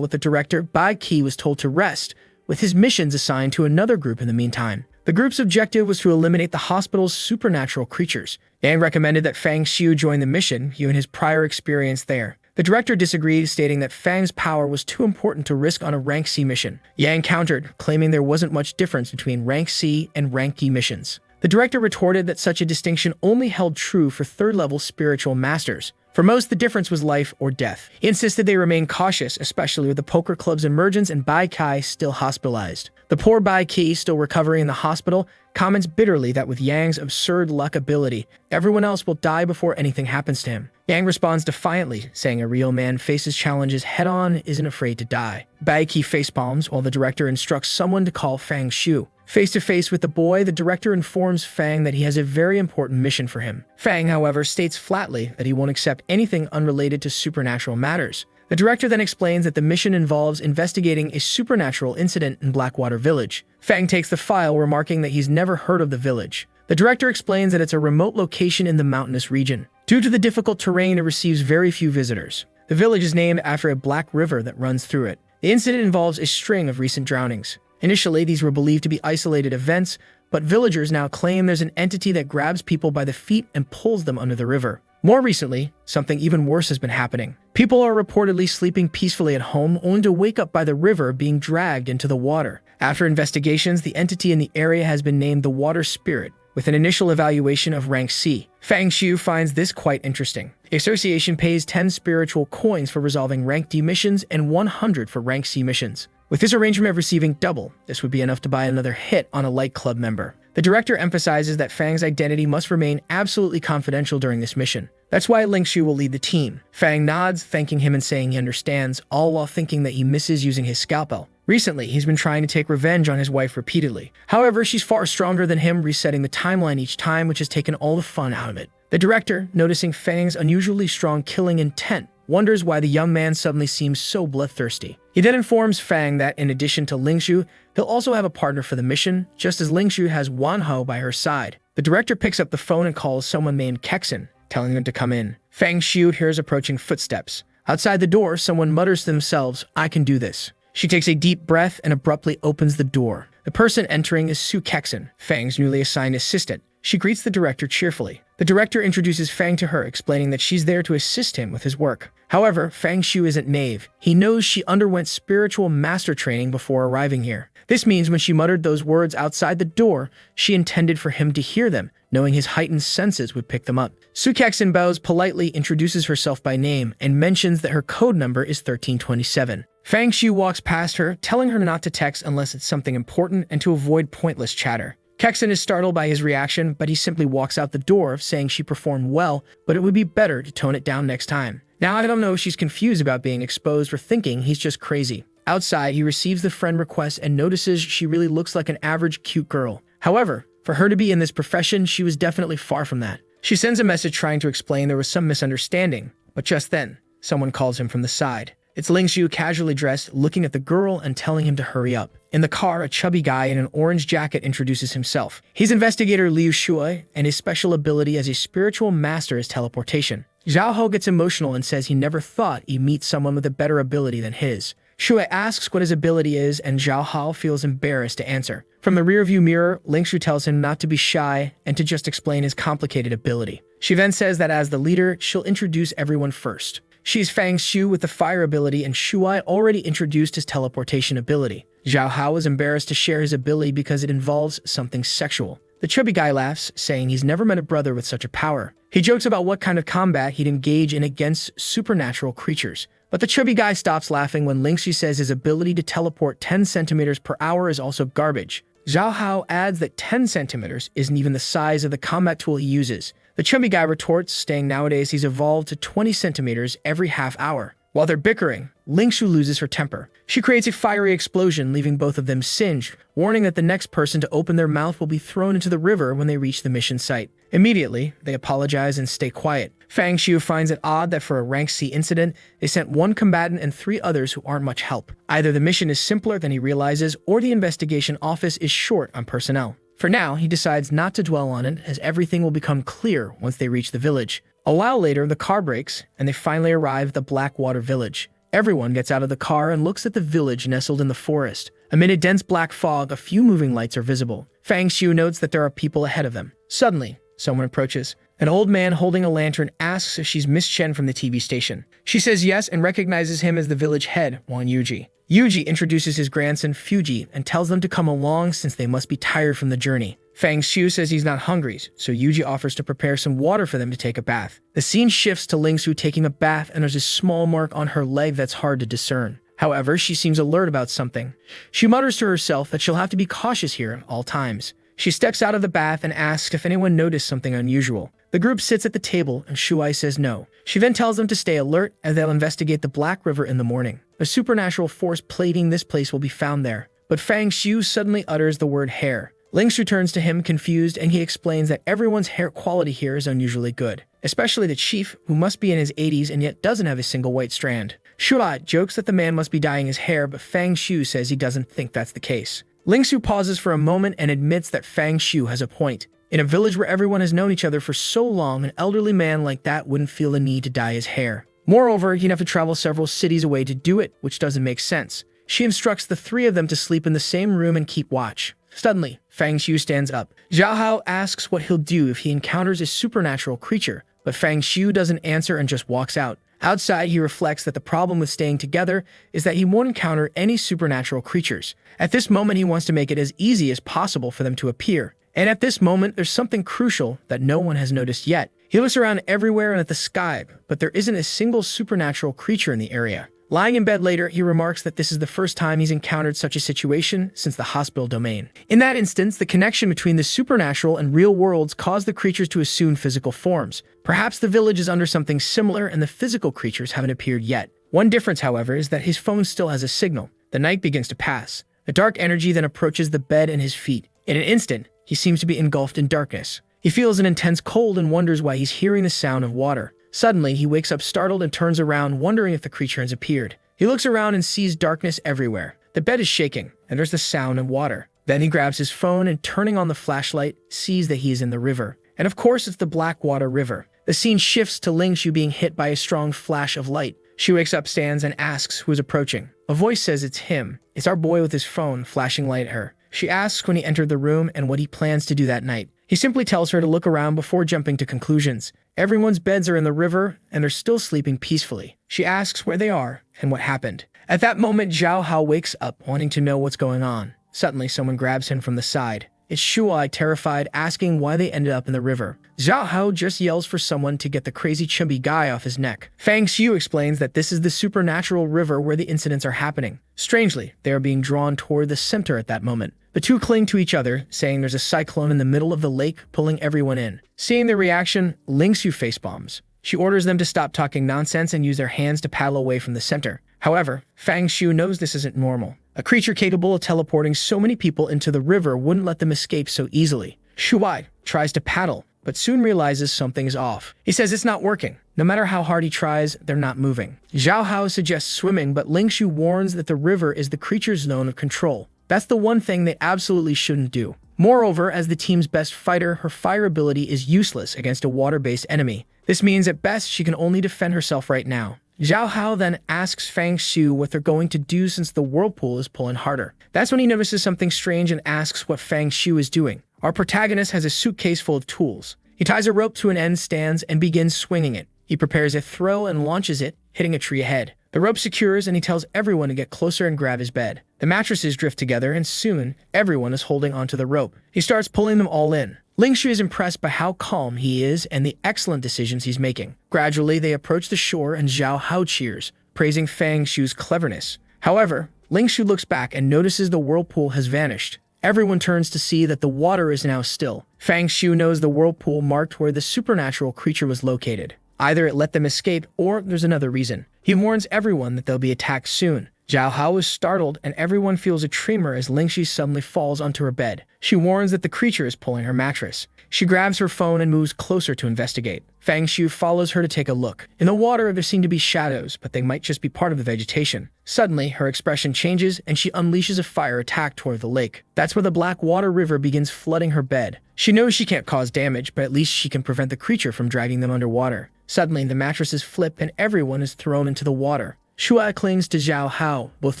with the director, Bai Qi was told to rest, with his missions assigned to another group in the meantime. The group's objective was to eliminate the hospital's supernatural creatures. Yang recommended that Fang Xiu join the mission, given his prior experience there. The director disagreed, stating that Fang's power was too important to risk on a rank C mission. Yang countered, claiming there wasn't much difference between rank C and rank E missions. The director retorted that such a distinction only held true for third-level spiritual masters. For most, the difference was life or death. He insisted they remain cautious, especially with the poker club's emergence and Bai Kai still hospitalized. The poor Bai Qi, still recovering in the hospital, comments bitterly that with Yang's absurd luck ability, everyone else will die before anything happens to him. Yang responds defiantly, saying a real man faces challenges head-on, isn't afraid to die. Bai Qi facepalms while the director instructs someone to call Fang Xiu. Face-to-face with the boy, the director informs Fang that he has a very important mission for him. Fang, however, states flatly that he won't accept anything unrelated to supernatural matters. The director then explains that the mission involves investigating a supernatural incident in Blackwater Village. Fang takes the file, remarking that he's never heard of the village. The director explains that it's a remote location in the mountainous region. Due to the difficult terrain, it receives very few visitors. The village is named after a black river that runs through it. The incident involves a string of recent drownings. Initially, these were believed to be isolated events, but villagers now claim there's an entity that grabs people by the feet and pulls them under the river. More recently, something even worse has been happening. People are reportedly sleeping peacefully at home, only to wake up by the river being dragged into the water. After investigations, the entity in the area has been named the Water Spirit, with an initial evaluation of rank C. Fang Xiu finds this quite interesting. The association pays 10 spiritual coins for resolving rank D missions and 100 for rank C missions. With this arrangement of receiving double, this would be enough to buy another hit on a light club member. The director emphasizes that Fang's identity must remain absolutely confidential during this mission. That's why Ling Shu will lead the team. Fang nods, thanking him and saying he understands, all while thinking that he misses using his scalpel. Recently, he's been trying to take revenge on his wife repeatedly. However, she's far stronger than him, resetting the timeline each time, which has taken all the fun out of it. The director, noticing Fang's unusually strong killing intent, wonders why the young man suddenly seems so bloodthirsty. He then informs Fang that in addition to Ling Shu, he'll also have a partner for the mission, just as Ling Shu has Wan Ho by her side. The director picks up the phone and calls someone named Kexin, telling them to come in. Fang Xiu hears approaching footsteps. Outside the door, someone mutters to themselves, "I can do this." She takes a deep breath and abruptly opens the door. The person entering is Su Kexin, Fang's newly assigned assistant. She greets the director cheerfully. The director introduces Fang to her, explaining that she's there to assist him with his work. However, Fang Xiu isn't naive. He knows she underwent spiritual master training before arriving here. This means when she muttered those words outside the door, she intended for him to hear them, knowing his heightened senses would pick them up. Su Kexin bows politely, introduces herself by name, and mentions that her code number is 1327. Fang Xiu walks past her, telling her not to text unless it's something important and to avoid pointless chatter. Kexin is startled by his reaction, but he simply walks out the door, saying she performed well, but it would be better to tone it down next time. Now I don't know if she's confused about being exposed or thinking he's just crazy. Outside, he receives the friend request and notices she really looks like an average cute girl. However, for her to be in this profession, she was definitely far from that. She sends a message trying to explain there was some misunderstanding, but just then, someone calls him from the side. It's Ling Xiu, casually dressed, looking at the girl and telling him to hurry up. In the car, a chubby guy in an orange jacket introduces himself. He's investigator Liu Shui, and his special ability as a spiritual master is teleportation. Zhao Ho gets emotional and says he never thought he'd meet someone with a better ability than his. Shui asks what his ability is, and Zhao Hao feels embarrassed to answer. From the rearview mirror, Ling Shu tells him not to be shy and to just explain his complicated ability. She then says that as the leader, she'll introduce everyone first. She's Fang Xiu with the fire ability, and Shuai already introduced his teleportation ability. Zhao Hao is embarrassed to share his ability because it involves something sexual. The chubby guy laughs, saying he's never met a brother with such a power. He jokes about what kind of combat he'd engage in against supernatural creatures. But the chubby guy stops laughing when Ling Xiu says his ability to teleport 10 centimeters per hour is also garbage. Zhao Hao adds that 10 centimeters isn't even the size of the combat tool he uses. The chubby guy retorts, saying nowadays he's evolved to 20 centimeters every half hour. While they're bickering, Ling Xiu loses her temper. She creates a fiery explosion, leaving both of them singed, warning that the next person to open their mouth will be thrown into the river when they reach the mission site. Immediately, they apologize and stay quiet. Fang Xiu finds it odd that for a rank C incident, they sent one combatant and 3 others who aren't much help. Either the mission is simpler than he realizes, or the investigation office is short on personnel. For now, he decides not to dwell on it, as everything will become clear once they reach the village. A while later, the car breaks, and they finally arrive at the Blackwater village. Everyone gets out of the car and looks at the village nestled in the forest. Amid a dense black fog, a few moving lights are visible. Fang Xiu notes that there are people ahead of them. Suddenly, someone approaches. An old man holding a lantern asks if she's Miss Chen from the TV station. She says yes and recognizes him as the village head, Wang Yuji. Yuji introduces his grandson Fuji and tells them to come along since they must be tired from the journey. Fang Xiu says he's not hungry, so Yuji offers to prepare some water for them to take a bath. The scene shifts to Ling Su taking a bath, and there's a small mark on her leg that's hard to discern. However, she seems alert about something. She mutters to herself that she'll have to be cautious here at all times. She steps out of the bath and asks if anyone noticed something unusual. The group sits at the table, and Shuai says no. She then tells them to stay alert, and they'll investigate the Black River in the morning. A supernatural force plaguing this place will be found there. But Fang Xiu suddenly utters the word hair. Ling Su turns to him confused, and he explains that everyone's hair quality here is unusually good, especially the chief, who must be in his 80s and yet doesn't have a single white strand. Shuai jokes that the man must be dyeing his hair, but Fang Xiu says he doesn't think that's the case. Ling Su pauses for a moment and admits that Fang Xiu has a point. In a village where everyone has known each other for so long, an elderly man like that wouldn't feel the need to dye his hair. Moreover, he'd have to travel several cities away to do it, which doesn't make sense. She instructs the three of them to sleep in the same room and keep watch. Suddenly, Fang Xiu stands up. Zhao Hao asks what he'll do if he encounters a supernatural creature, but Fang Xiu doesn't answer and just walks out. Outside, he reflects that the problem with staying together is that he won't encounter any supernatural creatures. At this moment, he wants to make it as easy as possible for them to appear. And at this moment, there's something crucial that no one has noticed yet. He looks around everywhere and at the sky, but there isn't a single supernatural creature in the area. Lying in bed later, he remarks that this is the first time he's encountered such a situation since the hospital domain. In that instance, the connection between the supernatural and real worlds caused the creatures to assume physical forms. Perhaps the village is under something similar and the physical creatures haven't appeared yet. One difference, however, is that his phone still has a signal. The night begins to pass. A dark energy then approaches the bed and his feet. In an instant, he seems to be engulfed in darkness. He feels an intense cold and wonders why he's hearing the sound of water. Suddenly, he wakes up startled and turns around, wondering if the creature has appeared. He looks around and sees darkness everywhere. The bed is shaking, and there's the sound of water. Then he grabs his phone and, turning on the flashlight, sees that he is in the river. And of course, it's the Blackwater River. The scene shifts to Ling Shu being hit by a strong flash of light. She wakes up, stands, and asks who is approaching. A voice says it's him. It's our boy with his phone, flashing light at her. She asks when he entered the room and what he plans to do that night. He simply tells her to look around before jumping to conclusions. Everyone's beds are in the river, and they're still sleeping peacefully. She asks where they are and what happened. At that moment, Zhao Hao wakes up, wanting to know what's going on. Suddenly, someone grabs him from the side. It's Shuai, terrified, asking why they ended up in the river. Zhao Hao just yells for someone to get the crazy chubby guy off his neck. Fang Xiu explains that this is the supernatural river where the incidents are happening. Strangely, they are being drawn toward the center at that moment. The two cling to each other, saying there's a cyclone in the middle of the lake, pulling everyone in. Seeing their reaction, Ling Xiu facepalms. She orders them to stop talking nonsense and use their hands to paddle away from the center. However, Fang Xiu knows this isn't normal. A creature capable of teleporting so many people into the river wouldn't let them escape so easily. Shuai tries to paddle, but soon realizes something is off. He says it's not working. No matter how hard he tries, they're not moving. Zhao Hao suggests swimming, but Ling Xiu warns that the river is the creature's zone of control. That's the one thing they absolutely shouldn't do. Moreover, as the team's best fighter, her fire ability is useless against a water-based enemy. This means at best she can only defend herself right now. Zhao Hao then asks Fang Xiu what they're going to do since the whirlpool is pulling harder. That's when he notices something strange and asks what Fang Xiu is doing. Our protagonist has a suitcase full of tools. He ties a rope to an end, stands, and begins swinging it. He prepares a throw and launches it, hitting a tree ahead. The rope secures and he tells everyone to get closer and grab his bed. The mattresses drift together and soon, everyone is holding onto the rope. He starts pulling them all in. Ling Shu is impressed by how calm he is and the excellent decisions he's making. Gradually, they approach the shore and Zhao Hao cheers, praising Fang Xiu's cleverness. However, Ling Shu looks back and notices the whirlpool has vanished. Everyone turns to see that the water is now still. Fang Xiu knows the whirlpool marked where the supernatural creature was located. Either it let them escape, or there's another reason. He warns everyone that they'll be attacked soon. Zhao Hao is startled, and everyone feels a tremor as Ling Shi suddenly falls onto her bed. She warns that the creature is pulling her mattress. She grabs her phone and moves closer to investigate. Fang Xiu follows her to take a look. In the water, there seem to be shadows, but they might just be part of the vegetation. Suddenly, her expression changes, and she unleashes a fire attack toward the lake. That's where the Blackwater River begins flooding her bed. She knows she can't cause damage, but at least she can prevent the creature from dragging them underwater. Suddenly, the mattresses flip and everyone is thrown into the water. Shuai clings to Zhao Hao, both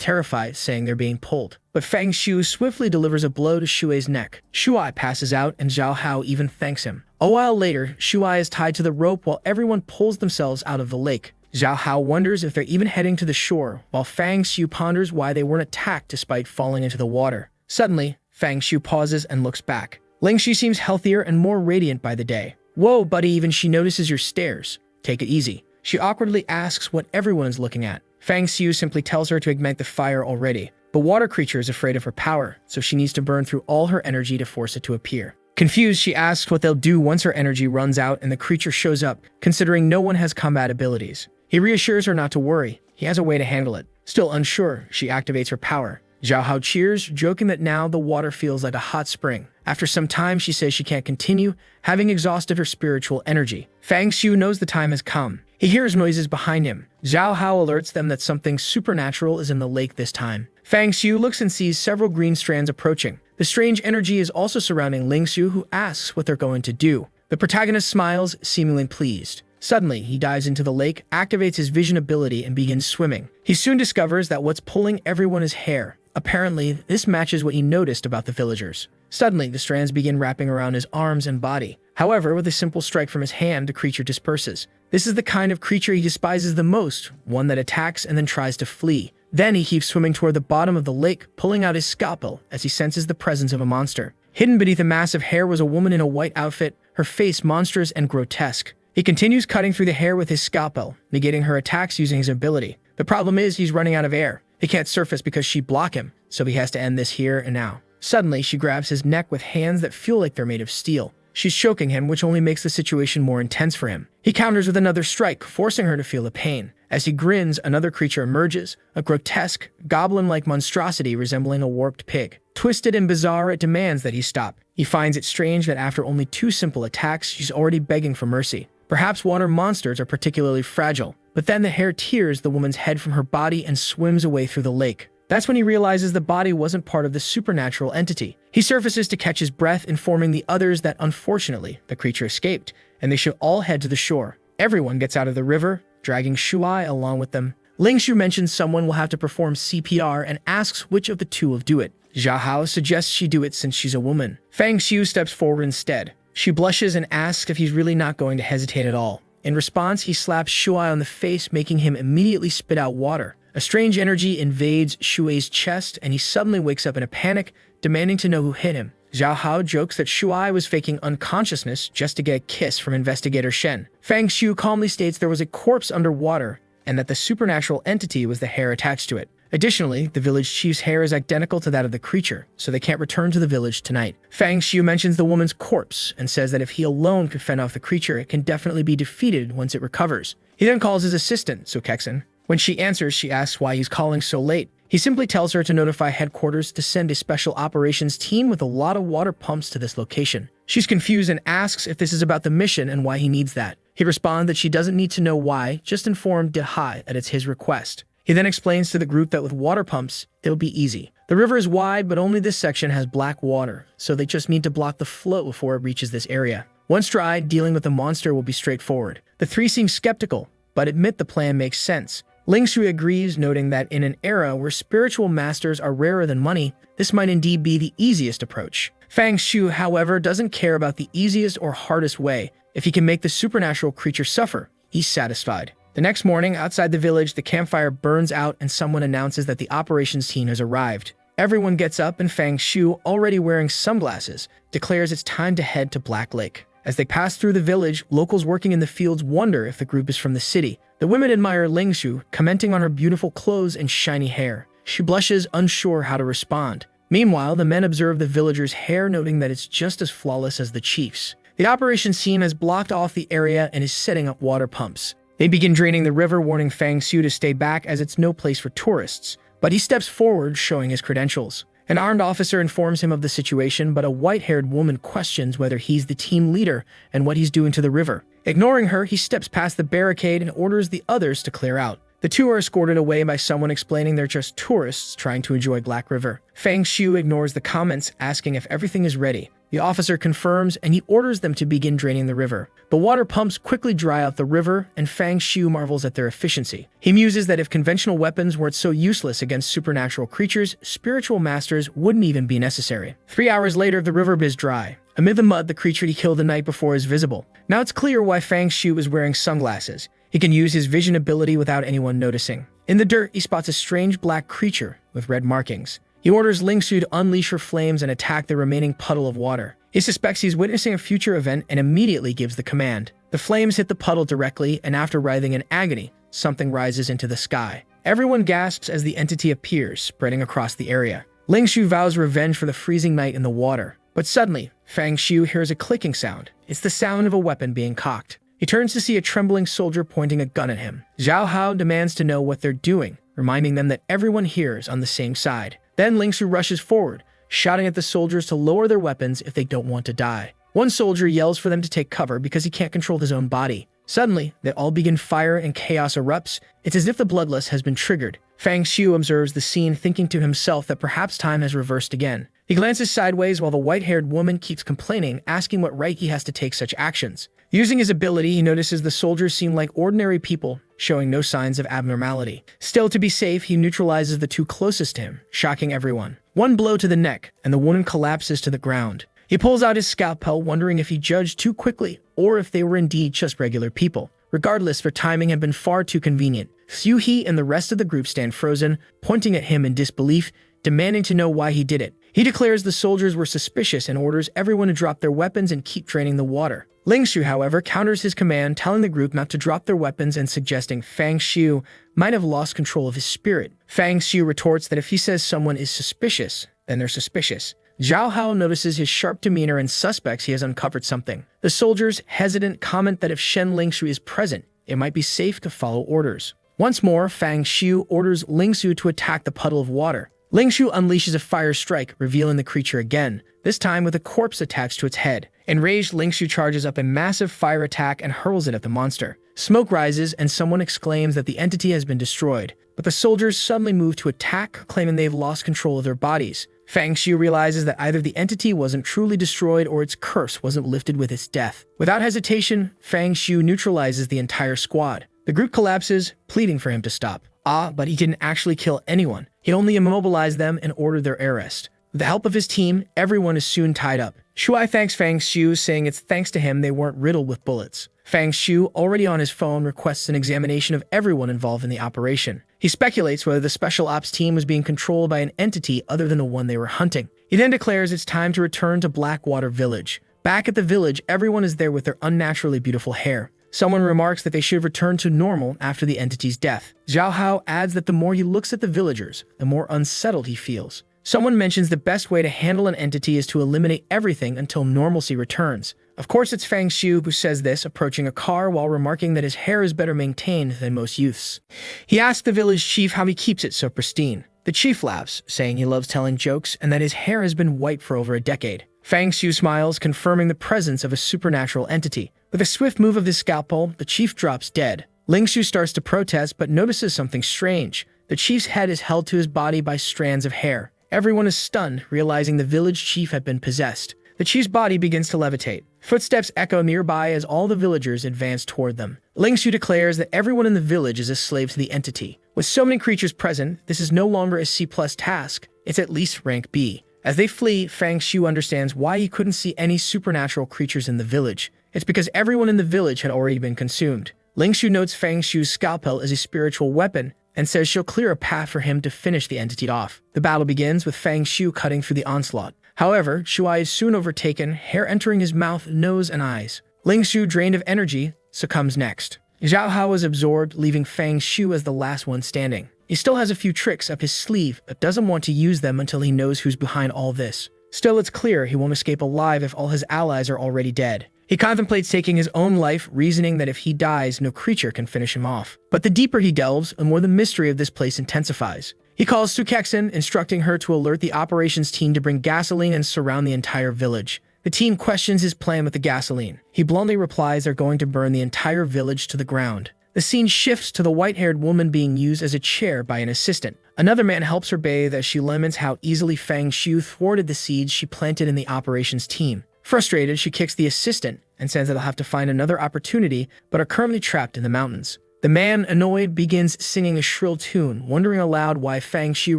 terrified, saying they're being pulled. But Fang Xiu swiftly delivers a blow to Shuai's neck. Shuai passes out, and Zhao Hao even thanks him. A while later, Shuai is tied to the rope while everyone pulls themselves out of the lake. Zhao Hao wonders if they're even heading to the shore, while Fang Xiu ponders why they weren't attacked despite falling into the water. Suddenly, Fang Xiu pauses and looks back. Ling Xu seems healthier and more radiant by the day. "Whoa, buddy, even she notices your stares. Take it easy." She awkwardly asks what everyone is looking at. Fang Xiu simply tells her to ignite the fire already. The water creature is afraid of her power, so she needs to burn through all her energy to force it to appear. Confused, she asks what they'll do once her energy runs out and the creature shows up, considering no one has combat abilities. He reassures her not to worry. He has a way to handle it. Still unsure, she activates her power. Zhao Hao cheers, joking that now the water feels like a hot spring. After some time, she says she can't continue, having exhausted her spiritual energy. Fang Xiu knows the time has come. He hears noises behind him. Zhao Hao alerts them that something supernatural is in the lake this time. Fang Xiu looks and sees several green strands approaching. The strange energy is also surrounding Ling Xiu, who asks what they're going to do. The protagonist smiles, seemingly pleased. Suddenly, he dives into the lake, activates his vision ability, and begins swimming. He soon discovers that what's pulling everyone is hair. Apparently, this matches what he noticed about the villagers. Suddenly, the strands begin wrapping around his arms and body. However, with a simple strike from his hand, the creature disperses. This is the kind of creature he despises the most, one that attacks and then tries to flee. Then he keeps swimming toward the bottom of the lake, pulling out his scalpel as he senses the presence of a monster. Hidden beneath a mass of hair was a woman in a white outfit, her face monstrous and grotesque. He continues cutting through the hair with his scalpel, negating her attacks using his ability. The problem is he's running out of air. He can't surface because she blocked him, so he has to end this here and now. Suddenly, she grabs his neck with hands that feel like they're made of steel. She's choking him, which only makes the situation more intense for him. He counters with another strike, forcing her to feel the pain. As he grins, another creature emerges, a grotesque, goblin-like monstrosity resembling a warped pig. Twisted and bizarre, it demands that he stop. He finds it strange that after only 2 simple attacks, she's already begging for mercy. Perhaps water monsters are particularly fragile, but then the hair tears the woman's head from her body and swims away through the lake. That's when he realizes the body wasn't part of the supernatural entity. He surfaces to catch his breath, informing the others that unfortunately, the creature escaped, and they should all head to the shore. Everyone gets out of the river, dragging Shuai along with them. Ling Xiu mentions someone will have to perform CPR and asks which of the two will do it. Zhao Hao suggests she do it since she's a woman. Fang Xiu steps forward instead. She blushes and asks if he's really not going to hesitate at all. In response, he slaps Shuai on the face, making him immediately spit out water. A strange energy invades Shuai's chest, and he suddenly wakes up in a panic, demanding to know who hit him. Zhao Hao jokes that Shuai was faking unconsciousness just to get a kiss from investigator Shen. Fang Xiu calmly states there was a corpse underwater, and that the supernatural entity was the hair attached to it. Additionally, the village chief's hair is identical to that of the creature, so they can't return to the village tonight. Fang Xiu mentions the woman's corpse and says that if he alone could fend off the creature, it can definitely be defeated once it recovers. He then calls his assistant, Sukexin. When she answers, she asks why he's calling so late. He simply tells her to notify headquarters to send a special operations team with a lot of water pumps to this location. She's confused and asks if this is about the mission and why he needs that. He responds that she doesn't need to know why, just inform De Hai that it's his request. He then explains to the group that with water pumps, it'll be easy. The river is wide, but only this section has black water, so they just need to block the flow before it reaches this area. Once dry, dealing with the monster will be straightforward. The three seem skeptical, but admit the plan makes sense. Ling Shui agrees, noting that in an era where spiritual masters are rarer than money, this might indeed be the easiest approach. Fang Shu, however, doesn't care about the easiest or hardest way. If he can make the supernatural creature suffer, he's satisfied. The next morning, outside the village, the campfire burns out and someone announces that the operations team has arrived. Everyone gets up and Fang Shu, already wearing sunglasses, declares it's time to head to Black Lake. As they pass through the village, locals working in the fields wonder if the group is from the city. The women admire Ling Shu, commenting on her beautiful clothes and shiny hair. She blushes, unsure how to respond. Meanwhile, the men observe the villagers' hair, noting that it's just as flawless as the chief's. The operations team has blocked off the area and is setting up water pumps. They begin draining the river, warning Fang Shu to stay back as it's no place for tourists. But he steps forward, showing his credentials. An armed officer informs him of the situation, but a white-haired woman questions whether he's the team leader and what he's doing to the river. Ignoring her, he steps past the barricade and orders the others to clear out. The two are escorted away by someone explaining they're just tourists trying to enjoy Black River. Fang Shu ignores the comments, asking if everything is ready. The officer confirms and he orders them to begin draining the river. The water pumps quickly dry out the river, and Fang Xiu marvels at their efficiency. He muses that if conventional weapons weren't so useless against supernatural creatures, spiritual masters wouldn't even be necessary. 3 hours later, the river is dry. Amid the mud, the creature he killed the night before is visible. Now it's clear why Fang Xiu is wearing sunglasses. He can use his vision ability without anyone noticing. In the dirt, he spots a strange black creature with red markings. He orders Ling Xu to unleash her flames and attack the remaining puddle of water. He suspects he's witnessing a future event and immediately gives the command. The flames hit the puddle directly, and after writhing in agony, something rises into the sky. Everyone gasps as the entity appears, spreading across the area. Ling Xu vows revenge for the freezing night in the water. But suddenly, Fang Xiu hears a clicking sound. It's the sound of a weapon being cocked. He turns to see a trembling soldier pointing a gun at him. Zhao Hao demands to know what they're doing, reminding them that everyone here is on the same side. Then Ling Xu rushes forward, shouting at the soldiers to lower their weapons if they don't want to die. One soldier yells for them to take cover because he can't control his own body. Suddenly, they all begin fire and chaos erupts. It's as if the bloodlust has been triggered. Fang Xiu observes the scene, thinking to himself that perhaps time has reversed again. He glances sideways while the white-haired woman keeps complaining, asking what right he has to take such actions. Using his ability, he notices the soldiers seem like ordinary people, showing no signs of abnormality. Still, to be safe, he neutralizes the two closest to him, shocking everyone. One blow to the neck, and the woman collapses to the ground. He pulls out his scalpel, wondering if he judged too quickly, or if they were indeed just regular people. Regardless, their timing had been far too convenient. Xu He and the rest of the group stand frozen, pointing at him in disbelief, demanding to know why he did it. He declares the soldiers were suspicious and orders everyone to drop their weapons and keep draining the water. Ling Xu, however, counters his command, telling the group not to drop their weapons and suggesting Fang Xiu might have lost control of his spirit. Fang Xiu retorts that if he says someone is suspicious, then they're suspicious. Zhao Hao notices his sharp demeanor and suspects he has uncovered something. The soldiers, hesitant, comment that if Shen Ling Xu is present, it might be safe to follow orders. Once more, Fang Xiu orders Ling Xu to attack the puddle of water. Ling Xu unleashes a fire strike, revealing the creature again, this time with a corpse attached to its head. Enraged, Ling Xu charges up a massive fire attack and hurls it at the monster. Smoke rises, and someone exclaims that the entity has been destroyed. But the soldiers suddenly move to attack, claiming they've lost control of their bodies. Fang Xiu realizes that either the entity wasn't truly destroyed or its curse wasn't lifted with its death. Without hesitation, Fang Xiu neutralizes the entire squad. The group collapses, pleading for him to stop. But he didn't actually kill anyone. He only immobilized them and ordered their arrest. With the help of his team, everyone is soon tied up. Shuai thanks Fang Xiu, saying it's thanks to him they weren't riddled with bullets. Fang Xiu, already on his phone, requests an examination of everyone involved in the operation. He speculates whether the special ops team was being controlled by an entity other than the one they were hunting. He then declares it's time to return to Blackwater Village. Back at the village, everyone is there with their unnaturally beautiful hair. Someone remarks that they should return to normal after the entity's death. Zhao Hao adds that the more he looks at the villagers, the more unsettled he feels. Someone mentions the best way to handle an entity is to eliminate everything until normalcy returns. Of course, it's Fang Xiu who says this, approaching a car while remarking that his hair is better maintained than most youths. He asks the village chief how he keeps it so pristine. The chief laughs, saying he loves telling jokes and that his hair has been white for over a decade. Fang Xiu smiles, confirming the presence of a supernatural entity. With a swift move of his scalpel, the chief drops dead. Ling Xu starts to protest but notices something strange. The chief's head is held to his body by strands of hair. Everyone is stunned, realizing the village chief had been possessed. The chief's body begins to levitate. Footsteps echo nearby as all the villagers advance toward them. Ling Xu declares that everyone in the village is a slave to the entity. With so many creatures present, this is no longer a C+ task, it's at least rank B. As they flee, Fang Xiu understands why he couldn't see any supernatural creatures in the village. It's because everyone in the village had already been consumed. Ling Xu notes Fang Xiu's scalpel as a spiritual weapon and says she'll clear a path for him to finish the entity off. The battle begins with Fang Xiu cutting through the onslaught. However, Shuai is soon overtaken, hair entering his mouth, nose, and eyes. Ling Xu, drained of energy, succumbs next. Zhao Hao is absorbed, leaving Fang Xiu as the last one standing. He still has a few tricks up his sleeve, but doesn't want to use them until he knows who's behind all this. Still, it's clear he won't escape alive if all his allies are already dead. He contemplates taking his own life, reasoning that if he dies, no creature can finish him off. But the deeper he delves, the more the mystery of this place intensifies. He calls Sukeksen, instructing her to alert the operations team to bring gasoline and surround the entire village. The team questions his plan with the gasoline. He bluntly replies they're going to burn the entire village to the ground. The scene shifts to the white-haired woman being used as a chair by an assistant. Another man helps her bathe as she laments how easily Fang Xiu thwarted the seeds she planted in the operations team. Frustrated, she kicks the assistant and says that they'll have to find another opportunity, but are currently trapped in the mountains. The man, annoyed, begins singing a shrill tune, wondering aloud why Fang Xiu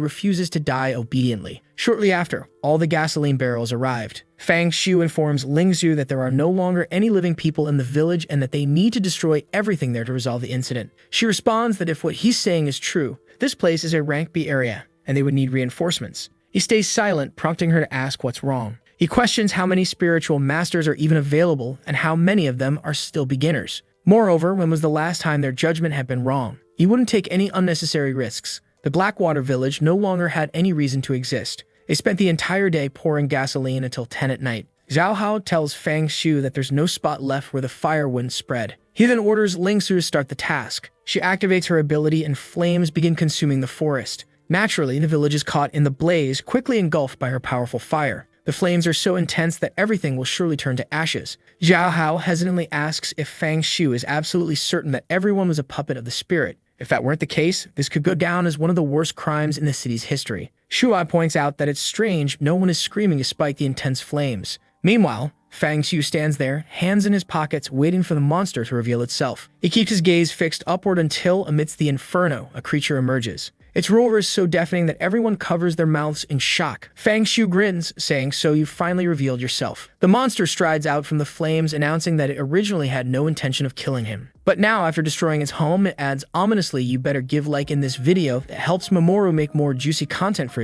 refuses to die obediently. Shortly after, all the gasoline barrels arrived. Fang Xiu informs Ling Zhu that there are no longer any living people in the village and that they need to destroy everything there to resolve the incident. She responds that if what he's saying is true, this place is a rank B area, and they would need reinforcements. He stays silent, prompting her to ask what's wrong. He questions how many spiritual masters are even available and how many of them are still beginners. Moreover, when was the last time their judgment had been wrong? He wouldn't take any unnecessary risks. The Blackwater village no longer had any reason to exist. They spent the entire day pouring gasoline until 10 at night. Zhao Hao tells Fang Xiu that there's no spot left where the fire wouldn't spread. He then orders Ling Su to start the task. She activates her ability and flames begin consuming the forest. Naturally, the village is caught in the blaze, quickly engulfed by her powerful fire. The flames are so intense that everything will surely turn to ashes. Zhao Hao hesitantly asks if Fang Xiu is absolutely certain that everyone was a puppet of the spirit. If that weren't the case, this could go down as one of the worst crimes in the city's history. Shuai points out that it's strange no one is screaming despite the intense flames. Meanwhile, Fang Xiu stands there, hands in his pockets, waiting for the monster to reveal itself. He keeps his gaze fixed upward until, amidst the inferno, a creature emerges. Its roar is so deafening that everyone covers their mouths in shock. Fang Xiu grins, saying, "So you finally revealed yourself." The monster strides out from the flames, announcing that it originally had no intention of killing him. But now, after destroying its home, it adds ominously, "You better give like in this video that helps Mamoru make more juicy content for